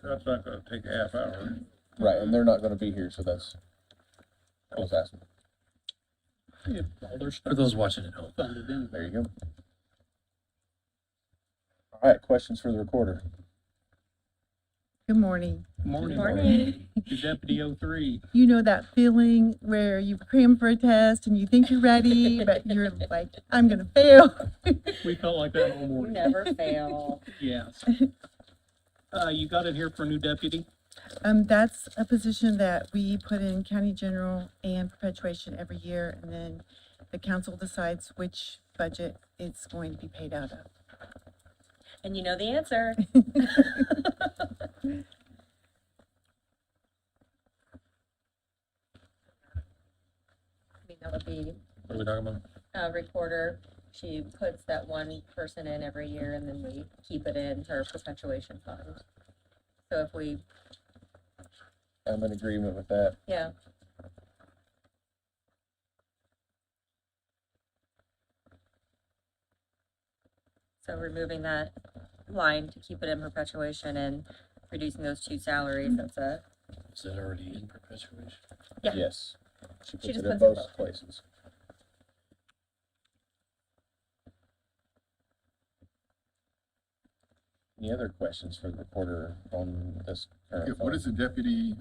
that's not gonna take a half hour. Right, and they're not going to be here, so that's. I was asking. All their For stuff those watching at home. funded in. There you go. All right, questions for the recorder. Good morning. Morning. Deputy 03. You know that feeling where you cram for a test and you think you're ready, but you're like, I'm gonna fail. We felt like that all morning. Never fail. Yes. You got in here for a new deputy? That's a position that we put in county general and perpetuation every year, and then the council decides which budget it's going to be paid out of. And you know the answer. I mean, that would be What are we talking about? a recorder. She puts that one person in every year and then we keep it in her perpetuation fund. So if we, I'm in agreement with that. yeah, so removing that line to keep it in perpetuation and reducing those two salaries, that's a, Is it already in perpetuation? yeah. Yes. She puts just it in puts it both both. places. Any other questions for the reporter on this current Okay, what is the deputy,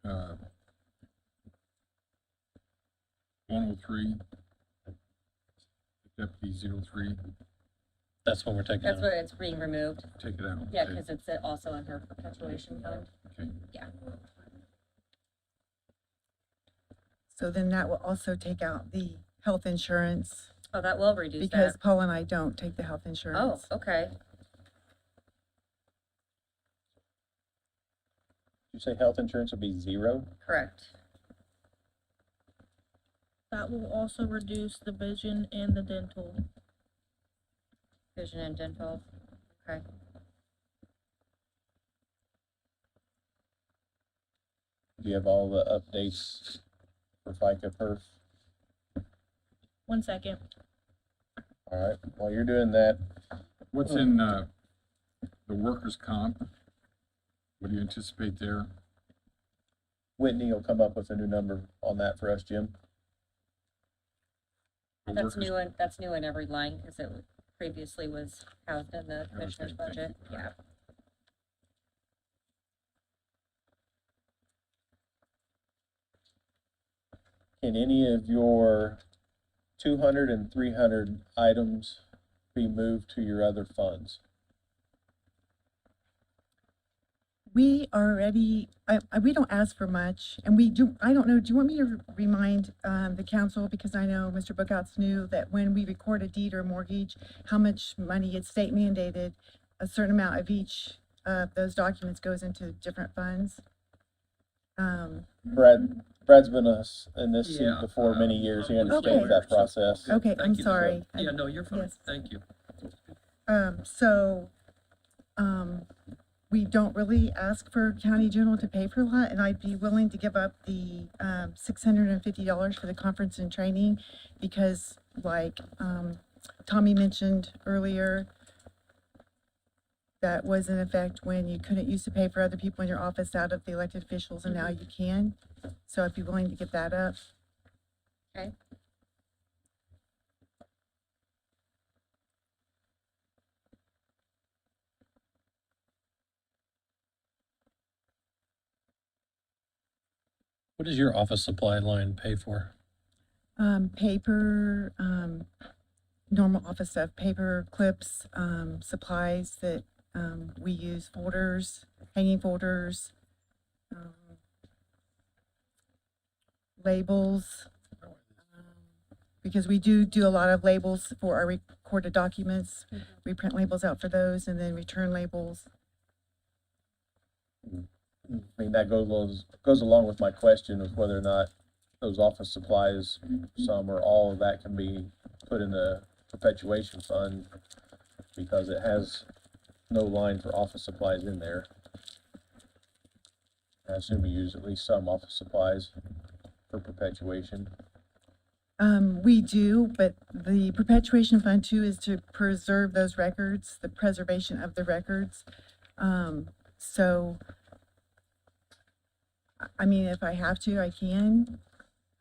103? Deputy 03, That's what we're taking That's out. what it's being removed. take it out. Yeah, okay, because it's also in her perpetuation fund. Okay. Yeah. So then that will also take out the health insurance Oh, that will reduce because that. Paul and I don't take the health Oh, insurance. okay. You say health insurance would be 0? Correct. That will also reduce the vision and the dental. Vision and dental. Okay. Do you have all the updates for FICA perf? 1 second. All right, while you're doing that, What's in, the workers' comp? What do you anticipate there? Whitney will come up with a new number on that for us, Jim. For That's workers- that's new in every line because it previously was housed in the commissioner's Okay, thank budget. you. Yeah. Can any of your 200 and 300 items be moved to your other funds? We already, we don't ask for much, and we do, I don't know, do you want me to remind, the council, because I know Mr. Bookouts knew that when we record a deed or mortgage, how much money it's state mandated, a certain amount of each of those documents goes into different funds. Brad's been in this seat Yeah, before many years. He I'm understands Okay. that process. Okay, Thank I'm you. sorry. Yeah, no, you're fine. Yes. Thank you. We don't really ask for county general to pay for a lot, and I'd be willing to give up the, $650 for the conference and training, because like, Tommy mentioned earlier, that was in effect when you couldn't use to pay for other people in your office out of the elected officials, and now you can. So I'd be willing to give that up. Okay. What does your office supply line pay for? Paper, normal office stuff, paper clips, supplies that, we use, folders, hanging folders, labels, because we do a lot of labels for our recorded documents. We print labels out for those and then return labels. I mean, that goes along with my question of whether or not those office supplies, some or all of that can be put in the perpetuation fund, because it has no line for office supplies in there. I assume you use at least some office supplies for perpetuation. We do, but the perpetuation fund too is to preserve those records, the preservation of the records. So, I mean, if I have to, I can.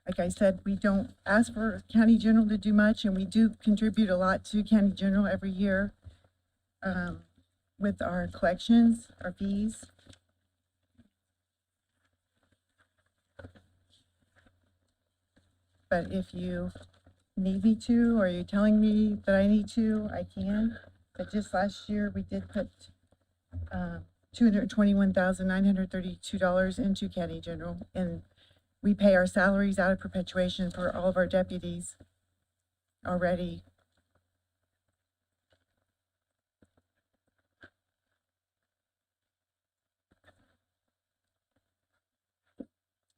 Like I said, we don't ask for county general to do much, and we do contribute a lot to county general every year, with our collections, our fees. But if you need me to, or you're telling me that I need to, I can. But just last year, we did put, $221,932 into county general, and we pay our salaries out of perpetuation for all of our deputies already.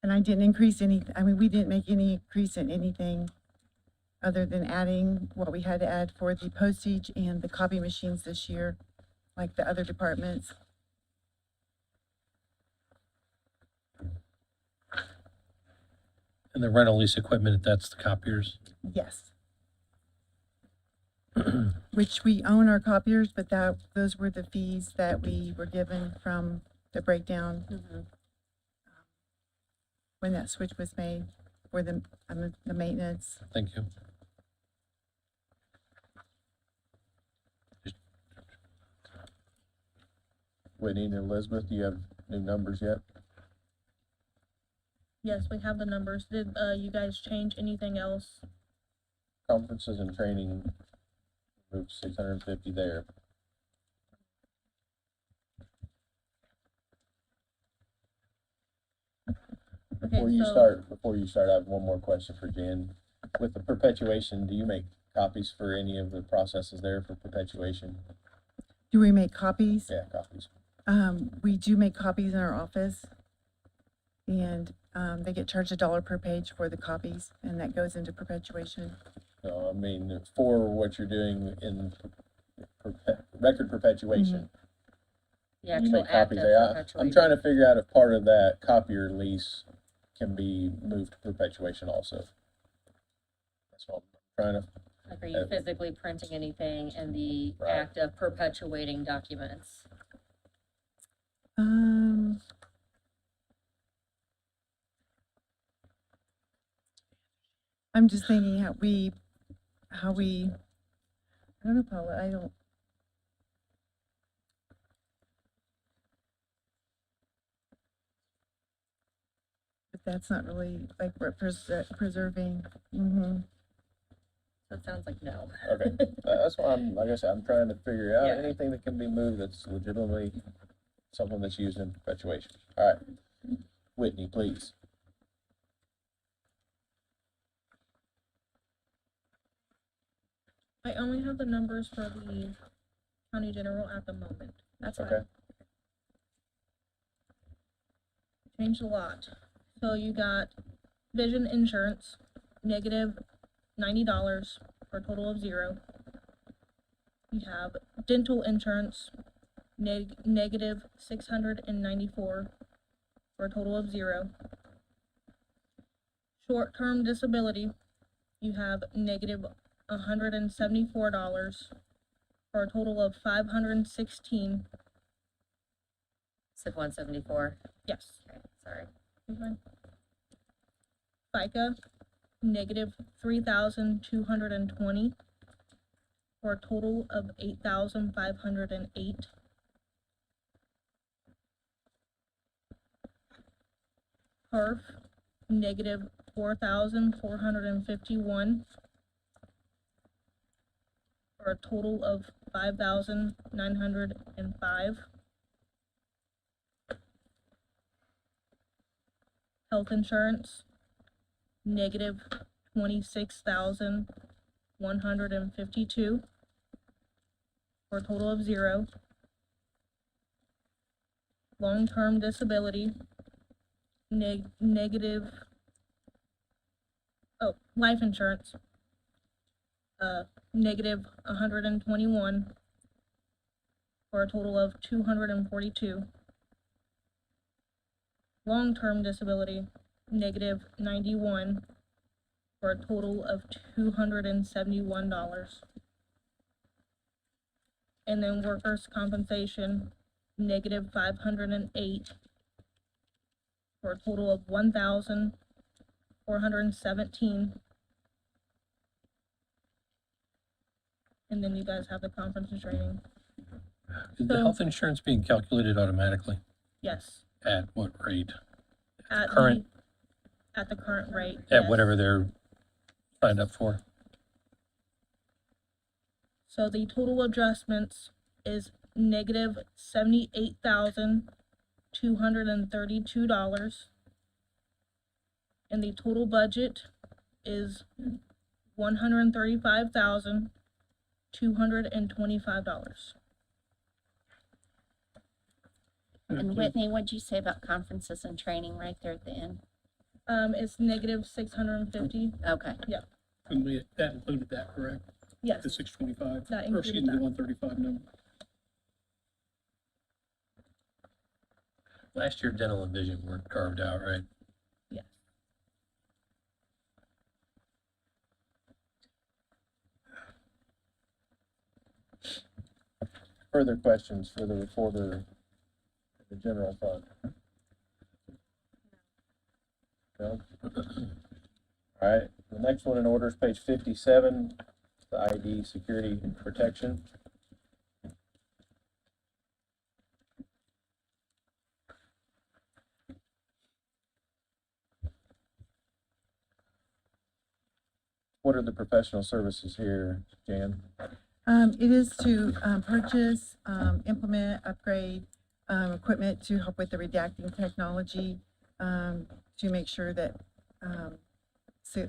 And I didn't increase any, I mean, we didn't make any increase in anything other than adding what we had to add for the postage and the copy machines this year, like the other departments. And the rental lease equipment, that's the copiers. Yes. Which we own our copiers, but those were the fees that we were given from the breakdown when that switch was made for the maintenance. Thank you. Whitney and Elizabeth, do you have new numbers yet? Yes, we have the numbers. Did, you guys change anything else? Conferences and training, moved 650 there. Before you start, I have one more question for Jen. With the perpetuation, do you make copies for any of the processes there for perpetuation? Do we make copies? Yeah, copies. We do make copies in our office, and they get charged $1 per page for the copies, and that goes into perpetuation. So, I mean, for what you're doing in record perpetuation. The You actual make act copies of there. I'm perpetuating. trying to figure out if part of that copier lease can be moved to perpetuation also. That's what I'm trying to. Like, are you physically printing anything in the Right. act of perpetuating documents? I'm just thinking how we, I don't know, Paula, I don't. But that's not really like we're preserving. So it sounds like no. Okay, that's why like I said, I'm trying to figure out Yeah. anything that can be moved that's legitimately something that's used in perpetuation. All right, Whitney, please. I only have the numbers for the county general at the moment. That's fine. Okay. Changed a lot. So you got vision insurance, negative $90 for a total of 0. You have dental insurance, negative $694 for a total of 0. Short-term disability, you have negative $174 for a total of $516. Said 174. Yes. Okay, sorry. Okay. FICA, negative 3,220 for a total of 8,508. PERF, negative 4,451 for a total of 5,905. Health insurance, negative 26,152 for a total of 0. Long-term disability, life insurance, negative 121 for a total of 242. Long-term disability, negative 91 for a total of $271. And then workers' compensation, negative 508 for a total of 1,417. And then you guys have the conference and training. Is the health insurance being calculated automatically? Yes. At what rate? At Current? At the current rate. At yes. whatever they're signed up for? So the total adjustments is negative $78,232. And the total budget is $135,225. And Whitney, what'd you say about conferences and training right there at the end? It's negative 650. Okay. And that included that, correct? Yes, The 625, that or excuse included me, the that. 135 number. Last year, dental and vision were carved out, right? Yes. Further questions for the recorder in the general fund? No? All right, the next one in order is page 57, the ID security protection. What are the professional services here, Jan? It is to purchase, implement, upgrade equipment to help with the redacting technology, to make sure that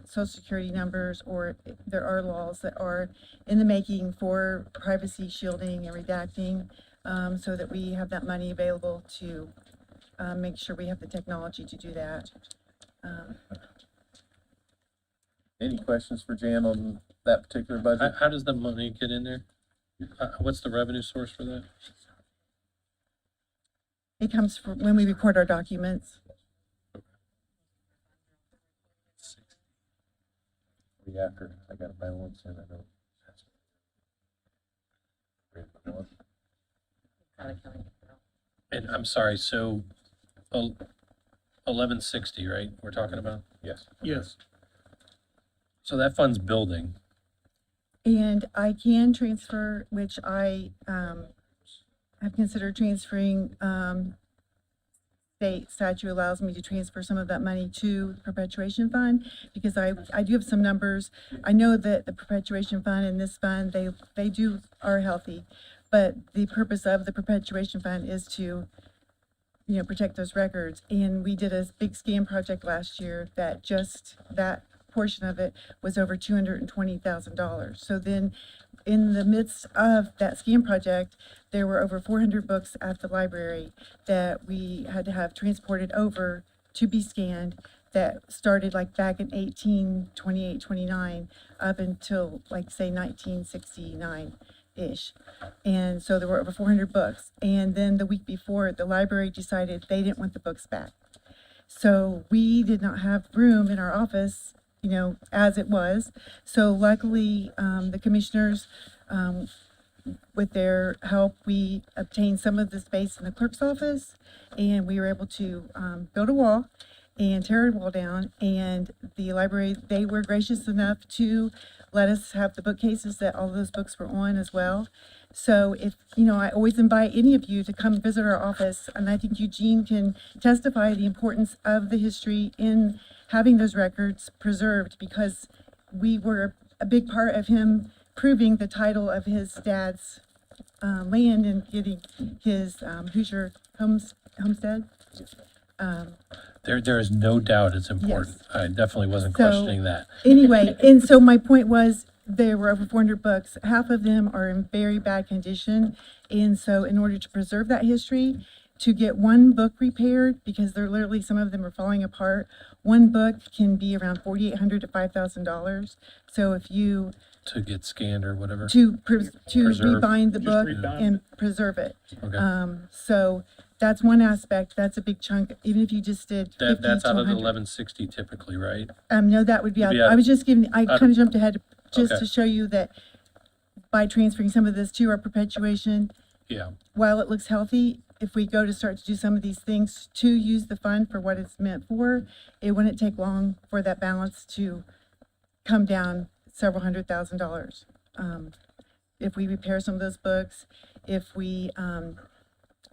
social security numbers, or there are laws that are in the making for privacy shielding and redacting, so that we have that money available to make sure we have the technology to do that. Any questions for Jan on that particular budget? How does the money get in there? What's the revenue source for that? It comes from when we record our documents. After I got a balance and I know. And I'm sorry, so 1160, right, we're talking about? Yes. Yes. So that fund's building. And I can transfer, which I have considered transferring. State statute allows me to transfer some of that money to the perpetuation fund, because I do have some numbers. I know that the perpetuation fund and this fund, they are healthy, but the purpose of the perpetuation fund is to, protect those records. And we did a big scan project last year that just that portion of it was over $220,000. So then in the midst of that scan project, there were over 400 books at the library that we had to have transported over to be scanned, that started like back in 1828, 29, up until like say 1969-ish. And so there were over 400 books. And then the week before, the library decided they didn't want the books back. So we did not have room in our office, as it was. So luckily, the commissioners, with their help, we obtained some of the space in the clerk's office, and we were able to build a wall and tear a wall down. And the library, they were gracious enough to let us have the bookcases that all those books were on as well. So if, I always invite any of you to come visit our office, and I think Eugene can testify the importance of the history in having those records preserved, because we were a big part of him proving the title of his dad's land and getting his Hoosier homestead. There is no doubt it's important. Yes. I definitely wasn't So, questioning that. Anyway, and so my point was, there were over 400 books. Half of them are in very bad condition. And so in order to preserve that history, to get one book repaired, because they're literally, some of them are falling apart, one book can be around $4,800 to $5,000. So if you To get scanned or whatever. to Preserve. rebind the Just book rebind and preserve it. Okay. So that's one aspect. That's a big chunk. Even if you just did 50 That's to out of the 100. 1160 typically, right? No, that would be Would out. be out- I was just giving, I out- kind of jumped ahead just Okay. to show you that by transferring some of this to our perpetuation, Yeah. while it looks healthy, if we go to start to do some of these things to use the fund for what it's meant for, it wouldn't take long for that balance to come down several $100,000. If we repair some of those books, if we,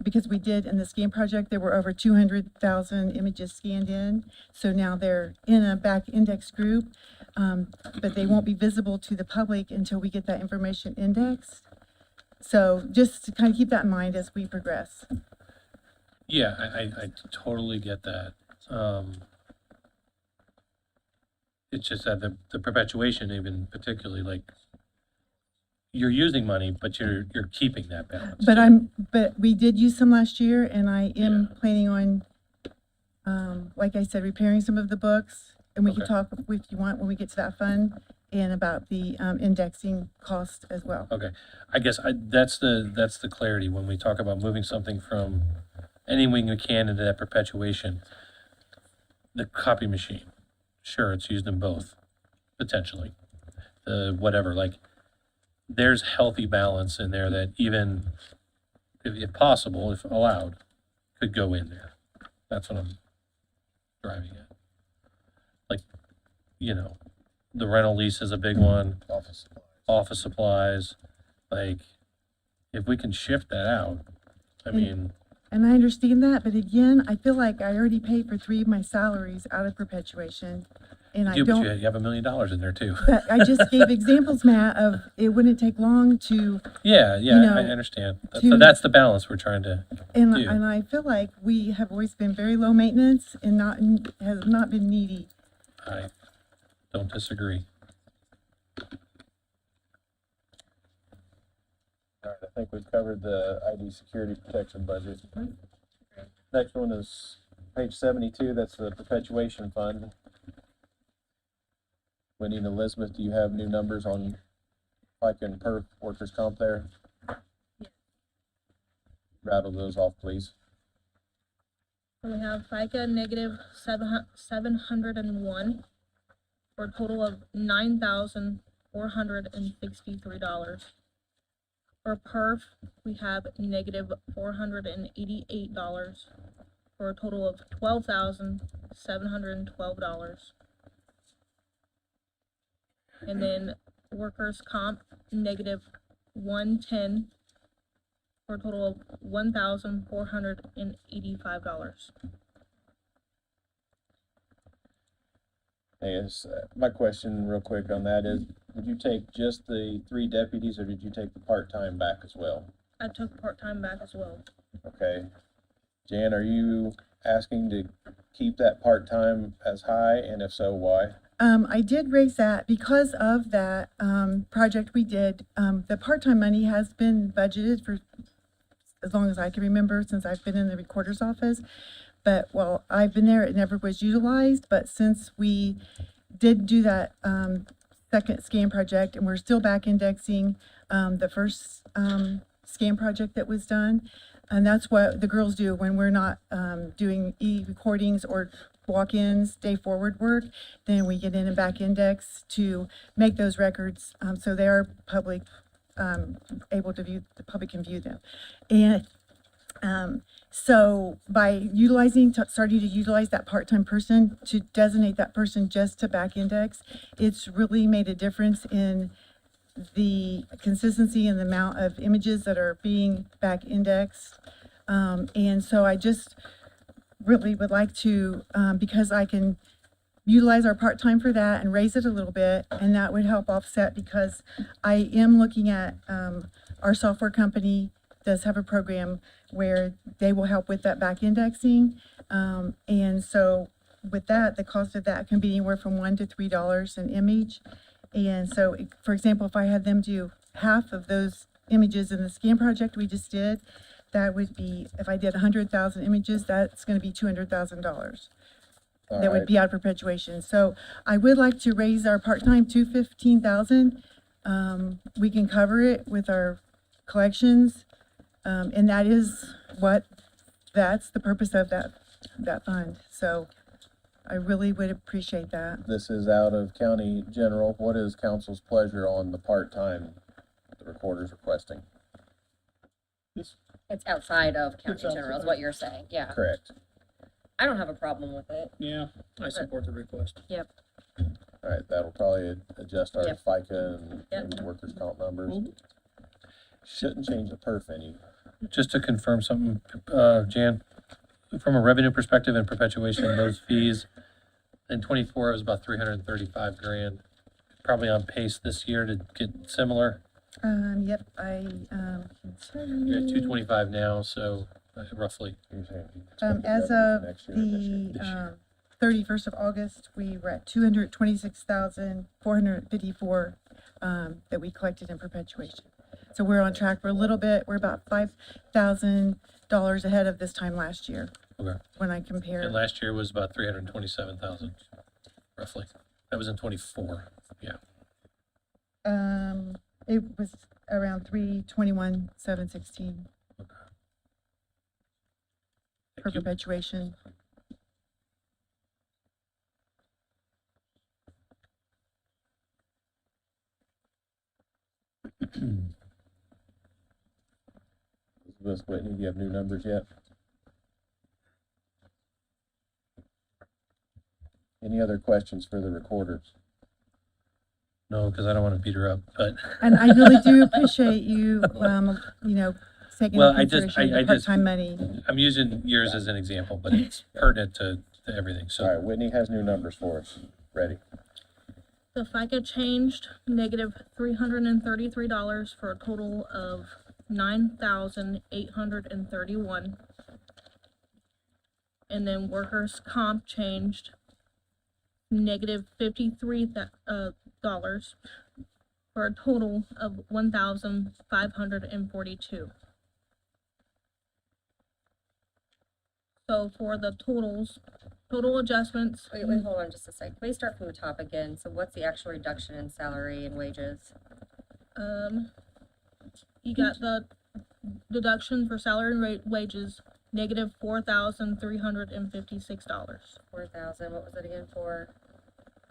because we did in the scan project, there were over 200,000 images scanned in. So now they're in a back index group, but they won't be visible to the public until we get that information indexed. So just to kind of keep that in mind as we progress. Yeah, I totally get that. It's just that the perpetuation, even particularly, like, you're using money, but you're keeping that balance. But we did use some last year, and I am planning on like I said, repairing some of the books. And we can Okay. talk if you want when we get to that fund and about the indexing cost as well. Okay, I guess that's the clarity when we talk about moving something from anything we can into that perpetuation. The copy machine, sure, it's used in both, potentially. Whatever, like, there's healthy balance in there that even, if possible, if allowed, could go in there. That's what I'm driving at. Like, the rental lease is a big one. Office supplies, like, if we can shift that out, I mean, And I understand that, but again, I feel like I already paid for 3 of my salaries out of perpetuation. And I but don't, you have $1 million in there too. but I just gave examples, Matt, of it wouldn't take long to, Yeah, you know, I understand. So to- that's the balance we're trying to and, do. and I feel like we have always been very low maintenance and has not been needy. I don't disagree. All right, I think we've covered the ID security protection budget. Next one is page 72, that's the perpetuation fund. Wendy and Elizabeth, do you have new numbers on FICA and perf workers' comp there? Rattle those off, please. So we have FICA negative 701 for a total of $9,463. For perf, we have negative $488 for a total of $12,712. And then workers' comp negative 110 for a total of $1,485. I guess, my question real quick on that is, did you take just the 3 deputies or did you take the part-time back as well? I took part-time back as well. Okay. Jan, are you asking to keep that part-time as high, and if so, why? I did raise that because of that project we did. The part-time money has been budgeted for as long as I can remember since I've been in the recorder's office. But while I've been there, it never was utilized. But since we did do that second scan project, and we're still back indexing the first scan project that was done, and that's what the girls do when we're not doing e-recordings or walk-ins, day forward work, then we get in and back index to make those records so they are public, able to view, the public can view them. And so by starting to utilize that part-time person to designate that person just to back index, it's really made a difference in the consistency and the amount of images that are being back indexed. And so I just really would like to, because I can utilize our part-time for that and raise it a little bit, and that would help offset because I am looking at, our software company does have a program where they will help with that back indexing. And so with that, the cost of that can be anywhere from $1 to $3 an image. And so, for example, if I had them do half of those images in the scan project we just did, that would be, if I did 100,000 images, that's going to be $200,000. That would be out of perpetuation. So I would like to raise our part-time to 15,000. We can cover it with our collections. And that is that's the purpose of that fund. So I really would appreciate that. This is out of county general. What is council's pleasure on the part-time the recorder's requesting? It's outside of county general is what you're saying, yeah. Correct. I don't have a problem with it. Yeah, I support the request. Yep. All right, that'll probably adjust our Yep. FICA and Yep. maybe workers' comp numbers. Shouldn't change the perf any. Just to confirm something, Jan, from a revenue perspective and perpetuation, those fees in 24, it was about 335 grand. Probably on pace this year to get similar. Yep, I can tell You're at you. 225 now, so roughly. As of the 31st of August, we were at 226,454 that we collected in perpetuation. So we're on track for a little bit. We're about $5,000 ahead of this time last year. Okay. when I compare. And last year was about 327,000, roughly. That was in 24, yeah. It was around 321,716 for Thank you. perpetuation. Elizabeth Whitney, do you have new numbers yet? Any other questions for the recorders? No, because I don't want to beat her up, but. And I really do appreciate you, taking Well, into I just- consideration I the just- part-time money. I'm using yours as an example, but it's pertinent to everything, All so. right, Whitney has new numbers for us. Ready? The FICA changed negative $333 for a total of $9,831. And then workers' comp changed negative $53 for a total of $1,542. So for the total adjustments. Wait, hold on just a sec. Can we start from the top again? So what's the actual reduction in salary and wages? You got the deduction for salary and wages, negative $4,356. 4,000, what was it again for?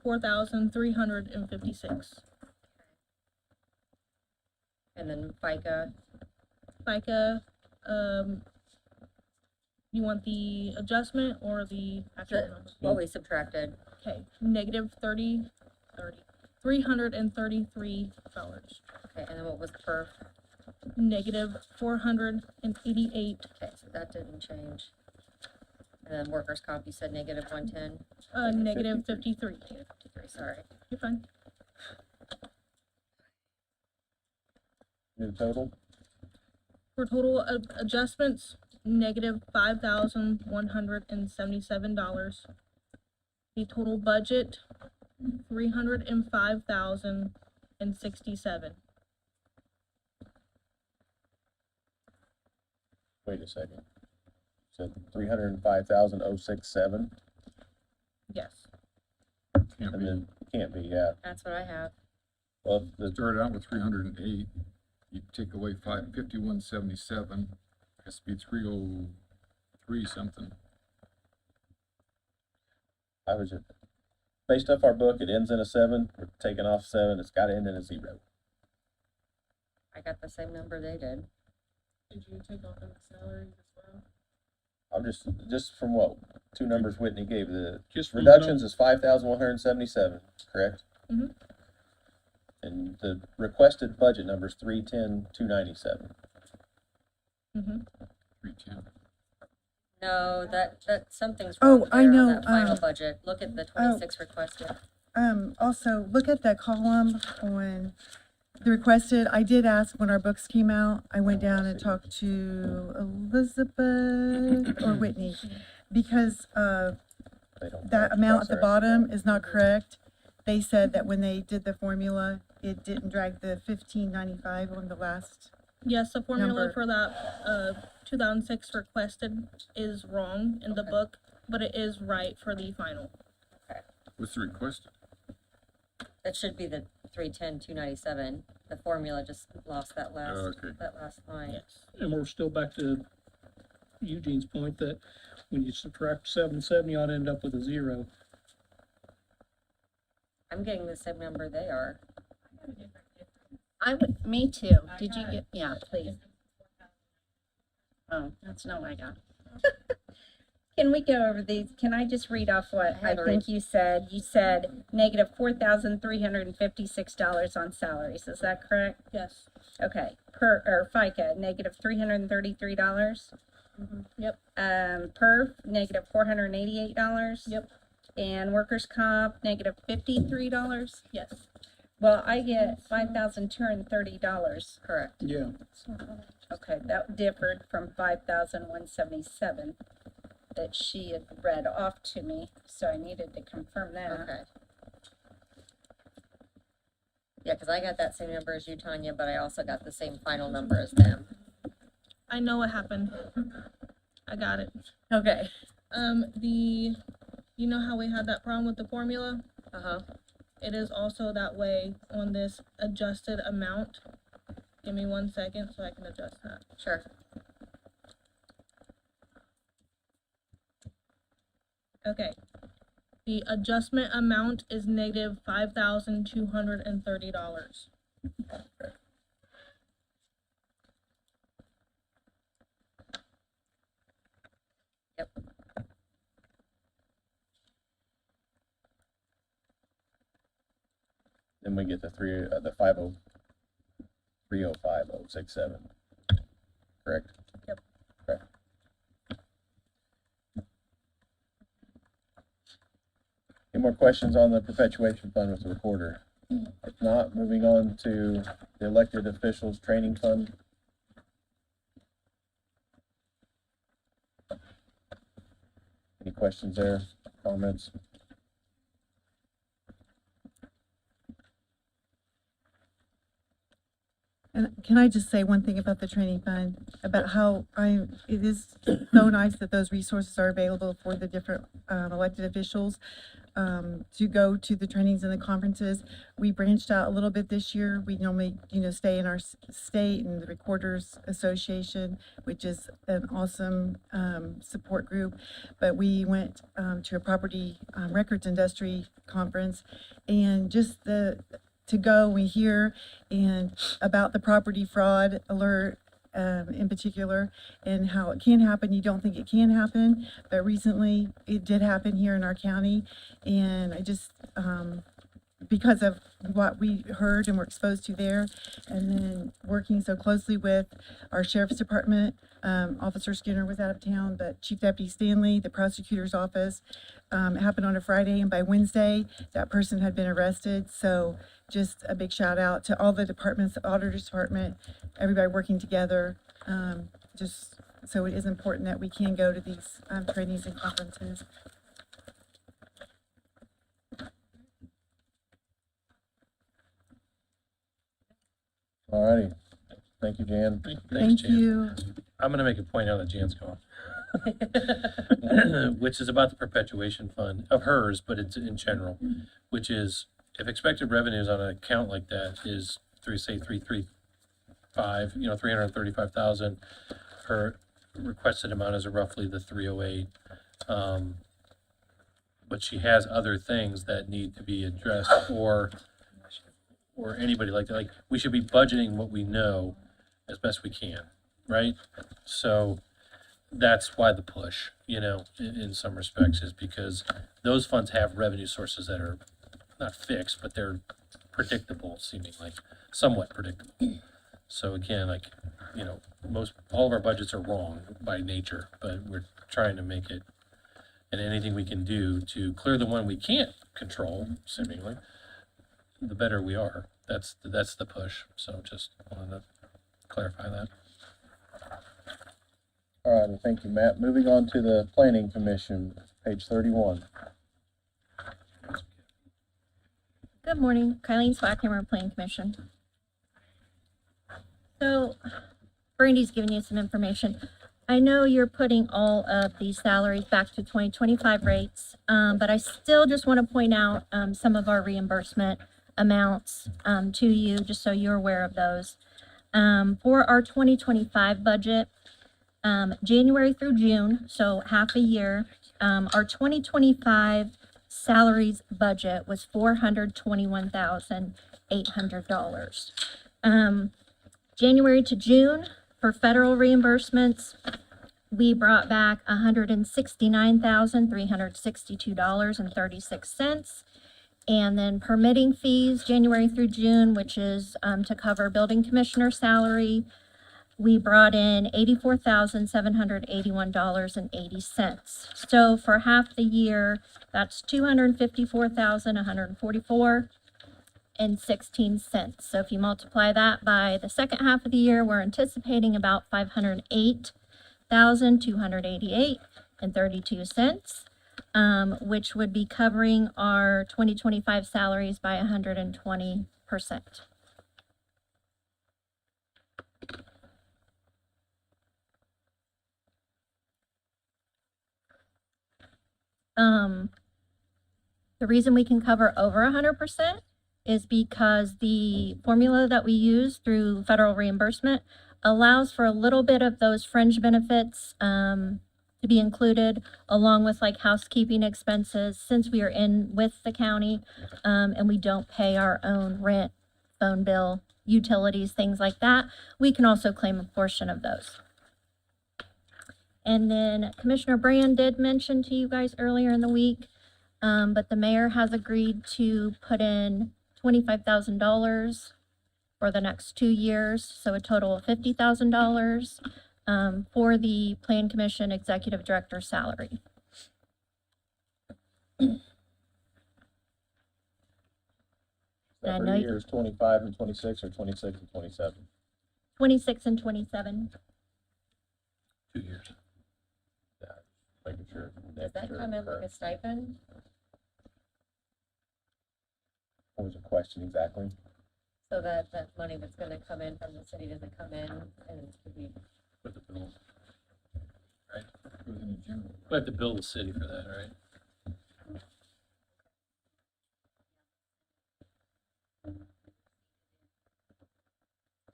$4,356. And then FICA, FICA, you want the adjustment or the actual number? what we subtracted. Okay, negative $333. Okay, and then what was the perf? Negative 488. Okay, so that didn't change. And then workers' comp, you said negative 110? Negative 53. 53, sorry. You're fine. New total? For total adjustments, negative $5,177. The total budget, $305,067. Wait a second. Said 305,067, Yes. Can't and be, then, can't be, yeah. That's what I have. Well, the, started out with 308, you take away 5177, has to be 303 something. I was just, based off our book, it ends in a 7, we're taking off 7, it's gotta end in a 0. I got the same number they did. Did you take off any salaries as well? I'm just from what, two numbers Whitney gave, the Just from reductions is 5,177, correct? Mhm. And the requested budget number is 310,297. Mm-hmm. 310. No, that something's Oh, wrong I there know, on that final budget. Look at the 26 requested. Also, look at the column on the requested. I did ask when our books came out, I went down and talked to Elizabeth or Whitney, because They don't that amount at the cross bottom is not correct. They said that when they did the formula, it didn't drag the 1595 on the last. Yes, the formula Number. for that 2006 requested is wrong in the book, but it is right for the final. What's the request? That should be the 310,297. The formula just lost that last, okay. that last line. Yes. And we're still back to Eugene's point that when you subtract 770, you ought to end up with a 0. I'm getting the same number they are. Me too. Did you get, yeah, please. Oh, that's not what I got. Can we go over these? Can I just read off what I think you said? You said negative $4,356 on salaries. Is that correct? Yes. Okay. FICA, negative $333. Yep. PERF, negative $488. Yep. And workers' comp, negative $53. Yes. Well, I get $5,230. Correct. Yeah. Okay, that differed from 5,177 that she had read off to me, so I needed to confirm that. Okay. Yeah, because I got that same number as you, Tanya, but I also got the same final number as them. I know what happened. I got it. Okay. You know how we had that problem with the formula? Uh-huh. It is also that way on this adjusted amount. Give me 1 second so I can adjust that. Sure. Okay. The adjustment amount is negative $5,230. Yep. Then we get the 305,067. Correct? Yep. Correct. Any more questions on the perpetuation fund with the recorder? If not, moving on to the elected officials training fund. Any questions there, comments? And can I just say one thing about the training fund, about how it is so nice that those resources are available for the different elected officials to go to the trainings and the conferences. We branched out a little bit this year. We normally, stay in our state and the Recorders Association, which is an awesome support group. But we went to a property records industry conference, and just to go, we hear and about the property fraud alert in particular, and how it can happen. You don't think it can happen, but recently it did happen here in our county, and I just because of what we heard and were exposed to there, and then working so closely with our sheriff's department. Officer Skinner was out of town, but Chief Deputy Stanley, the prosecutor's office, it happened on a Friday, and by Wednesday, that person had been arrested. So just a big shout out to all the departments, the auditor's department, everybody working together. Just so it is important that we can go to these trainings and conferences. All righty. Thank you, Jan. Thank you. I'm gonna make a point now that Jan's gone. Which is about the perpetuation fund of hers, but it's in general, which is if expected revenues on an account like that is 335,000, her requested amount is roughly the 308. But she has other things that need to be addressed, or anybody like that. Like, we should be budgeting what we know as best we can, right? So that's why the push, in some respects, is because those funds have revenue sources that are not fixed, but they're predictable, seemingly, somewhat predictable. So again, all of our budgets are wrong by nature, but we're trying to make it, and anything we can do to clear the one we can't control, seemingly, the better we are. That's the push. So just wanted to clarify that. All right, well, thank you, Matt. Moving on to the Planning Commission, page 31. Good morning, Kylene Swackhammer, Planning Commission. So, Brandy's giving you some information. I know you're putting all of these salaries back to 2025 rates, but I still just want to point out some of our reimbursement amounts to you, just so you're aware of those. For our 2025 budget, January through June, so half a year, our 2025 salaries budget was $421,800. January to June, for federal reimbursements, we brought back $169,362.36. And then permitting fees, January through June, which is to cover building commissioner salary, we brought in $84,781.80. So for half the year, that's $254,144.16. So if you multiply that by the second half of the year, we're anticipating about $508,288.32, which would be covering our 2025 salaries by 120%. The reason we can cover over 100% is because the formula that we use through federal reimbursement allows for a little bit of those fringe benefits to be included, along with like housekeeping expenses, since we are in with the county and we don't pay our own rent, phone bill, utilities, things like that. We can also claim a portion of those. And then Commissioner Brand did mention to you guys earlier in the week, but the mayor has agreed to put in $25,000 for the next 2 years, so a total of $50,000 for the Plan Commission Executive Director salary. I know 3 you- years, 25 and 26, or 26 and 27? 26 and 27. 2 years. Yeah, making sure. Does that come in like a stipend? What was the question exactly? So that money that's gonna come in from the city doesn't come in and it's gonna be. With the bill. Right? We have to bill the city for that, right?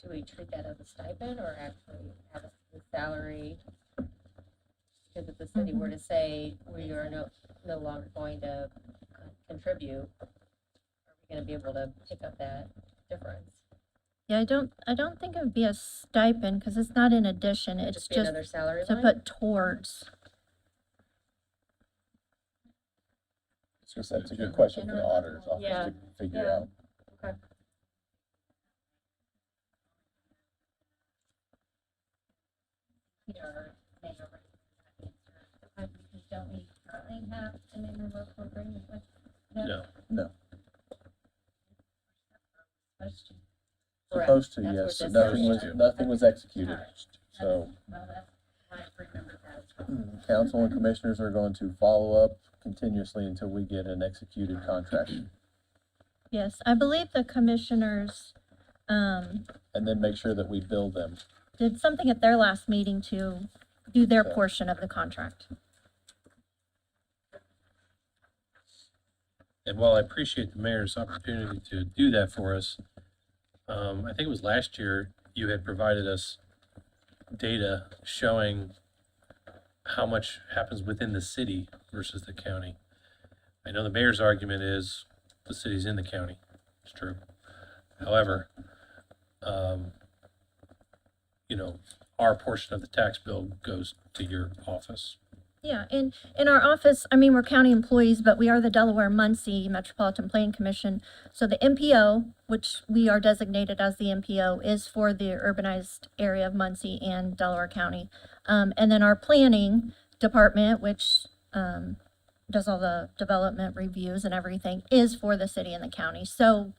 Do we treat that as a stipend or actually have a salary? Because if the city were to say we are no longer going to contribute, are we gonna be able to pick up that difference? Yeah, I don't think it would be a stipend because it's not in addition. It's Just be just another salary to line? put towards. That's a good question for the auditor's office Yeah, to figure yeah. out. Okay. Don't we currently have an interlocal agreement with No. No. Correct. Supposed to, That's what yes. this Nothing was executed. So Well, that's, I remember that. council and commissioners are going to follow up continuously until we get an executed contract. Yes, I believe the commissioners And then make sure that we bill them. did something at their last meeting to do their Okay. portion of the contract. And while I appreciate the mayor's opportunity to do that for us, I think it was last year, you had provided us data showing how much happens within the city versus the county. I know the mayor's argument is the city's in the county. It's true. However, you know, our portion of the tax bill goes to your office. Yeah, in our office, I mean, we're county employees, but we are the Delaware Muncie Metropolitan Planning Commission. So the MPO, which we are designated as the MPO, is for the urbanized area of Muncie and Delaware County. And then our planning department, which does all the development reviews and everything, is for the city and the county. So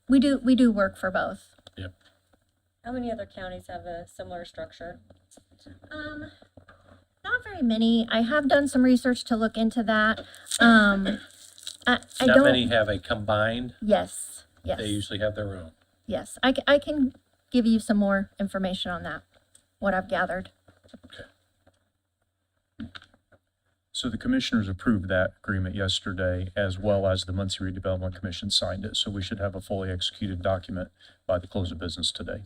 we do work for both. Yep. How many other counties have a similar structure? Not very many. I have done some research to look into that. I Not don't. many have a combined, Yes, yes, they usually have their own. yes. I can give you some more information on that, what I've gathered. So the commissioners approved that agreement yesterday, as well as the Muncie Redevelopment Commission signed it. So we should have a fully executed document by the close of business today.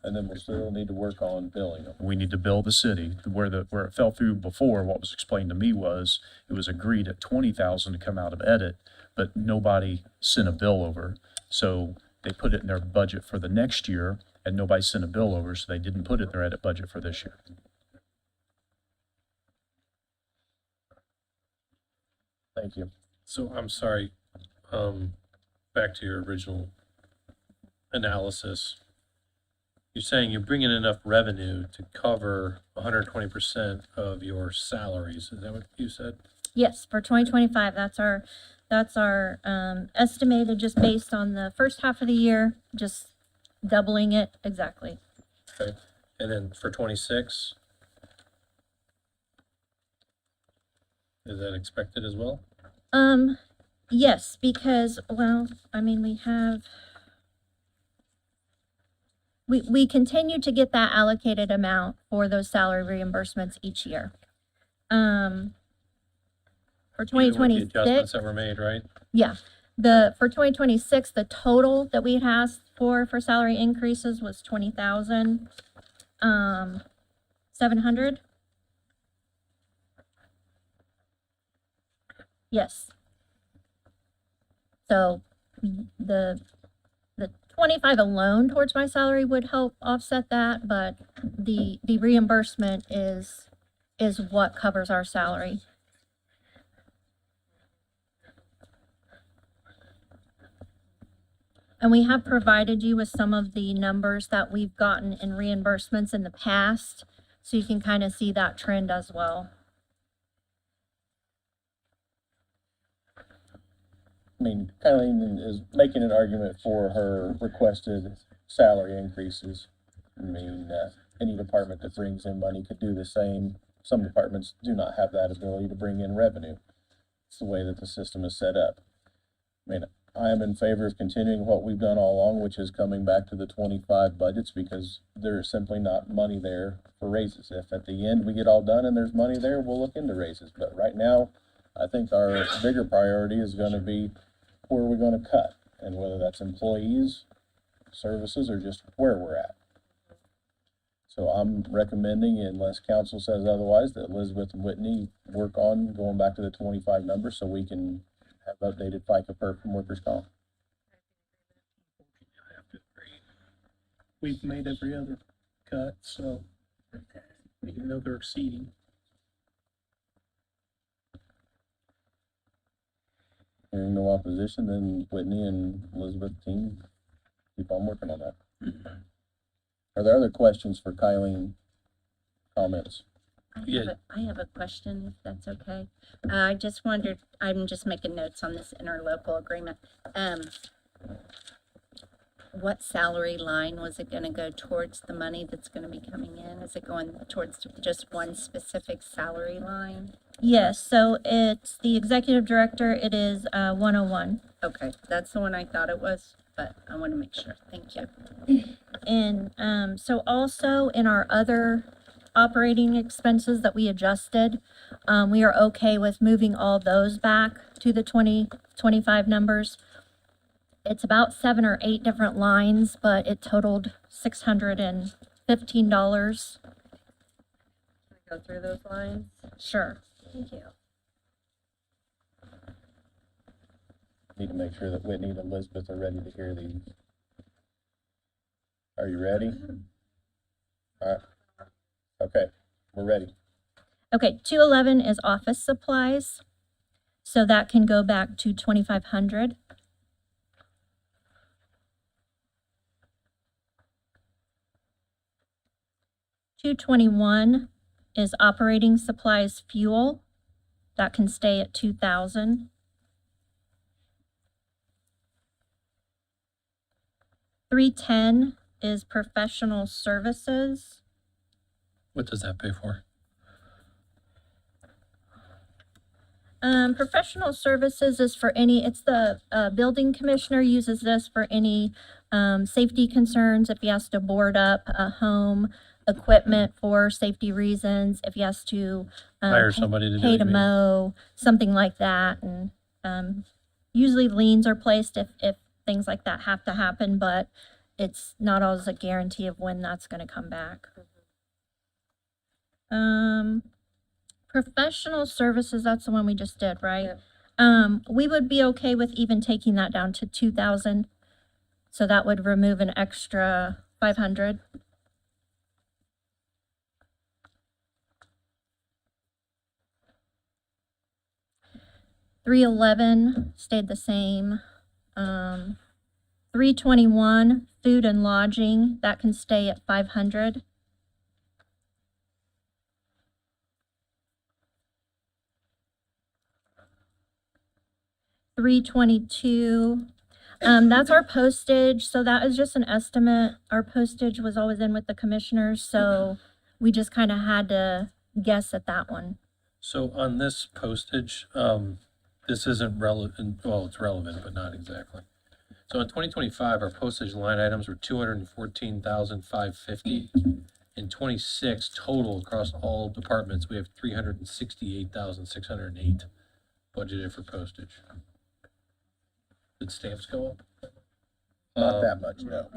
And then we'll still need to work on billing them. We need to bill the city. Where it fell through before, what was explained to me was it was agreed at 20,000 to come out of edit, but nobody sent a bill over. So they put it in their budget for the next year and nobody sent a bill over, so they didn't put it in their edit budget for this year. Thank you. So I'm sorry, back to your original analysis. You're saying you're bringing enough revenue to cover 120% of your salaries. Is that what you said? Yes, for 2025, that's our estimated, just based on the first half of the year, just doubling it exactly. Okay. And then for 26? Is that expected as well? Yes, because, well, I mean, we continue to get that allocated amount for those salary reimbursements each year. For Even twenty with the adjustments twenty-six, that were made, right? yeah, for 2026, the total that we had asked for salary increases was 20,000, 700. Yes. So the 25 alone towards my salary would help offset that, but the reimbursement is what covers our salary. And we have provided you with some of the numbers that we've gotten in reimbursements in the past, so you can kind of see that trend as well. I mean, Colleen is making an argument for her requested salary increases. I mean, any department that brings in money could do the same. Some departments do not have that ability to bring in revenue. It's the way that the system is set up. I mean, I am in favor of continuing what we've done all along, which is coming back to the 25 budgets, because there's simply not money there for raises. If at the end we get all done and there's money there, we'll look into raises. But right now, I think our bigger priority is going to be where we're going to cut, and whether that's employees, services, or just where we're at. So I'm recommending, unless council says otherwise, that Elizabeth and Whitney work on going back to the 25 number so we can have updated FICA perp from workers' comp. We've made every other cut, so even though they're exceeding. Hearing no opposition, then Whitney and Elizabeth team keep on working on that. Are there other questions for Kylie? Comments? I have a question, if that's okay. I just wondered, I'm just making notes on this interlocal agreement. What salary line was it gonna go towards the money that's gonna be coming in? Is it going towards just one specific salary line? Yes, so it's the executive director, it is 101. Okay, that's the one I thought it was, but I want to make sure. Thank you. And so also in our other operating expenses that we adjusted, we are okay with moving all those back to the 2025 numbers. It's about 7 or 8 different lines, but it totaled $615. Can we go through those lines? Sure. Thank you. Need to make sure that Whitney and Elizabeth are ready to hear these. Are you ready? All right. Okay, we're ready. Okay, 211 is office supplies. So that can go back to 2,500. $221 is operating supplies fuel. That can stay at 2,000. $310 is professional services. What does that pay for? Professional services is for any, it's the building commissioner uses this for any safety concerns, if he has to board up a home, equipment for safety reasons, if he has to Hire somebody to do pay it, to you mean? mow, something like that. And usually liens are placed if things like that have to happen, but it's not always a guarantee of when that's going to come back. Professional services, that's the one we just did, right? Yep. We would be okay with even taking that down to 2,000. So that would remove an extra 500. $311 stayed the same. $321 food and lodging, that can stay at 500. $322, that's our postage, so that is just an estimate. Our postage was always in with the commissioners, so we just kind of had to guess at that one. So on this postage, this isn't relevant, well, it's relevant, but not exactly. So in 2025, our postage line items were $214,550. In 26 total across all departments, we have $368,608. budgeted for postage? Did stamps go up? Not that much, no.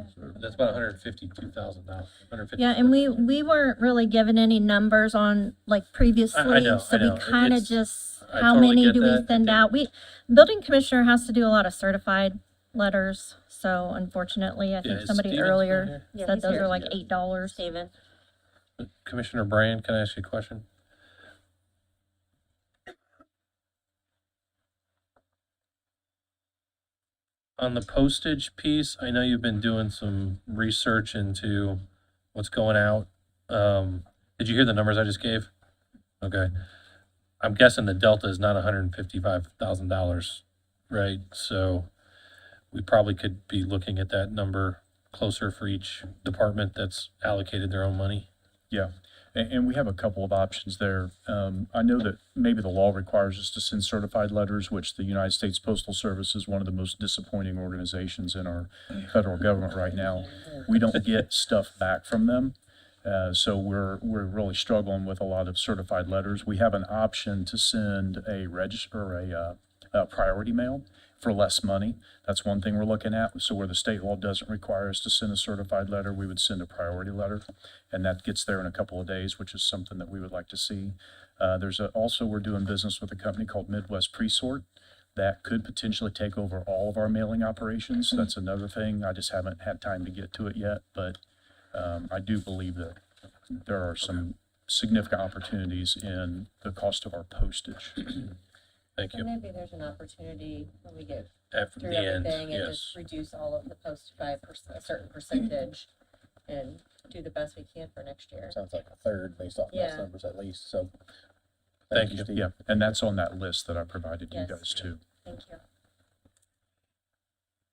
That's about $152,000. Yeah, and we weren't really given any numbers on like previously, I know. so we kind of It's- just, I how totally many get do we that. I send think- out? Building commissioner has to do a lot of certified letters, so unfortunately, I think is somebody Steven still earlier here? Yeah, said he's those here. are like $8. Steven. Commissioner Brand, can I ask you a question? On the postage piece, I know you've been doing some research into what's going out. Did you hear the numbers I just gave? Okay. I'm guessing the delta is not $155,000, right? So we probably could be looking at that number closer for each department that's allocated their own money. Yeah, and we have a couple of options there. I know that maybe the law requires us to send certified letters, which the United States Postal Service is one of the most disappointing organizations in our federal government right now. We don't get stuff back from them. So we're really struggling with a lot of certified letters. We have an option to send a priority mail for less money. That's one thing we're looking at. So where the state law doesn't require us to send a certified letter, we would send a priority letter, and that gets there in a couple of days, which is something that we would like to see. Also, we're doing business with a company called Midwest Presort that could potentially take over all of our mailing operations. That's another thing. I just haven't had time to get to it yet, but I do believe that there are some significant opportunities in the cost of our postage. Thank you. And maybe there's an opportunity when we get After through the end, everything and yes. just reduce all of the postage by a certain percentage and do the best we can for next year. Sounds like a third based off those Yeah. numbers at least, so. Thank you. Steve. Yeah, and that's on that list that I provided you Yes. guys too. Thank you.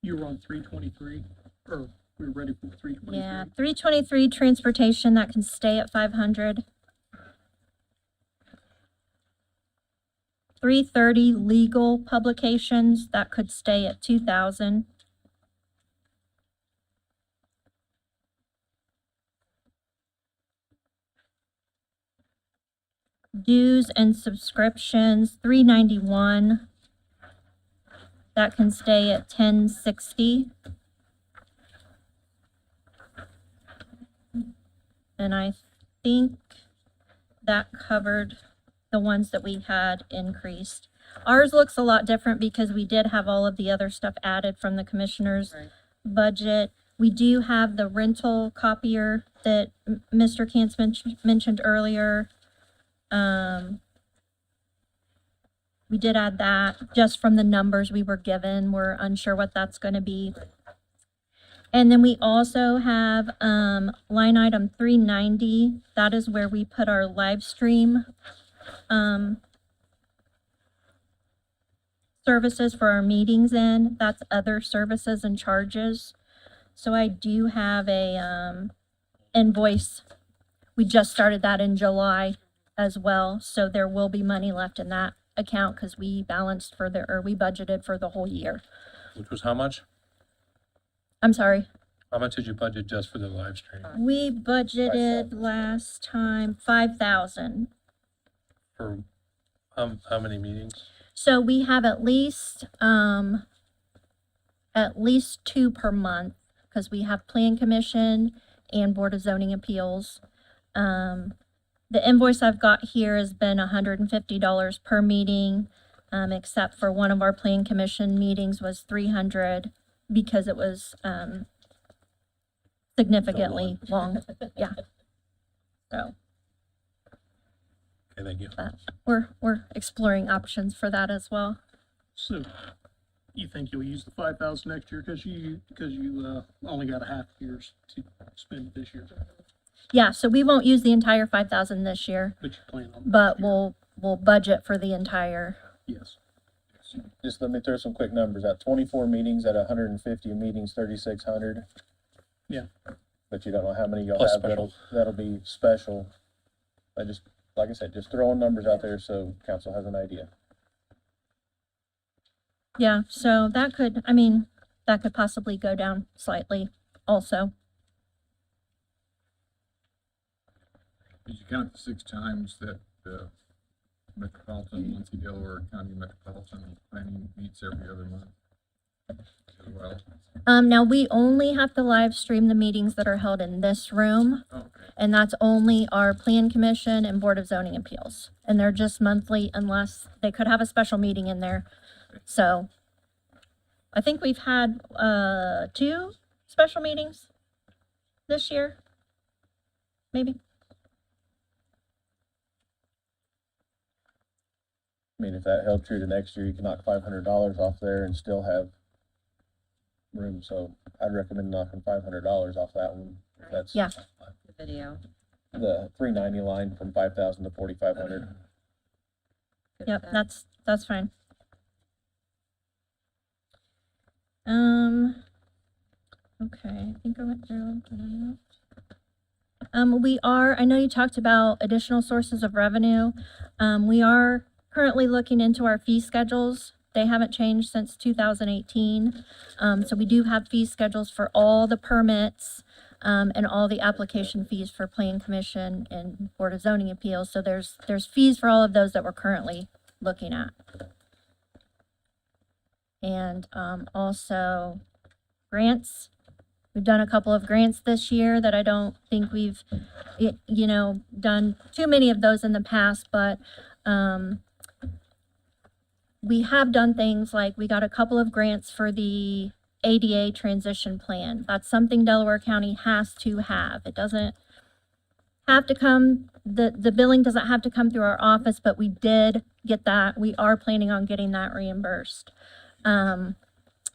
You were on 323, or we were ready for 323? Yeah, 323 transportation, that can stay at 500. 330 legal publications, that could stay at 2,000. Dues and subscriptions, 391. That can stay at 1060. And I think that covered the ones that we had increased. Ours looks a lot different because we did have all of the other stuff added from the commissioner's budget. We do have the rental copier that Mr. Cantz mentioned earlier. We did add that just from the numbers we were given. We're unsure what that's going to be. And then we also have line item 390. That is where we put our live stream services for our meetings in. That's other services and charges. So I do have a invoice. We just started that in July as well. So there will be money left in that account because we budgeted for the whole year. Which was how much? I'm sorry. How much did you budget just for the live stream? We budgeted last time 5,000. For how many meetings? So we have at least 2 per month because we have Plan Commission and Board of Zoning Appeals. The invoice I've got here has been $150 per meeting, except for one of our Plan Commission meetings was $300 because it was significantly long. Yeah. So. Okay, thank you. But we're exploring options for that as well. So, you think you'll use the 5,000 next year because you only got a half year's to spend this year? Yeah, so we won't use the entire 5,000 this year, But you plan on? but we'll budget for the entire. Yes. Just let me throw some quick numbers out. 24 meetings at 150 meetings, 3,600. Yeah. But you don't know how many you'll Plus have special. that'll be special. Like I said, just throwing numbers out there so council has an idea. Yeah, so that could possibly go down slightly also. Did you count the 6 times that the Metropolitan, Muncie, Delaware County Metropolitan Planning meets every other month as well. Now we only have to live stream the meetings that are held in this room. Okay. And that's only our Plan Commission and Board of Zoning Appeals. And they're just monthly unless they could have a special meeting in there. So I think we've had 2 special meetings this year, maybe. I mean, if that held true to next year, you can knock $500 off there and still have room. So I'd recommend knocking $500 off that one. If that's Yeah. The video. the 390 line from 5,000 to 4,500. Good Yep, with that. that's fine. Okay, I think I went through. I know you talked about additional sources of revenue. We are currently looking into our fee schedules. They haven't changed since 2018. So we do have fee schedules for all the permits, and all the application fees for Plan Commission and Board of Zoning Appeals. So there's fees for all of those that we're currently looking at. And also grants. We've done a couple of grants this year that I don't think we've, done too many of those in the past, but we have done things like we got a couple of grants for the ADA transition plan. That's something Delaware County has to have. It doesn't have to come, the billing doesn't have to come through our office, but we did get that. We are planning on getting that reimbursed.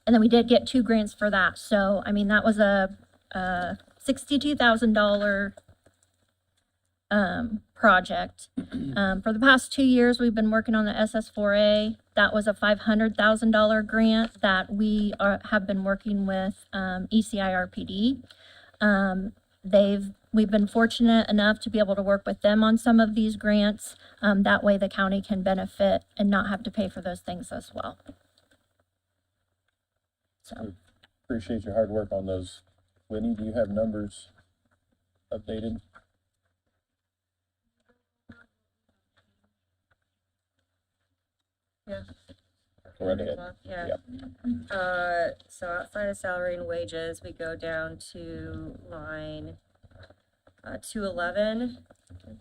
And then we did get 2 grants for that. So, I mean, that was a $62,000 project. For the past 2 years, we've been working on the SS4A. That was a $500,000 grant that we have been working with ECIRPD. We've been fortunate enough to be able to work with them on some of these grants. That way the county can benefit and not have to pay for those things as well. So. Appreciate your hard work on those. Whitney, do you have numbers updated? Yeah. Go right ahead. Yeah. So outside of salary and wages, we go down to line 211,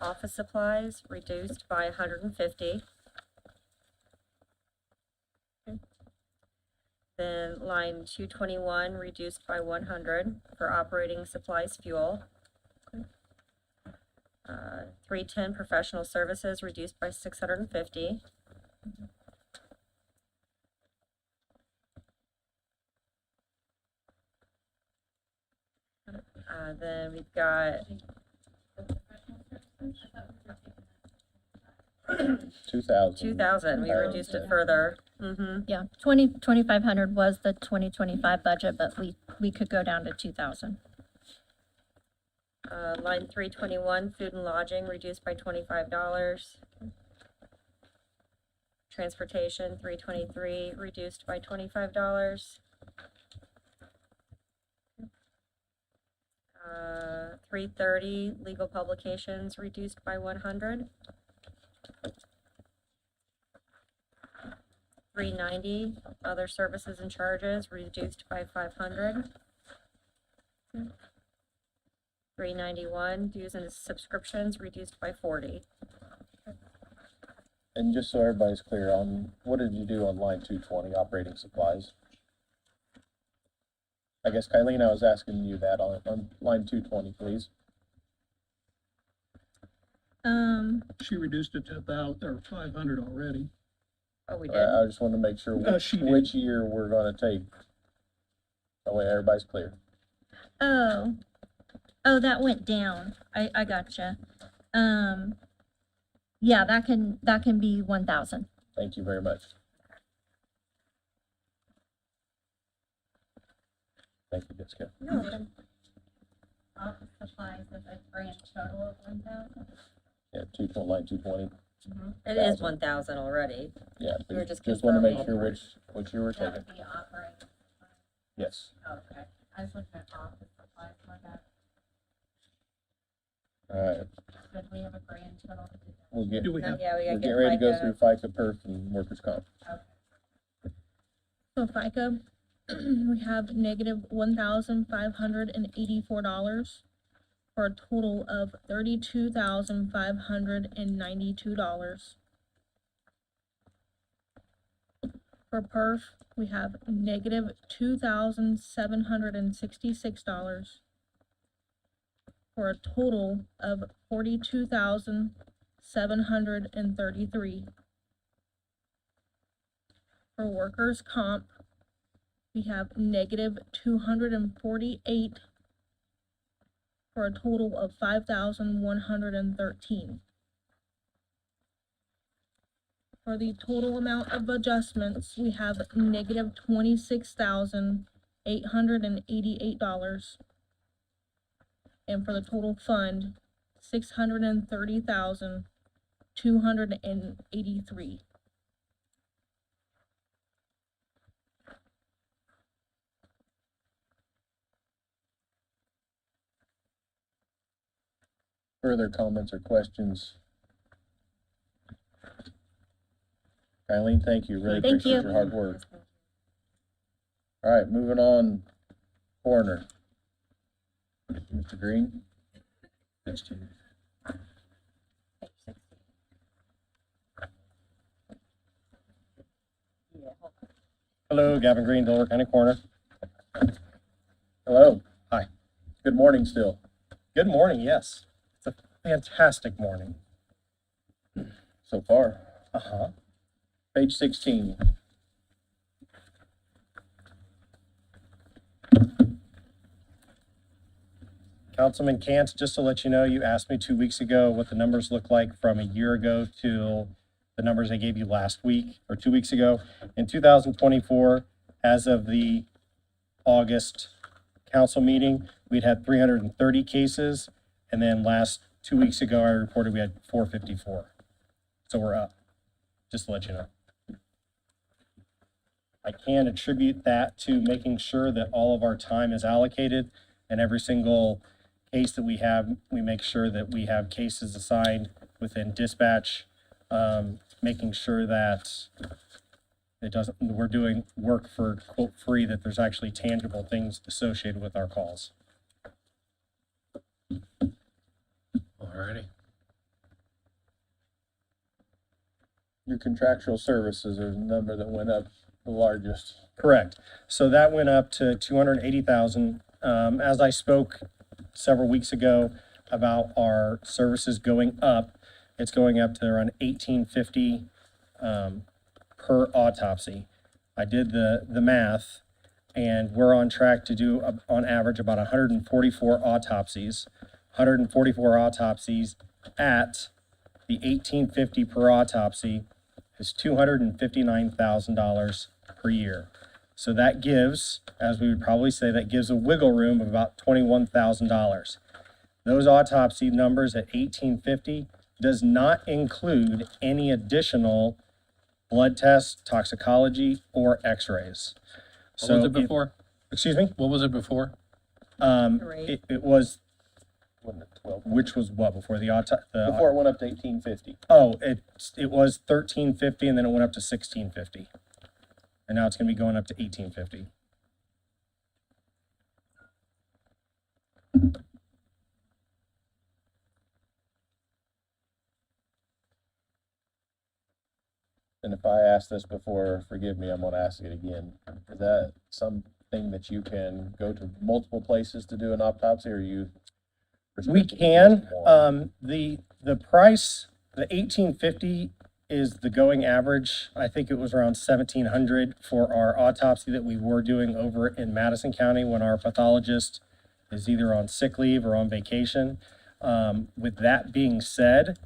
office supplies reduced by 150. Then line 221 reduced by 100 for operating supplies fuel. 310 professional services reduced by 650. Then we've got 2,000. We reduced it further. Yeah, 2,500 was the 2025 budget, but we could go down to 2,000. Line 321, food and lodging reduced by $25. Transportation 323 reduced by $25. 330, legal publications reduced by 100. 390, other services and charges reduced by 500. 391, dues and subscriptions reduced by 40. And just so everybody's clear on, what did you do on line 220, operating supplies? I guess Kylene, I was asking you that on line 220, please. She reduced it to about, or 500 already. Oh, we did? I just want to make sure She did. which year we're gonna take. That way everybody's clear. Oh, that went down. I gotcha. Yeah, that can be 1,000. Thank you very much. Thank you, Jessica. Office supplies is a grand total of 1,000. Yeah, line 220. It is 1,000 already. Yeah, We were just just want to make confirming. sure which you were That taking. would be operating. Yes. Okay, I was looking at office supplies, my bad. All right, Then we have a grand total. we'll get, Do we Yeah, have, we gotta we'll get get ready to go FICA. through FICA, perf, and workers' comp. So FICA, we have negative $1,584 for a total of $32,592. For perf, we have negative $2,766 for a total of $42,733. For workers' comp, we have negative 248 for a total of 5,113. For the total amount of adjustments, we have negative $26,888. And for the total fund, $630,283. Further comments or questions? Eileen, thank you. Really Thank appreciate you. your hard work. All right, moving on. Coroner. Mr. Green? Hello, Gavin Green, Delaware County Coroner. Hello. Hi. Good morning still. Good morning, yes. It's a fantastic morning. So far. Uh-huh. Page 16. Councilman Cant, just to let you know, you asked me 2 weeks ago what the numbers look like from a year ago to the numbers I gave you last week or 2 weeks ago. In 2024, as of the August council meeting, we'd had 330 cases. And then last 2 weeks ago, I reported we had 454. So we're up, just to let you know. I can attribute that to making sure that all of our time is allocated and every single case that we have, we make sure that we have cases assigned within dispatch, making sure that we're doing work for quote free, that there's actually tangible things associated with our calls. Alrighty. Your contractual services are the number that went up the largest. Correct. So that went up to 280,000. As I spoke several weeks ago about our services going up, it's going up to around 1850 per autopsy. I did the math, and we're on track to do on average about 144 autopsies. 144 autopsies at the 1850 per autopsy is $259,000 per year. So that gives, as we would probably say, that gives a wiggle room of about $21,000. Those autopsy numbers at 1850 does not include any additional blood tests, toxicology, or x-rays. What was it before? Excuse me? What was it before? It was, Wasn't it 12? which was what, before the Before it went up to 1850. Oh, it was 1350 and then it went up to 1650. And now it's gonna be going up to 1850. And if I asked this before, forgive me, I'm gonna ask it again. Is that something that you can go to multiple places to do an autopsy, or you? We can, the price, the 1850 is the going average. I think it was around 1,700 for our autopsy that we were doing over in Madison County when our pathologist is either on sick leave or on vacation. With that being said,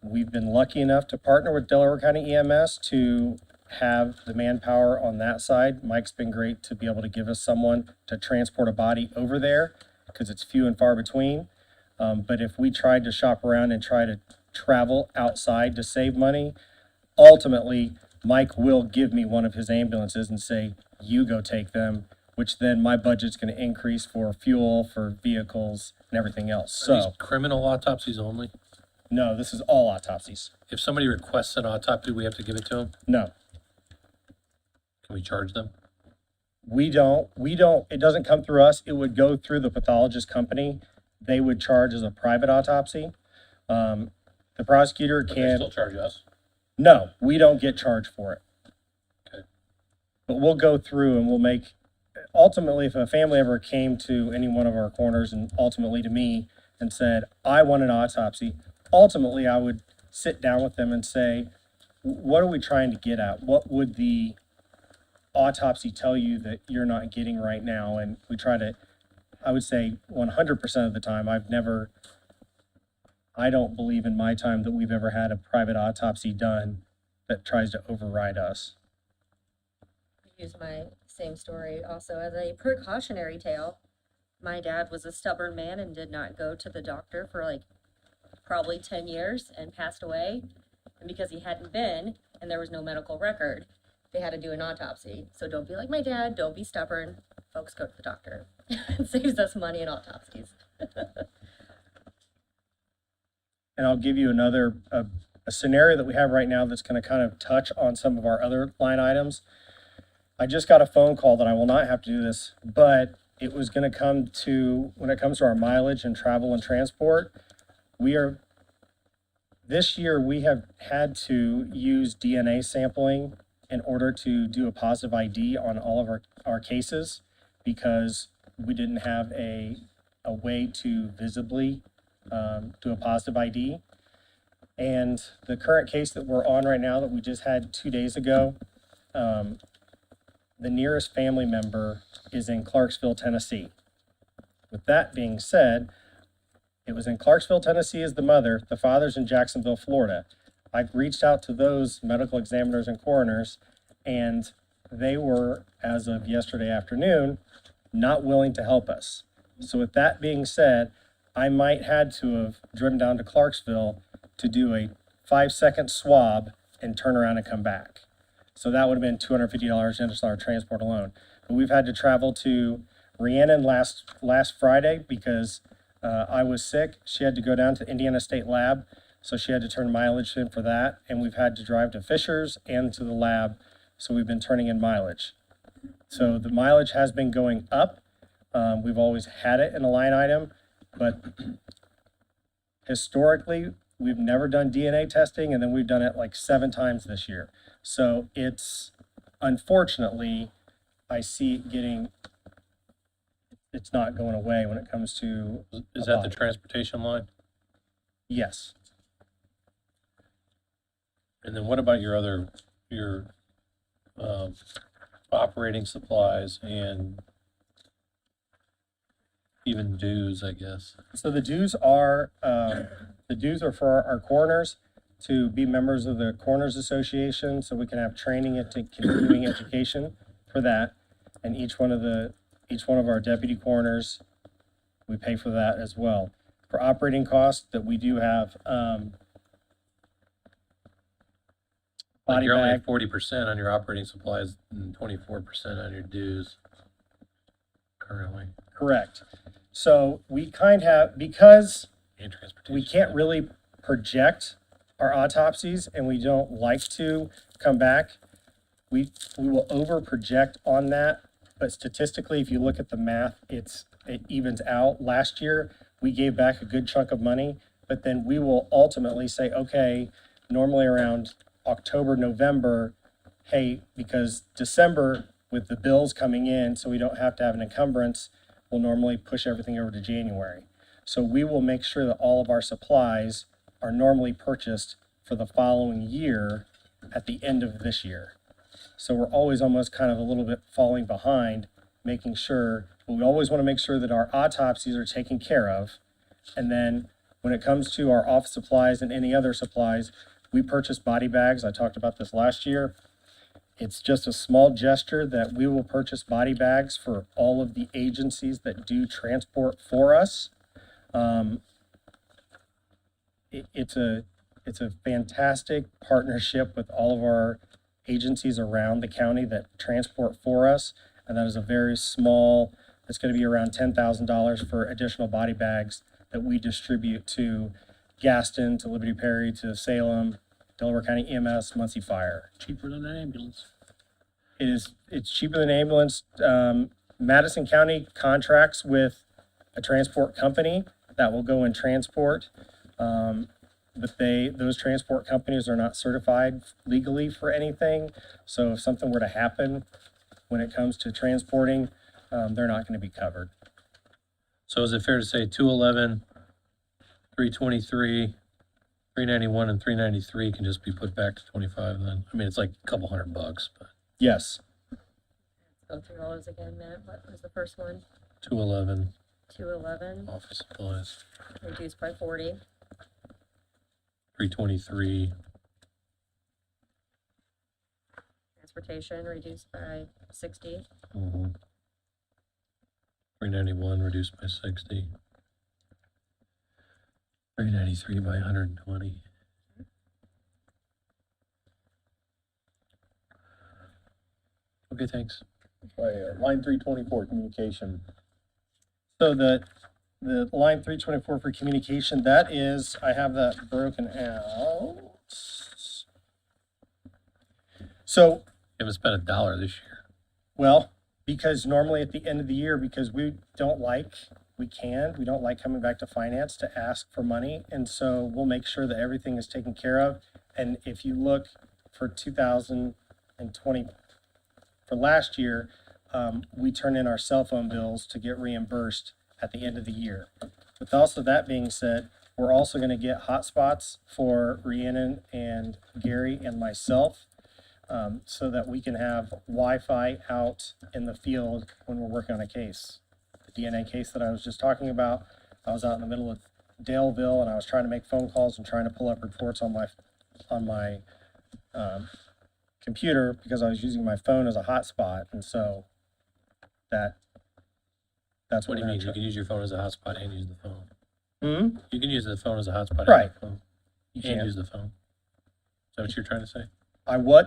we've been lucky enough to partner with Delaware County EMS to have the manpower on that side. Mike's been great to be able to give us someone to transport a body over there because it's few and far between. But if we tried to shop around and try to travel outside to save money, ultimately, Mike will give me one of his ambulances and say, you go take them. which then my budget's gonna increase for fuel, for vehicles, and everything else. Are these So, criminal autopsies only? no, this is all autopsies. If somebody requests an autopsy, we have to give it to them? No, Can we charge them? we don't, it doesn't come through us. It would go through the pathologist company. They would charge as a private autopsy. The prosecutor But they can, still charge us? no, we don't get charged for it. Okay. But we'll go through and we'll make, ultimately, if a family ever came to any one of our coroners and ultimately to me and said, I want an autopsy, ultimately I would sit down with them and say, what are we trying to get at? What would the autopsy tell you that you're not getting right now? And we try to, I would say 100% of the time, I don't believe in my time that we've ever had a private autopsy done that tries to override us. Use my same story also as a precautionary tale. My dad was a stubborn man and did not go to the doctor for like probably 10 years and passed away. And because he hadn't been and there was no medical record, they had to do an autopsy. So don't be like my dad, don't be stubborn. Folks, go to the doctor. It saves us money in autopsies. And I'll give you another, a scenario that we have right now that's gonna kind of touch on some of our other line items. I just got a phone call that I will not have to do this, but it was gonna come to, when it comes to our mileage and travel and transport, this year we have had to use DNA sampling in order to do a positive ID on all of our cases because we didn't have a way to visibly do a positive ID. And the current case that we're on right now that we just had 2 days ago, the nearest family member is in Clarksville, Tennessee. With that being said, it was in Clarksville, Tennessee as the mother, the father's in Jacksonville, Florida. I've reached out to those medical examiners and coroners, and they were, as of yesterday afternoon, not willing to help us. So with that being said, I might had to have driven down to Clarksville to do a 5-second swab and turn around and come back. So that would have been $250 in just our transport alone. But we've had to travel to Rhiannon last Friday because I was sick. She had to go down to Indiana State Lab, so she had to turn mileage in for that. And we've had to drive to Fisher's and to the lab, so we've been turning in mileage. So the mileage has been going up. We've always had it in a line item, but historically, we've never done DNA testing, and then we've done it like 7 times this year. So it's, unfortunately, I see it it's not going away when it comes to. Is that the transportation line? Yes. And then what about your operating supplies and even dues, I guess? So the dues are for our coroners to be members of the Coroners Association, so we can have training and continuing education for that. And each one of our deputy coroners, we pay for that as well. For operating costs, that we do have, Like body you're only bag. at 40% on your operating supplies and 24% on your dues currently. Correct. So we because And transportation. we can't really project our autopsies and we don't like to come back, we will over project on that. But statistically, if you look at the math, it evens out. Last year, we gave back a good chunk of money, but then we will ultimately say, okay, normally around October, November, hey, because December with the bills coming in, so we don't have to have an encumbrance, we'll normally push everything over to January. So we will make sure that all of our supplies are normally purchased for the following year at the end of this year. So we're always almost kind of a little bit falling behind, making sure, we always want to make sure that our autopsies are taken care of. And then when it comes to our office supplies and any other supplies, we purchase body bags. I talked about this last year. It's just a small gesture that we will purchase body bags for all of the agencies that do transport for us. It's a fantastic partnership with all of our agencies around the county that transport for us. and that is a very small, it's gonna be around $10,000 for additional body bags that we distribute to Gaston, to Liberty Perry, to Salem, Delaware County EMS, Muncie Fire. Cheaper than an ambulance. It's cheaper than ambulance. Madison County contracts with a transport company that will go and transport. But those transport companies are not certified legally for anything. So if something were to happen when it comes to transporting, they're not gonna be covered. So is it fair to say 211, 323, 391, and 393 can just be put back to 25 then? I mean, it's like a couple $100, but Yes. Go through all those again, Matt. What was the first one? 211, 211, office supplies, reduced by 40. 323, Transportation, reduced by 60. 391 reduced by 60. 393 by 120. Okay, thanks. Line 324, communication. So the line 324 for communication, that is, I have that broken out. So, Haven't spent $1 this year. well, because normally at the end of the year, because we don't like coming back to finance to ask for money. And so we'll make sure that everything is taken care of. And if you look for 2020, for last year, we turn in our cell phone bills to get reimbursed at the end of the year. With also that being said, we're also gonna get hotspots for Rhiannon and Gary and myself, so that we can have Wi-Fi out in the field when we're working on a case. The DNA case that I was just talking about, I was out in the middle of Daleville and I was trying to make phone calls and trying to pull up reports on my computer because I was using my phone as a hotspot, and so that's What do you mean? we're You can use your phone as a hotspot and use the phone. Hmm? You can use the phone as a hotspot Right. and the phone. You And can. use the phone. Is that what you're trying to say?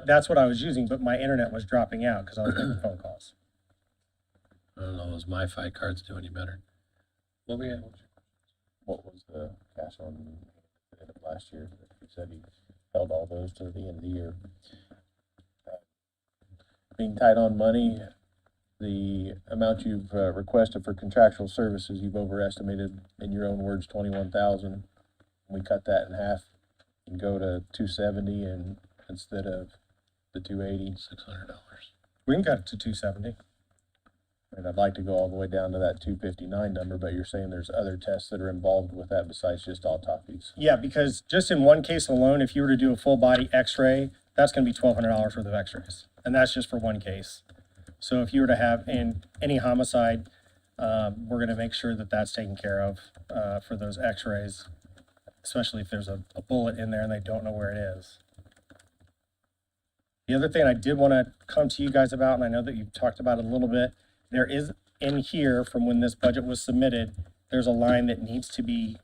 That's what I was using, but my internet was dropping out because I was making phone calls. I don't know, those MiFi cards do any better. What we have? What was the cash on the end of last year? He said he held all those to the end of the year. Being tight on money, the amount you've requested for contractual services, you've overestimated, in your own words, 21,000. We cut that in half and go to 270 and instead of the 280. $600. We can cut it to 270. And I'd like to go all the way down to that 259 number, but you're saying there's other tests that are involved with that besides just autopsies. Yeah, because just in one case alone, if you were to do a full body x-ray, that's gonna be $1,200 worth of x-rays. And that's just for one case. So if you were to have in any homicide, we're gonna make sure that that's taken care of, for those x-rays, especially if there's a bullet in there and they don't know where it is. The other thing I did wanna come to you guys about, and I know that you've talked about it a little bit, there is in here from when this budget was submitted, there's a line that needs to be,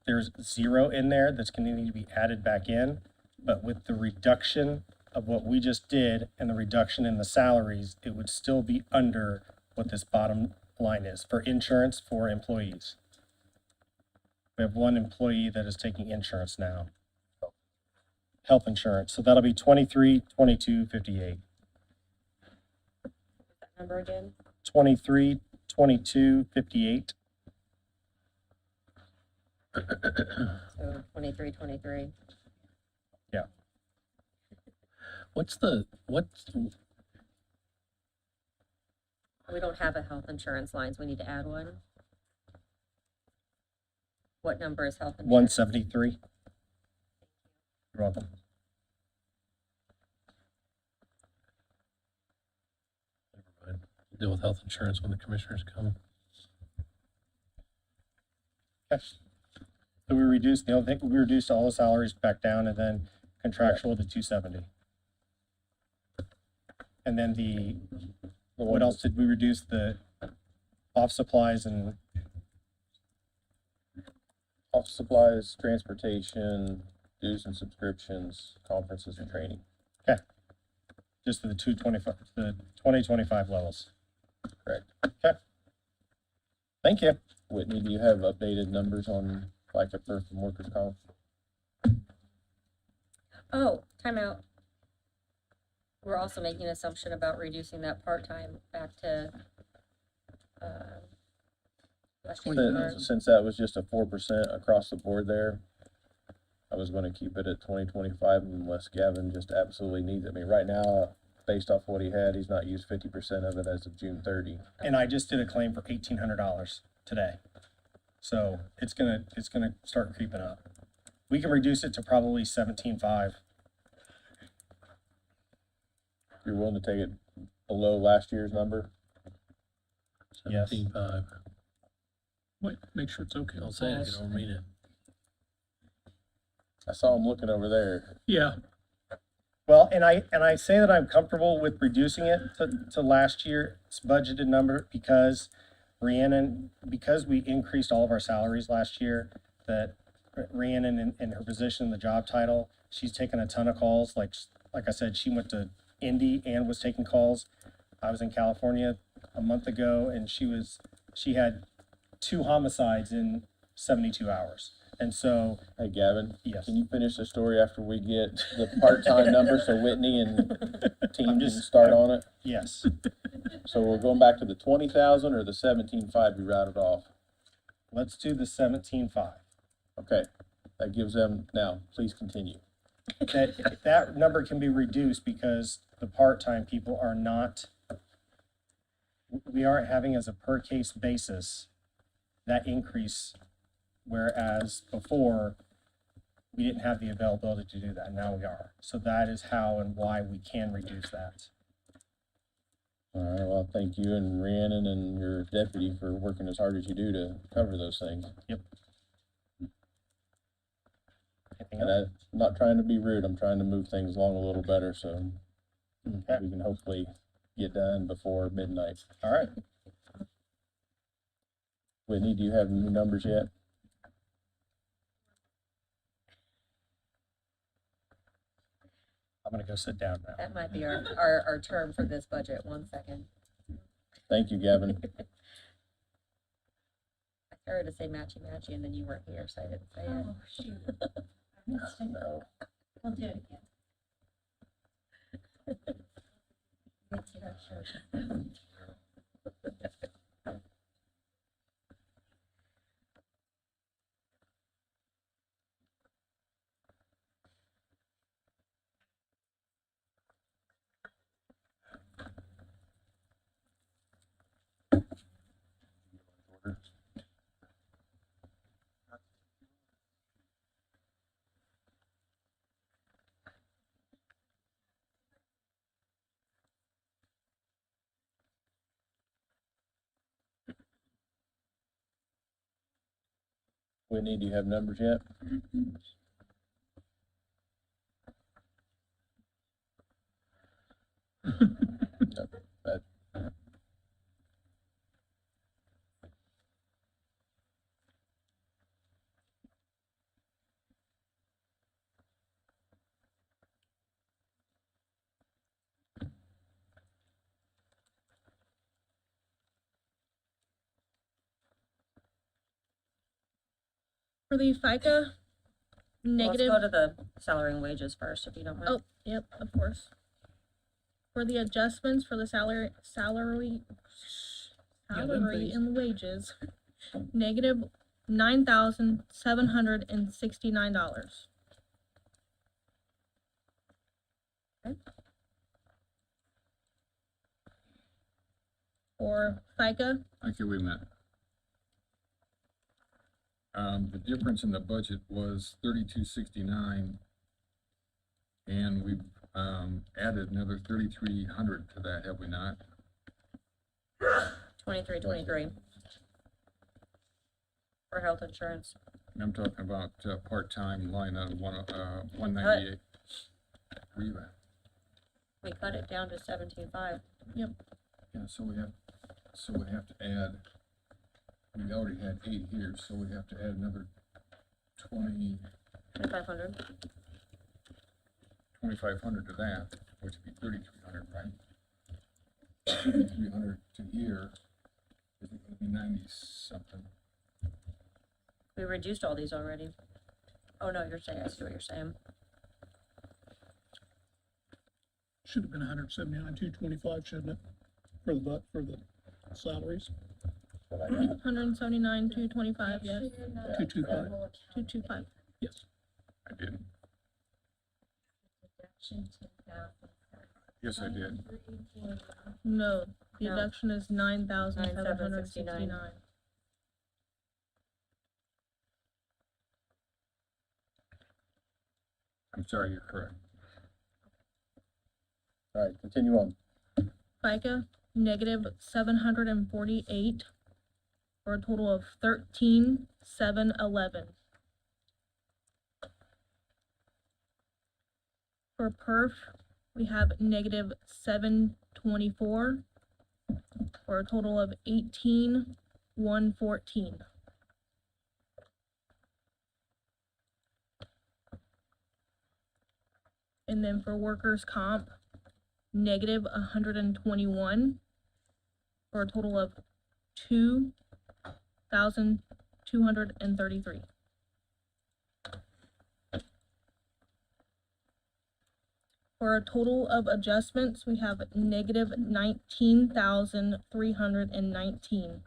there's 0 in there that's gonna need to be added back in. But with the reduction of what we just did and the reduction in the salaries, it would still be under what this bottom line is for insurance for employees. We have one employee that is taking insurance now. Health insurance, so that'll be 23, 22, 58. Number again? 23, 22, 58. So 23, 23. Yeah. We don't have a health insurance line, so we need to add one. What number is health insurance? 173. You're welcome. Deal with health insurance when the commissioners come. Okay. So we reduced, the only thing, we reduced all the salaries back down and then contractual to 270. And then what else did we reduce? The off supplies and Office supplies, transportation, dues and subscriptions, conferences and training. Okay. just the 2025 levels. Correct. Okay. Thank you. Whitney, do you have updated numbers on FICA perf and workers' comp? Oh, timeout. We're also making an assumption about reducing that part-time back to, last year. Since that was just a 4% across the board there, I was gonna keep it at 2025 unless Gavin just absolutely needs it. I mean, right now, based off what he had, he's not used 50% of it as of June 30. And I just did a claim for $1,800 today. So it's gonna start creeping up. We can reduce it to probably 17.5. You're willing to take it below last year's number? Yes. 17.5. Wait, make sure it's okay. Don't say it if you don't mean it. I saw him looking over there. Yeah, Well, and I say that I'm comfortable with reducing it to last year's budgeted number because because we increased all of our salaries last year, that Rhiannon in her position, in the job title, she's taken a ton of calls. Like I said, she went to Indy and was taking calls. I was in California a month ago and she had 2 homicides in 72 hours. And so, Hey, Gavin, yes. can you finish the story after we get the part-time number so Whitney and team can start on it? Yes. So we're going back to the 20,000 or the 17.5 you routed off? Let's do the 17.5. Okay, that gives them, now, please continue. That number can be reduced because the part-time people we aren't having as a per case basis that increase, whereas before we didn't have the availability to do that. Now we are. So that is how and why we can reduce that. All right, well, thank you and Rhiannon and your deputy for working as hard as you do to cover those things. Yep. And I'm not trying to be rude, I'm trying to move things along a little better, so we can hopefully get done before midnight. All right. Whitney, do you have new numbers yet? I'm gonna go sit down now. That might be our term for this budget. 1 second. Thank you, Gavin. I started to say matchy and then you weren't here, so I didn't say it. Oh, shoot. I missed it. No. We'll do it again. Let's get our shirt. Whitney, do you have numbers yet? No, that- For the FICA, negative. Let's go to the salary and wages first, if you don't mind. Oh, yep, of course. For the adjustments for the salary and wages, negative $9,769. For FICA, Okay, wait a minute. The difference in the budget was 3269, and we've, added another 3,300 to that, have we not? 23. For health insurance. And I'm talking about, part-time line on 198. Where you at? We cut it down to 17.5. Yep. Yeah, so we have to add, we already had 8 here, so we have to add another 2,500. 2,500 to that. which would be 3,300, right? 3,300 to here, is it gonna be 90 something? We reduced all these already. Oh, no, you're saying, I see what you're saying. Should have been 179, 225, shouldn't it? For the salaries. 179, 225, yes. 225. 225. Yes. I didn't. Yes, I did. No, the No. deduction is 9,769. I'm sorry, you're correct. All right, continue on. FICA, negative 748, for a total of 13,711. For perf, we have negative 724, for a total of 18,114. And then for workers' comp, negative 121, for a total of 2,233. For a total of adjustments, we have negative 19,319.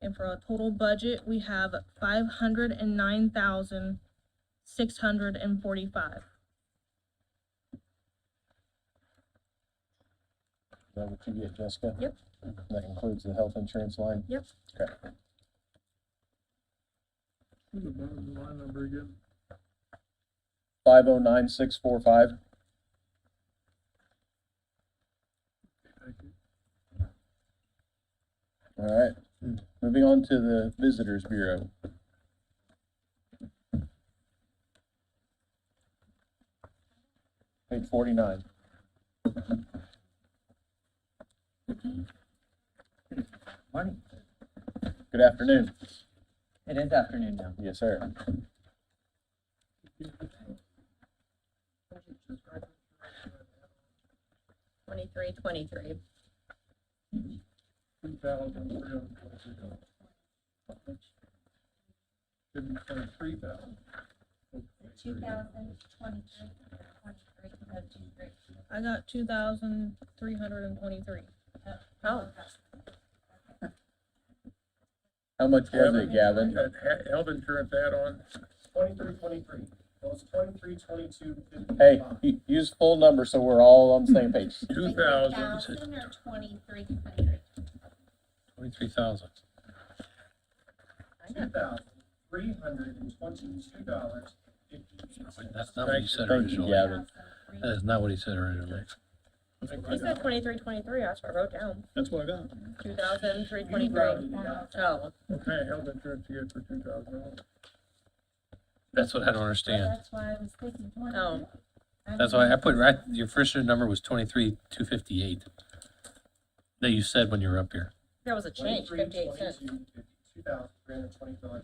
And for a total budget, we have 509,645. Is that what you get, Jessica? Yep. That includes the health insurance line? Yep. Okay. What's the bottom line number again? 509,645. Thank you. All right, moving on to the Visitors Bureau. Page 49. Morning. Good afternoon. It is afternoon now. Yes, sir. Twenty-three. 3,300. 2023. I got 2,323. Oh, How much was it, Gavin? Health insurance add-on, 23. Well, it's 23, 22. Hey, use full number so we're all on the same page. 2,000. Or 2300? 23,000. $2,322.50. That's not what you said Thank you, originally. Gavin. That is not what he said originally. he said 23, that's what I wrote down. That's what I got. 2,323. Oh, Okay, health insurance you get for $2,000. That's what I don't understand. That's why I was thinking 20. oh, That's why I put right, your first number was 23,258. That you said when you were up here. there was a change, 58 cents. $2,320.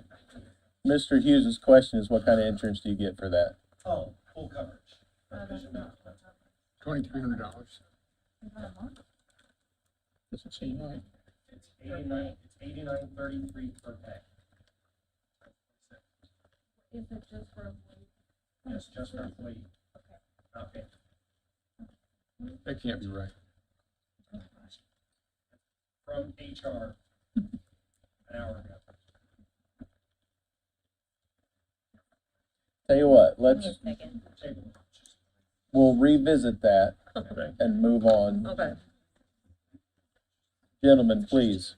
Mr. Hughes' question is, what kind of insurance do you get for that? Oh, full coverage. $2,300. Doesn't seem right. It's 89.33 per pay. Is it just for employees? Yes, just for employee. Okay. That can't be right. From HR an hour ago. Tell you what, Give me a let's, second. we'll revisit that Okay. and move on. Okay. Gentlemen, please.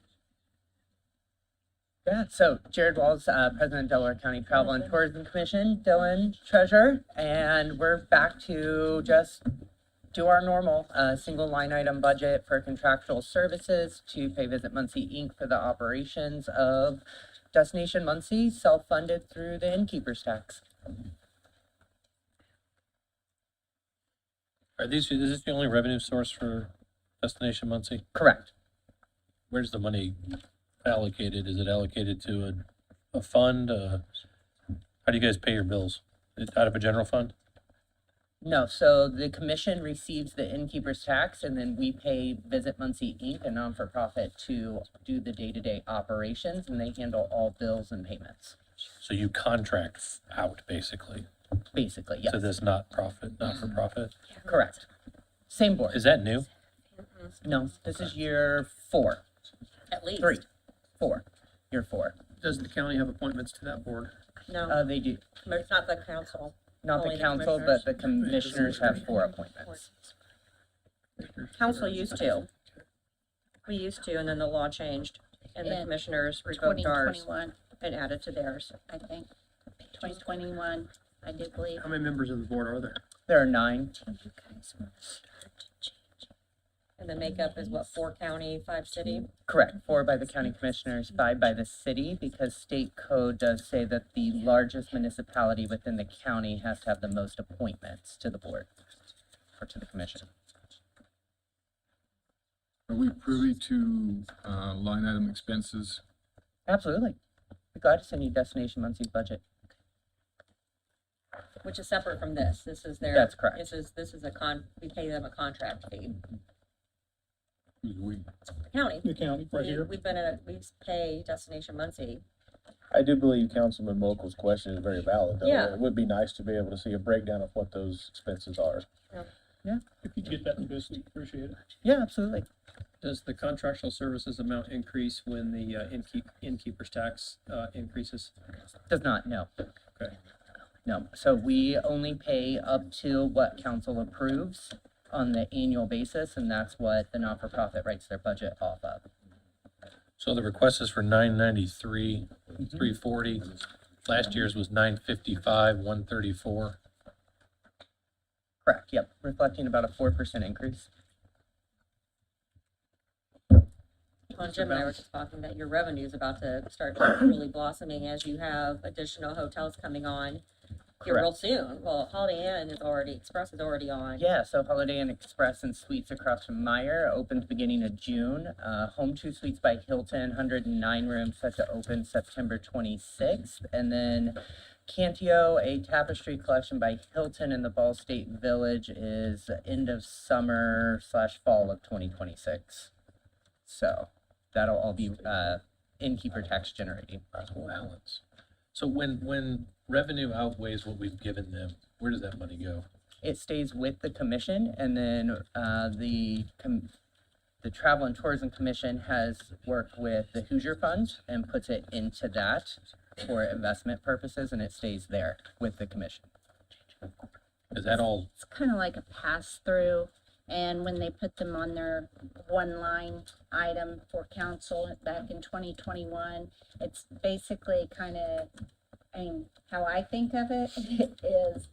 Yeah, so Jared Walls, President, Delaware County Travel and Tourism Commission, Dylan, Treasurer, and we're back to just do our normal, single line item budget for contractual services to pay Visit Muncie Inc. for the operations of Destination Muncie, self-funded through the innkeeper's tax. Is this the only revenue source for Destination Muncie? Correct. Where's the money allocated? Is it allocated to a fund? How do you guys pay your bills? Out of a general fund? No, so the commission receives the innkeeper's tax and then we pay Visit Muncie Inc., a non-for-profit, to do the day-to-day operations and they handle all bills and payments. So you contract out, basically, Basically, yes. to this not-for-profit? Correct. Same board. Is that new? No, this is year 4. At least. 3, 4. Year 4. Does the county have appointments to that board? No, They do. it's not the council. Not Only the the council, but the commissioners have 4 appointments. Council used to. We used to, and then the law changed, and the In commissioners revoked ours 2021, and added to theirs. I think. 2021, I do believe. How many members of the board are there? There are 9. And the makeup is what, 4 county, 5 city? Correct. 4 by the county commissioners, 5 by the city, because state code does say that the largest municipality within the county has to have the most appointments to the board or to the commission. Are we privy to, line item expenses? Absolutely. Be glad to send you Destination Muncie's budget. Which is separate from this. This is their. That's correct. This is we pay them a contract fee. We, County. The county, right here. We pay Destination Muncie. I do believe Councilman Mokel's question is very valid, though. Yeah. It would be nice to be able to see a breakdown of what those expenses are. If you get that in this, we appreciate it. Yeah, absolutely. Does the contractual services amount increase when the innkeeper's tax increases? Does not, no. Okay. No, so we only pay up to what council approves on the annual basis, and that's what the not-for-profit writes their budget off of. So the request is for 993, 340. Last year's was 955, 134. Correct, yep, reflecting about a 4% increase. Well, Jim and I were just talking that your revenue is about to start really blossoming as you have additional hotels coming on here real soon. Well, Holiday Inn Express is already on. Yeah, so Holiday Inn Express and Suites across from Meyer opens beginning of June. Home 2 Suites by Hilton, 109 rooms, set to open September 26th. And then Cantio, a tapestry collection by Hilton in the Ball State Village, is end of summer/fall of 2026. So that'll all be innkeeper tax generating. Balance. So when revenue outweighs what we've given them, where does that money go? It stays with the commission, and then the Travel and Tourism Commission has worked with the Hoosier Fund and puts it into that for investment purposes, and it stays there with the commission. Is that all? It's kind of like a pass-through, and when they put them on their one-line item for council back in 2021, it's basically kind of, I mean, how I think of it is,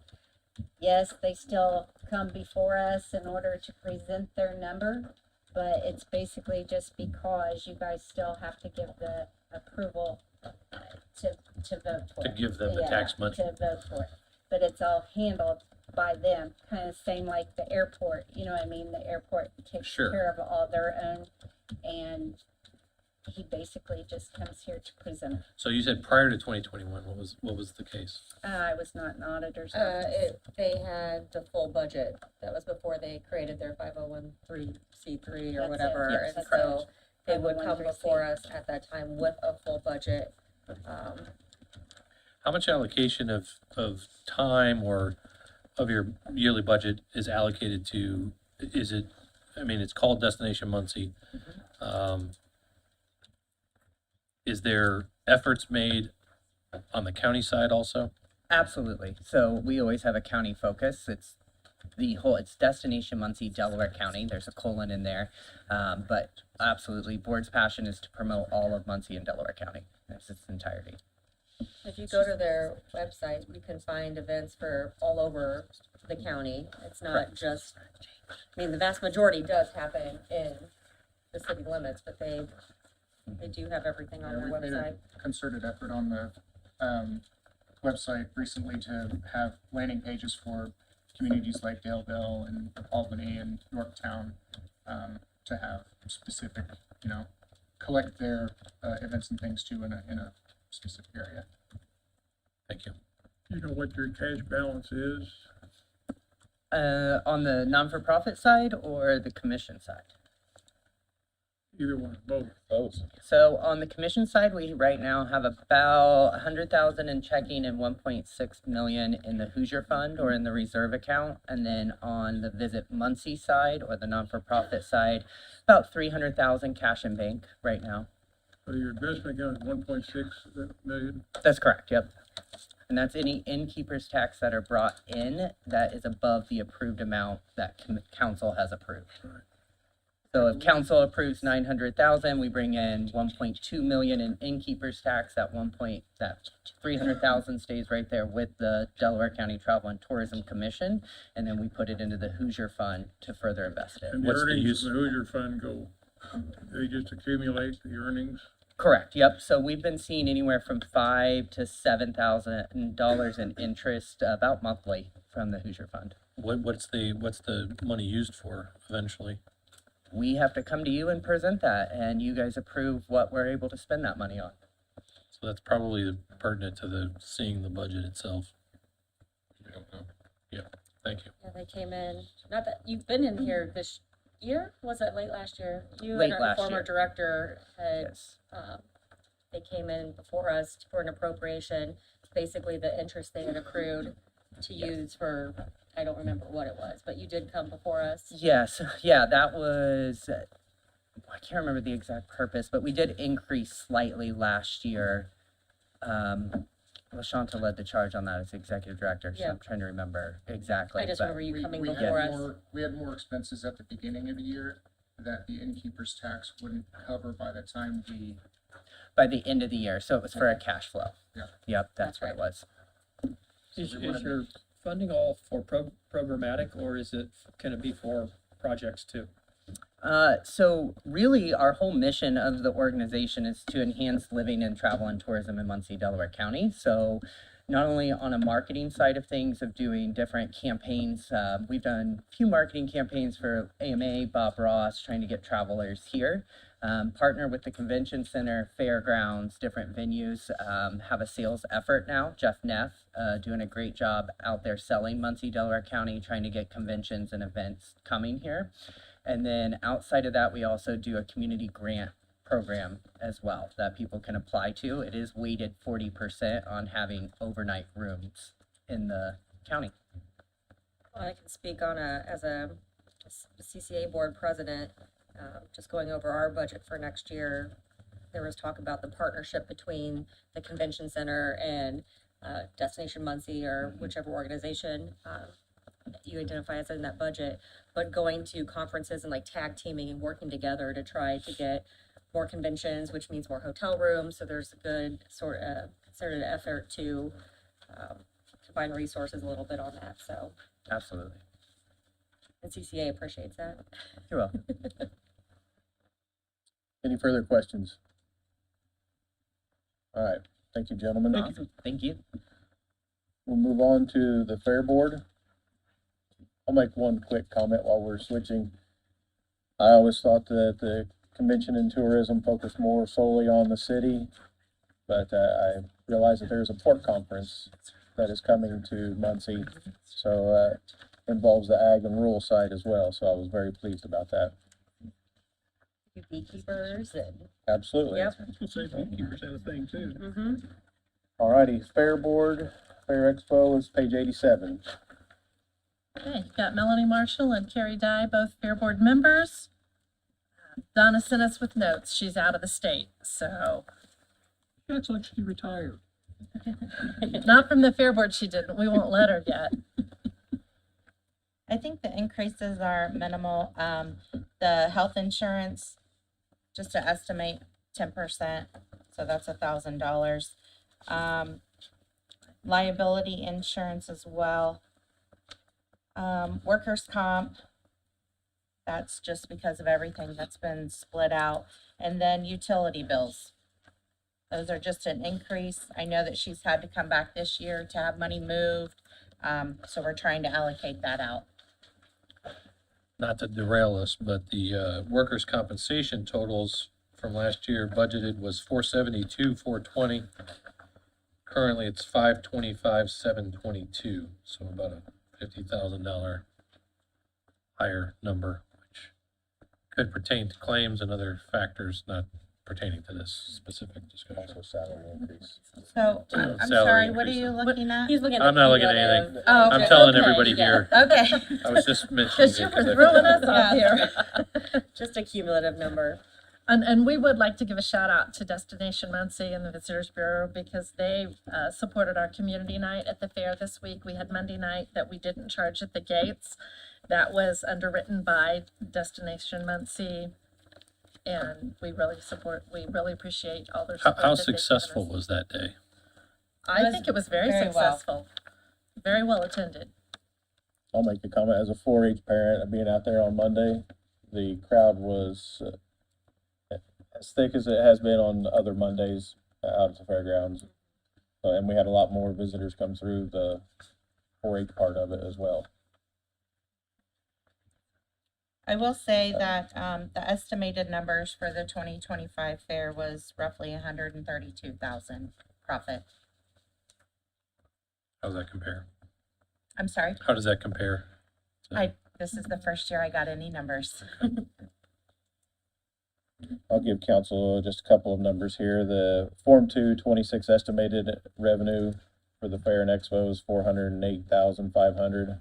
yes, they still come before us in order to present their number, but it's basically just because you guys still have to give the approval to vote for To it. give them the Yeah, tax money. to vote for it, but it's all handled by them, kind of same like the airport, you know what I mean? The airport takes Sure. care of all their own, and he basically just comes here to present. So you said prior to 2021, what was the case? I was not an auditor's office. They had the full budget. That was before they created their 501(c)(3) or That's whatever. it. Yes, And that's so it. they would come 501(c)(3). before us at that time with a full budget. How much allocation of time or of your yearly budget is allocated to, is it, I mean, it's called Destination Muncie. Is there efforts made on the county side also? Absolutely. So we always have a county focus. It's Destination Muncie, Delaware County. There's a colon in there. But absolutely, board's passion is to promote all of Muncie and Delaware County in its entirety. If you go to their website, you can find events for all over the county. It's not just, I mean, the vast majority does happen in the city limits, but they do have everything on their We've made website. a concerted effort on the website recently to have landing pages for communities like Daleville and Albany and Yorktown to have specific, collect their events and things too in a specific area. Thank you. You know what your cash balance is? On the non-for-profit side or the commission side? Either one, both. Both. So on the commission side, we right now have about 100,000 in checking and 1.6 million in the Hoosier Fund or in the reserve account. And then on the Visit Muncie side or the non-for-profit side, about 300,000 cash in bank right now. So your investment account is 1.6 million? That's correct, yep. And that's any innkeeper's tax that are brought in that is above the approved amount that council has approved. So if council approves 900,000, we bring in 1.2 million in innkeeper's tax. That 300,000 stays right there with the Delaware County Travel and Tourism Commission, and then we put it into the Hoosier Fund to further invest it. And the earnings from the Hoosier Fund go, they just accumulate the earnings? Correct. Yep. So we've been seeing anywhere from $5,000 to $7,000 in interest about monthly from the Hoosier Fund. What's the money used for eventually? We have to come to you and present that, and you guys approve what we're able to spend that money on. So that's probably pertinent to seeing the budget itself. Yeah, thank you. Yeah, they came in, not that, you've been in here this year? Was it late last year? You Late and our last former year. director had, Yes. they came in before us for an appropriation, basically the interest they had accrued to use for, I don't remember what it was, but you did come before us. Yes. Yeah, that was, I can't remember the exact purpose, but we did increase slightly last year. LaShanta led the charge on that as executive director, so Yeah. I'm trying to remember exactly. I just but- remember you coming We before had us. we had more expenses at the beginning of the year that the innkeeper's tax wouldn't cover by the time we. By the end of the year, so it was for a cash flow. Yeah. Yep, that's what it was. Is your funding all for programmatic, or can it be for projects too? So really, our whole mission of the organization is to enhance living and travel and tourism in Muncie, Delaware County. So not only on a marketing side of things of doing different campaigns, we've done a few marketing campaigns for AMA, Bob Ross, trying to get travelers here. Partner with the convention center, Fairgrounds, different venues, have a sales effort now. Jeff Neff doing a great job out there selling Muncie, Delaware County, trying to get conventions and events coming here. And then outside of that, we also do a community grant program as well that people can apply to. It is weighted 40% on having overnight rooms in the county. Well, I can speak on as a CCA board president, just going over our budget for next year. There was talk about the partnership between the convention center and Destination Muncie or whichever organization you identify as in that budget, but going to conferences and like tag teaming and working together to try to get more conventions, which means more hotel rooms. So there's a good sort of concerted effort to combine resources a little bit on that. So Absolutely. and CCA appreciates that. You're welcome. Any further questions? All right, thank you, gentlemen. Awesome. Thank you. We'll move on to the Fair Board. I'll make one quick comment while we're switching. I always thought that the convention and tourism focused more solely on the city, but I realize that there's a port conference that is coming to Muncie, so involves the ag and rural side as well, so I was very pleased about that. Beekeepers and. Absolutely. Yep. I was gonna say, beekeepers had a thing too. Mm-hmm. All righty, Fair Board, Fair Expo is page 87. Okay, you've got Melanie Marshall and Carrie Dye, both Fair Board members. Donna sent us with notes. She's out of the state, so. She acts like she retired. Not from the Fair Board, she didn't. We won't let her yet. I think the increases are minimal. The health insurance, just to estimate 10%, so that's $1,000. Liability insurance as well. Workers' comp, that's just because of everything that's been split out. And then utility bills. Those are just an increase. I know that she's had to come back this year to have money moved. So we're trying to allocate that out. Not to derail us, but the workers' compensation totals from last year budgeted was 472, 420. Currently, it's 525, 722, so about a $50,000 higher number, which could pertain to claims and other factors not pertaining to this specific discussion. Also salary increase. So, I'm I'm Salary sorry, sorry, what are you looking at? He's looking at. I'm the not looking at cumulative. anything. Oh, I'm okay. telling Okay, everybody yeah. here. Okay. I was just mentioning. Cause you it were 'cause I throwing forgot. us off here. Just a cumulative number. And we would like to give a shout out to Destination Muncie and the Visitors Bureau because they supported our community night at the fair this week. We had Monday night that we didn't charge at the gates. That was underwritten by Destination Muncie. And we really appreciate all their support. How that they've given successful us. was that day? I think it was very very well. successful. Very well attended. I'll make a comment as a 4-H parent, being out there on Monday, the crowd was as thick as it has been on other Mondays out at the fairgrounds. And we had a lot more visitors come through the 4-H part of it as well. I will say that, the estimated numbers for the 2025 fair was roughly 132,000 profit. How does that compare? I'm sorry, How does that compare? this is the first year I got any numbers. I'll give council just a couple of numbers here. The Form 226 estimated revenue for the fair and expo is 408,500.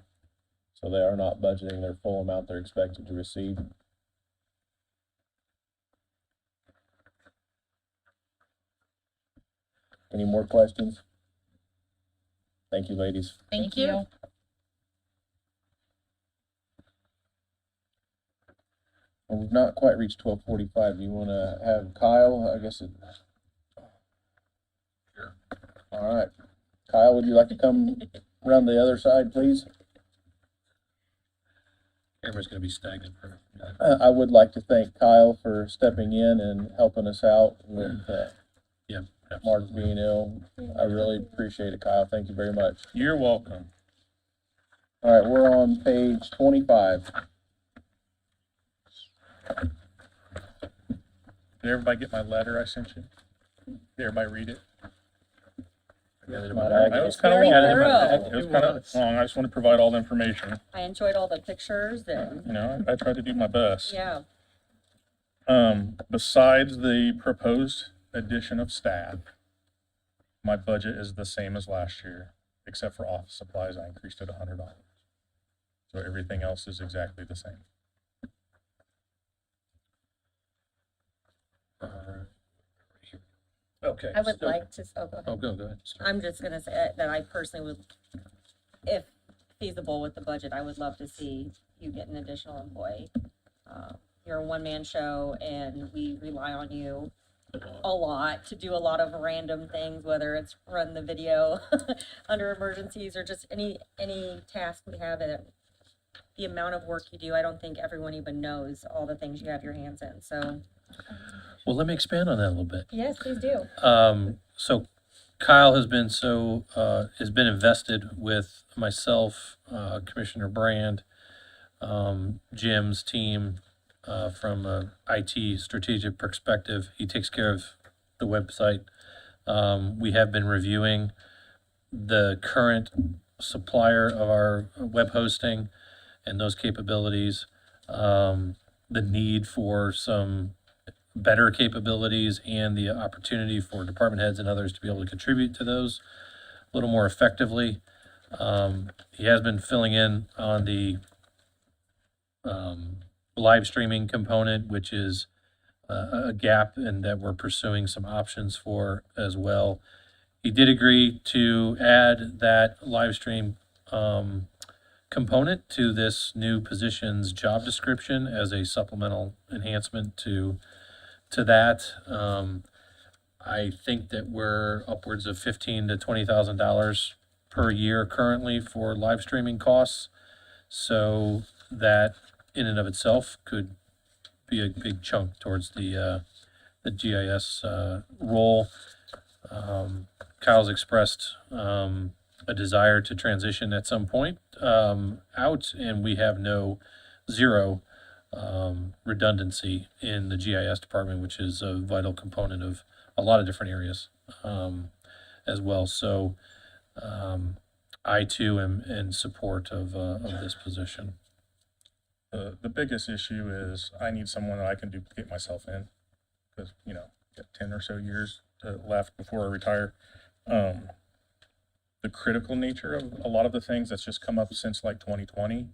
So they are not budgeting their full amount they're expected to receive. Any more questions? Thank you, ladies. Thank you. Well, we've not quite reached 12:45. Do you want to have Kyle? I guess it. Sure. All right. Kyle, would you like to come around the other side, please? Camera's gonna be stagnant for. I would like to thank Kyle for stepping in and helping us out with Yeah. Mark being ill. I really appreciate it, Kyle. Thank you very much. You're welcome. All right, we're on page 25. Did everybody get my letter I sent you? Did everybody read it? It was kind of Very long. thorough. It was kind of long. I just want to provide all the information. I enjoyed all the pictures and, You know, I tried to do my best. yeah. Besides the proposed addition of staff, my budget is the same as last year, except for office supplies. I increased it $100. So everything else is exactly the same. Okay. I would so- like to, oh, go ahead. Oh, go ahead. I'm just gonna say that I personally would, if feasible with the budget, I would love to see you get an additional employee. You're a one-man show and we rely on you a lot to do a lot of random things, whether it's run the video under emergencies or just any task we have. And the amount of work you do, I don't think everyone even knows all the things you have your hands in, so. Well, let me expand on that a little bit. Yes, please do. So Kyle has been invested with myself, Commissioner Brand, Jim's team, from a IT strategic perspective. He takes care of the website. We have been reviewing the current supplier of our web hosting and those capabilities, the need for some better capabilities and the opportunity for department heads and others to be able to contribute to those a little more effectively. He has been filling in on the live streaming component, which is a gap and that we're pursuing some options for as well. He did agree to add that live stream component to this new position's job description as a supplemental enhancement to that. I think that we're upwards of $15,000 to $20,000 per year currently for live streaming costs. So that in and of itself could be a big chunk towards the GIS role. Kyle's expressed a desire to transition at some point out, and we have zero redundancy in the GIS department, which is a vital component of a lot of different areas as well. So I too am in support of this position. The biggest issue is I need someone that I can duplicate myself in, because, you know, got 10 or so years left before I retire. The critical nature of a lot of the things that's just come up since like 2020,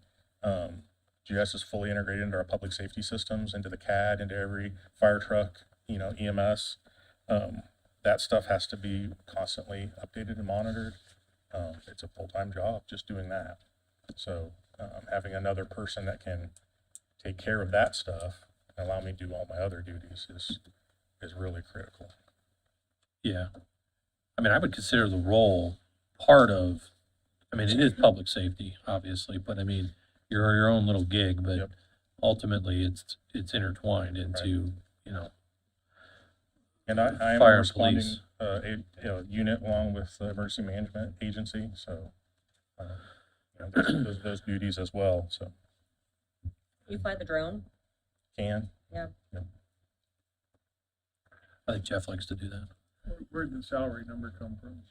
GIS is fully integrated into our public safety systems, into the CAD, into every fire truck, you know, EMS. That stuff has to be constantly updated and monitored. It's a full-time job just doing that. So having another person that can take care of that stuff and allow me to do all my other duties is really critical. Yeah. I mean, I would consider the role part of, I mean, it is public safety, obviously, but I mean, you're your own little gig, but Yep. ultimately it's intertwined into, you know, And I am Fire a and responding police. unit along with the emergency management agency, so you know, those duties as well. So You fly the drone? can. Yeah. I think Jeff likes to do that. Where'd the salary number come from?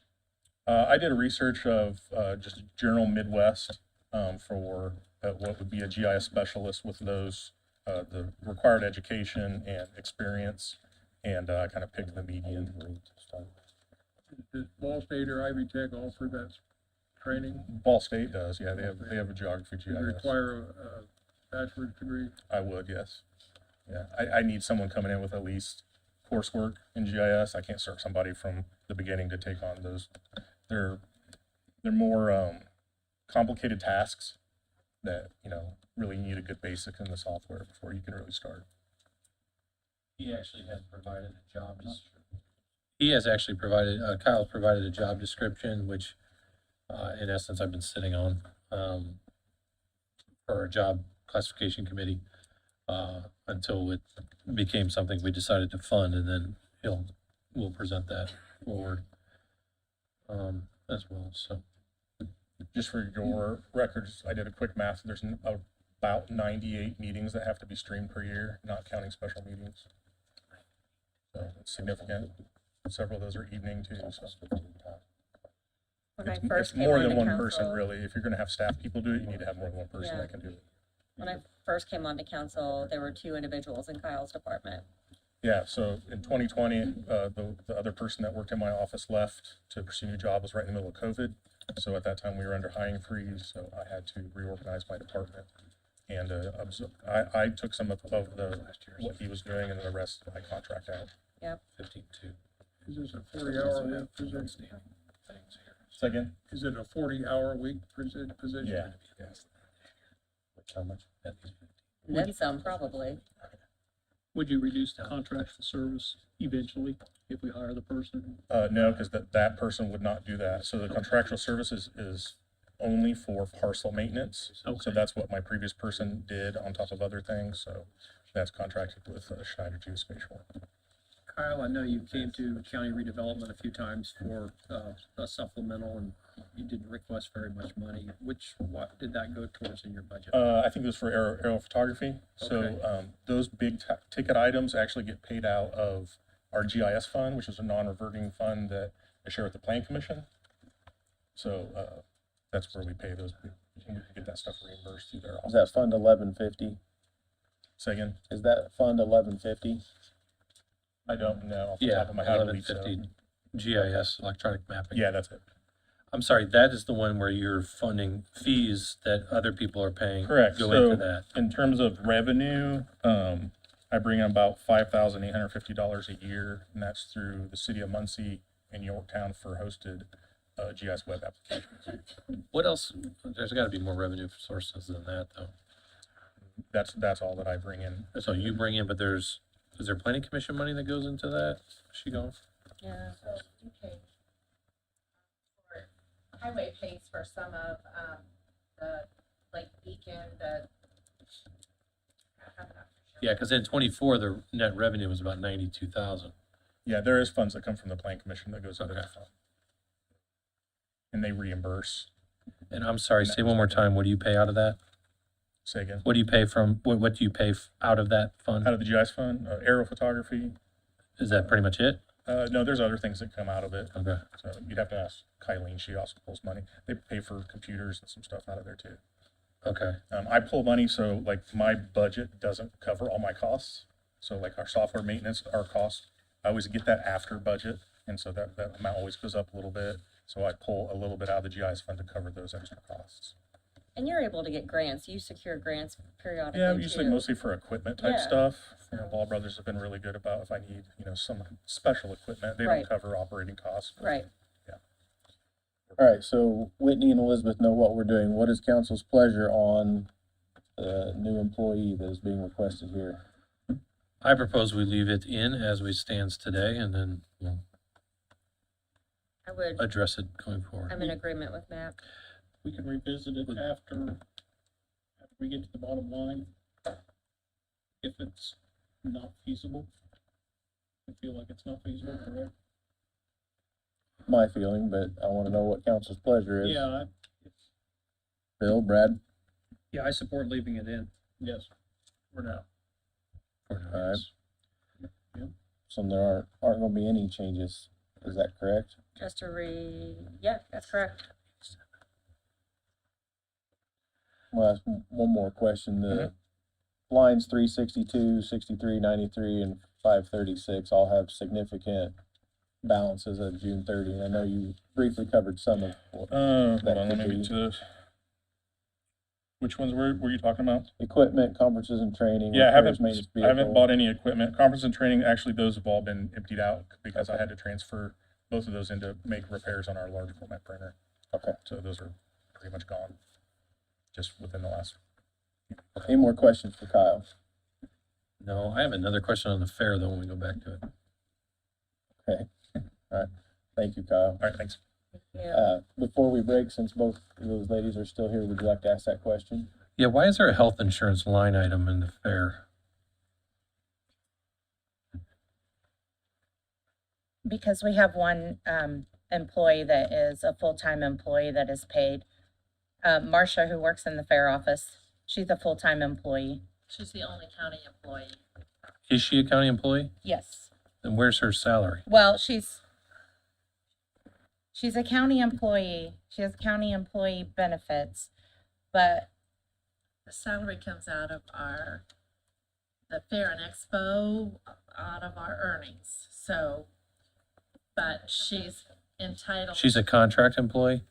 I did a research of just general Midwest for what would be a GIS specialist with those the required education and experience, and I kind of picked the median. Does Ball State or Ivy Tech offer that training? Ball State does, yeah. They have a geography Do you GIS. require a bachelor's degree? I would, yes. Yeah, I need someone coming in with at least coursework in GIS. I can't start somebody from the beginning to take on those. They're more complicated tasks that, you know, really need a good basic in the software before you can really start. He actually has provided a job description. He has actually provided, Kyle's provided a job description, which in essence I've been sitting on for our job classification committee until it became something we decided to fund, and then we'll present that forward as well. So Just for your records, I did a quick math. There's about 98 meetings that have to be streamed per year, not counting special meetings. So it's significant. Several of those are evening too. So When I it's first came more onto than one council, person, really. If you're going to have staff people do it, you need to have more than one person Yeah. that can do it. when I first came onto council, there were 2 individuals in Kyle's department. Yeah, so in 2020, the other person that worked in my office left to pursue a new job. Was right in the middle of COVID. So at that time we were under hiring freeze, so I had to reorganize my department. And I took some of what he was doing, and then the rest I contract out. Yep. 15-2. Is this a 40-hour week position? Second? Is it a 40-hour week position? Yeah. Yes. How much? And then some, probably. Would you reduce the contractual service eventually if we hire the person? No, because that person would not do that. So the contractual services is only for parcel maintenance. So that's what my previous person did on top of other things. So that's contracted with Schneider Geospatial. Kyle, I know you came to county redevelopment a few times for a supplemental, and you didn't request very much money. What did that go towards in your budget? I think it was for aerial photography. So those big ticket items actually get paid out of our GIS fund, which is a non-reverting fund that I share with the Plan Commission. So that's where we pay those. We can get that stuff reimbursed through there. Is that Fund 1150? Say again? Is that Fund 1150? I don't know off the Yeah, top of my head. I believe so. 1150 GIS, electronic mapping. Yeah, that's it. I'm sorry, that is the one where you're funding fees that other people are paying. Correct. Go So into that. in terms of revenue, I bring in about $5,850 a year, and that's through the city of Muncie and Yorktown for hosted GIS web applications. What else? There's got to be more revenue sources than that, though. That's all that I bring in. So you bring in, but is there planning commission money that goes into that? Is she going? Yeah. So you pay, highway pays for some of, the, like, Beacon, Yeah, because in 24, the net revenue was about 92,000. Yeah, there is funds that come from the Plan Commission that goes into that fund. And they reimburse. And I'm sorry, say one more time, what do you pay out of that? Say again? What do you pay from, what do you pay out of that fund? Out of the GIS fund, aerial photography. Is that pretty much it? No, there's other things that come out of it. Okay. So you'd have to ask Kylene, she also pulls money. They pay for computers and some stuff out of there too. Okay, I pull money, so like my budget doesn't cover all my costs. So like our software maintenance, our costs, I always get that after budget. And so that amount always goes up a little bit. So I pull a little bit out of the GIS fund to cover those extra costs. And you're able to get grants. You secure grants periodically Yeah, usually too. mostly for equipment type Yeah. stuff. You know, Ball Brothers have been really good about if I need, some special equipment, they Right. don't cover operating costs. Right. All right, so Whitney and Elizabeth know what we're doing. What is council's pleasure on the new employee that is being requested here? I propose we leave it in as we stands today and then we'll I would, address it going forward. I'm in agreement with Matt. We can revisit it after we get to the bottom line. If it's not feasible. I feel like it's not feasible, correct? My feeling, but I want to know what council's pleasure is. Yeah, Bill, Brad? Yeah, I support leaving it in. yes, for now. All right. So there aren't gonna be any changes, is that correct? Just yeah, that's correct. Well, ask one more question. The lines 362, 63, 93, and 536 all have significant balances of June 30. And I know you briefly covered some of what Hold that on, let could me be. get to this. Which ones were you talking about? Equipment, conferences and training. Yeah, repairs, maintenance, I haven't vehicle. bought any equipment. Conference and training, actually, those have all been emptied out because I had to transfer both of those in to make repairs on our large format printer. Okay. So those are pretty much gone, just within the last. Any more questions for Kyle? No, I have another question on the fair though when we go back to it. Okay. All right. Thank you, Kyle. All right, thanks. Before we break, since both of those ladies are still here, would you like to ask that question? Yeah, why is there a health insurance line item in the fair? Because we have one employee that is a full-time employee that is paid. Marcia, who works in the fair office, she's a full-time employee. She's the only county employee. Is she a county employee? Yes. Then where's her salary? Well, she's a county employee. She has county employee benefits, but The salary comes out of the Fair and Expo, out of our earnings, so, but she's entitled. She's a contract employee?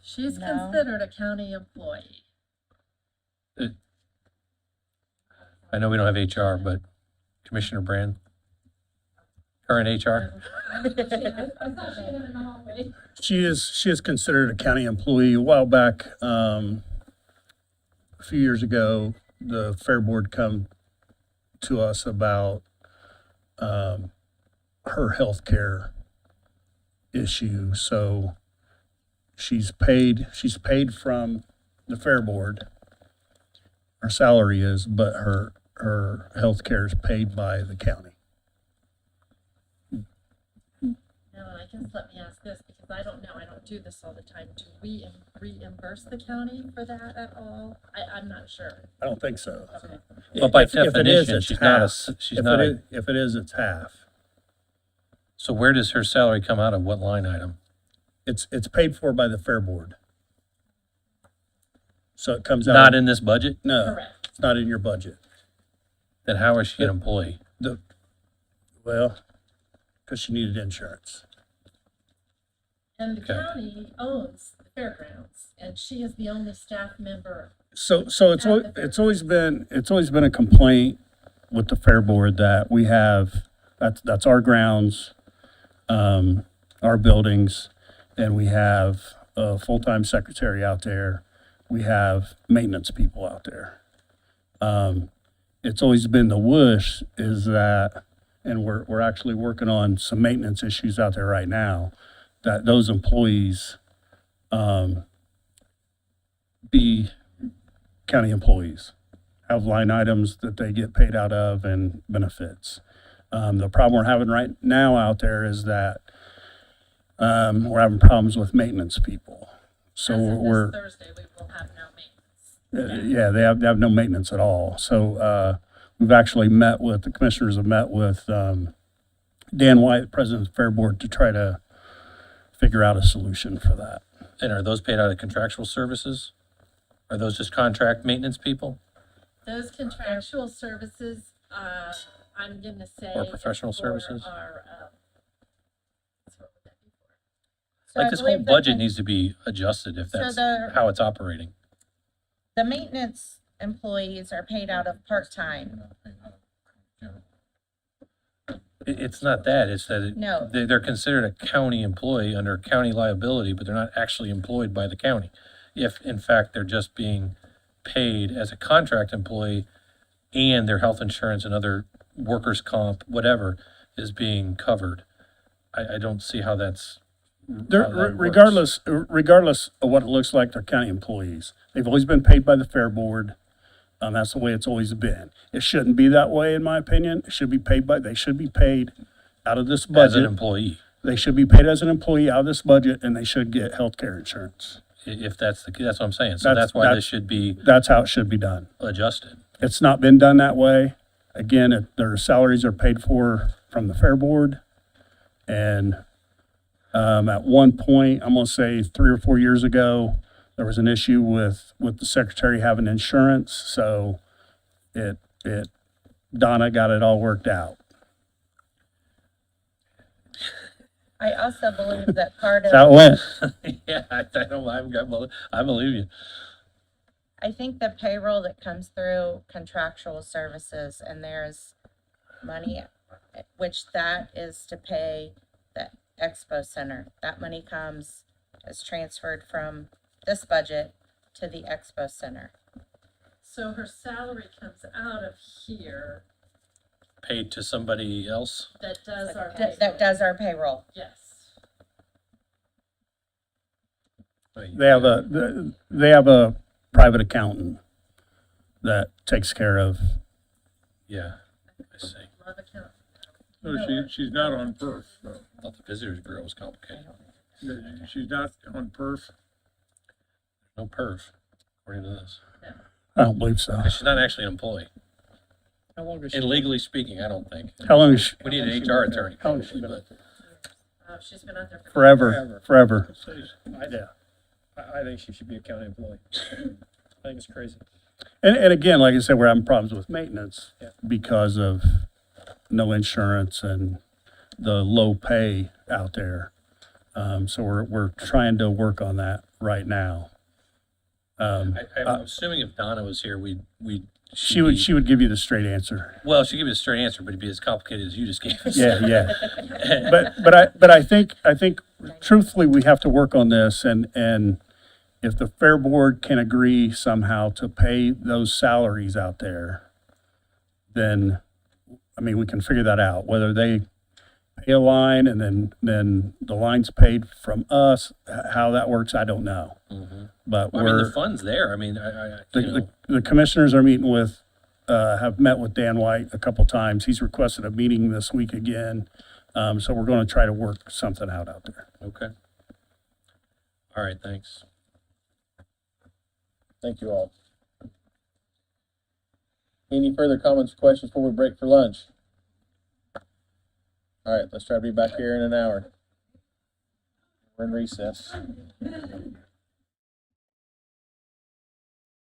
She's No. considered a county employee. I know we don't have HR, but Commissioner Brand? Current HR? She is considered a county employee. A while back, a few years ago, the fair board come to us about her health care issue. So she's paid from the fair board. Her salary is, but her health care is paid by the county. Now, I guess let me ask this, because I don't know, I don't do this all the time. Do we reimburse the county for that at all? I'm not sure. I don't think so. Okay. But by If it is, definition, it's she's not a, half. s- she's If not it a, is- If it is, it's half. so where does her salary come out of? What line item? It's paid for by the fair board. So it comes out. Not in this budget? No, Correct. it's not in your budget. Then how is she an employee? Well, because she needed insurance. And the Okay. county owns the fairgrounds, and she is the only staff member. So it's always been a complaint with the fair board that we have, that's our grounds, our buildings, and we have a full-time secretary out there. We have maintenance people out there. It's always been the wish is that, and we're actually working on some maintenance issues out there right now, that those employees, be county employees, have line items that they get paid out of and benefits. The problem we're having right now out there is that, we're having problems with maintenance people. So As of we're. this Thursday, we will have no maintenance. Yeah, they have no maintenance at all. So, we've actually the commissioners have met with, Dan White, president of the Fair Board, to try to figure out a solution for that. And are those paid out of contractual services? Are those just contract maintenance people Those contractual services, I'm gonna say. or professional for services? Our, what would that be for? So I Like this whole believe that budget the- needs to be adjusted if So that's the- how it's operating. The maintenance employees are paid out of part-time. It's not that, it's that No. they're considered a county employee under county liability, but they're not actually employed by the county. If in fact they're just being paid as a contract employee and their health insurance and other workers' comp, whatever, is being covered. I don't see how that's. They're, how that works. regardless of what it looks like, they're county employees. They've always been paid by the Fair Board. That's the way it's always been. It shouldn't be that way, in my opinion. It should be paid they should be paid out of this As an budget. employee, They should be paid as an employee out of this budget, and they should get health care insurance. if that's that's what I'm saying. So that's why this should be That's how it should be done. adjusted. It's not been done that way. Again, their salaries are paid for from the Fair Board. And at one point, I'm gonna say 3 or 4 years ago, there was an issue with the secretary having insurance, so Donna got it all worked out. I also believe that part of. That went. Yeah, I believe you. I think the payroll that comes through contractual services, and there's money, which that is to pay the expo center. That money is transferred from this budget to the expo center. So her salary comes out of here Paid to somebody else. that does our. That does our payroll. Yes. They have a private accountant that takes care of. Yeah, I see. Love account. So she's not on perf, though. I thought the visitors bureau was complicated. She's not on perf. No perf, according to this. I don't believe so. 'Cause she's not actually an employee. How long is she? And legally speaking, I don't think. How long is she? We need an HR attorney. How long has she probably, been but She's been out there for. Forever. I think she should be a county employee. I think it's crazy. And again, like I said, we're having problems with maintenance Yeah. because of no insurance and the low pay out there. So we're trying to work on that right now. I'm assuming if Donna was here, She would give you the straight answer. Well, she'd give you a straight answer, but it'd be as complicated as you just gave us. Yeah. But I think truthfully, we have to work on this, and if the Fair Board can agree somehow to pay those salaries out there, then, I mean, we can figure that out, whether they pay a line and then the line's paid from us, how that works, I don't know. Mm-hmm. But Well, I mean, the fund's there. I mean, the commissioners are meeting with, have met with Dan White a couple times. He's requested a meeting this week again. So we're going to try to work something out there. Okay. All right, thanks. Thank you all. Any further comments or questions before we break for lunch? All right, let's try to be back here in an hour. We're in recess.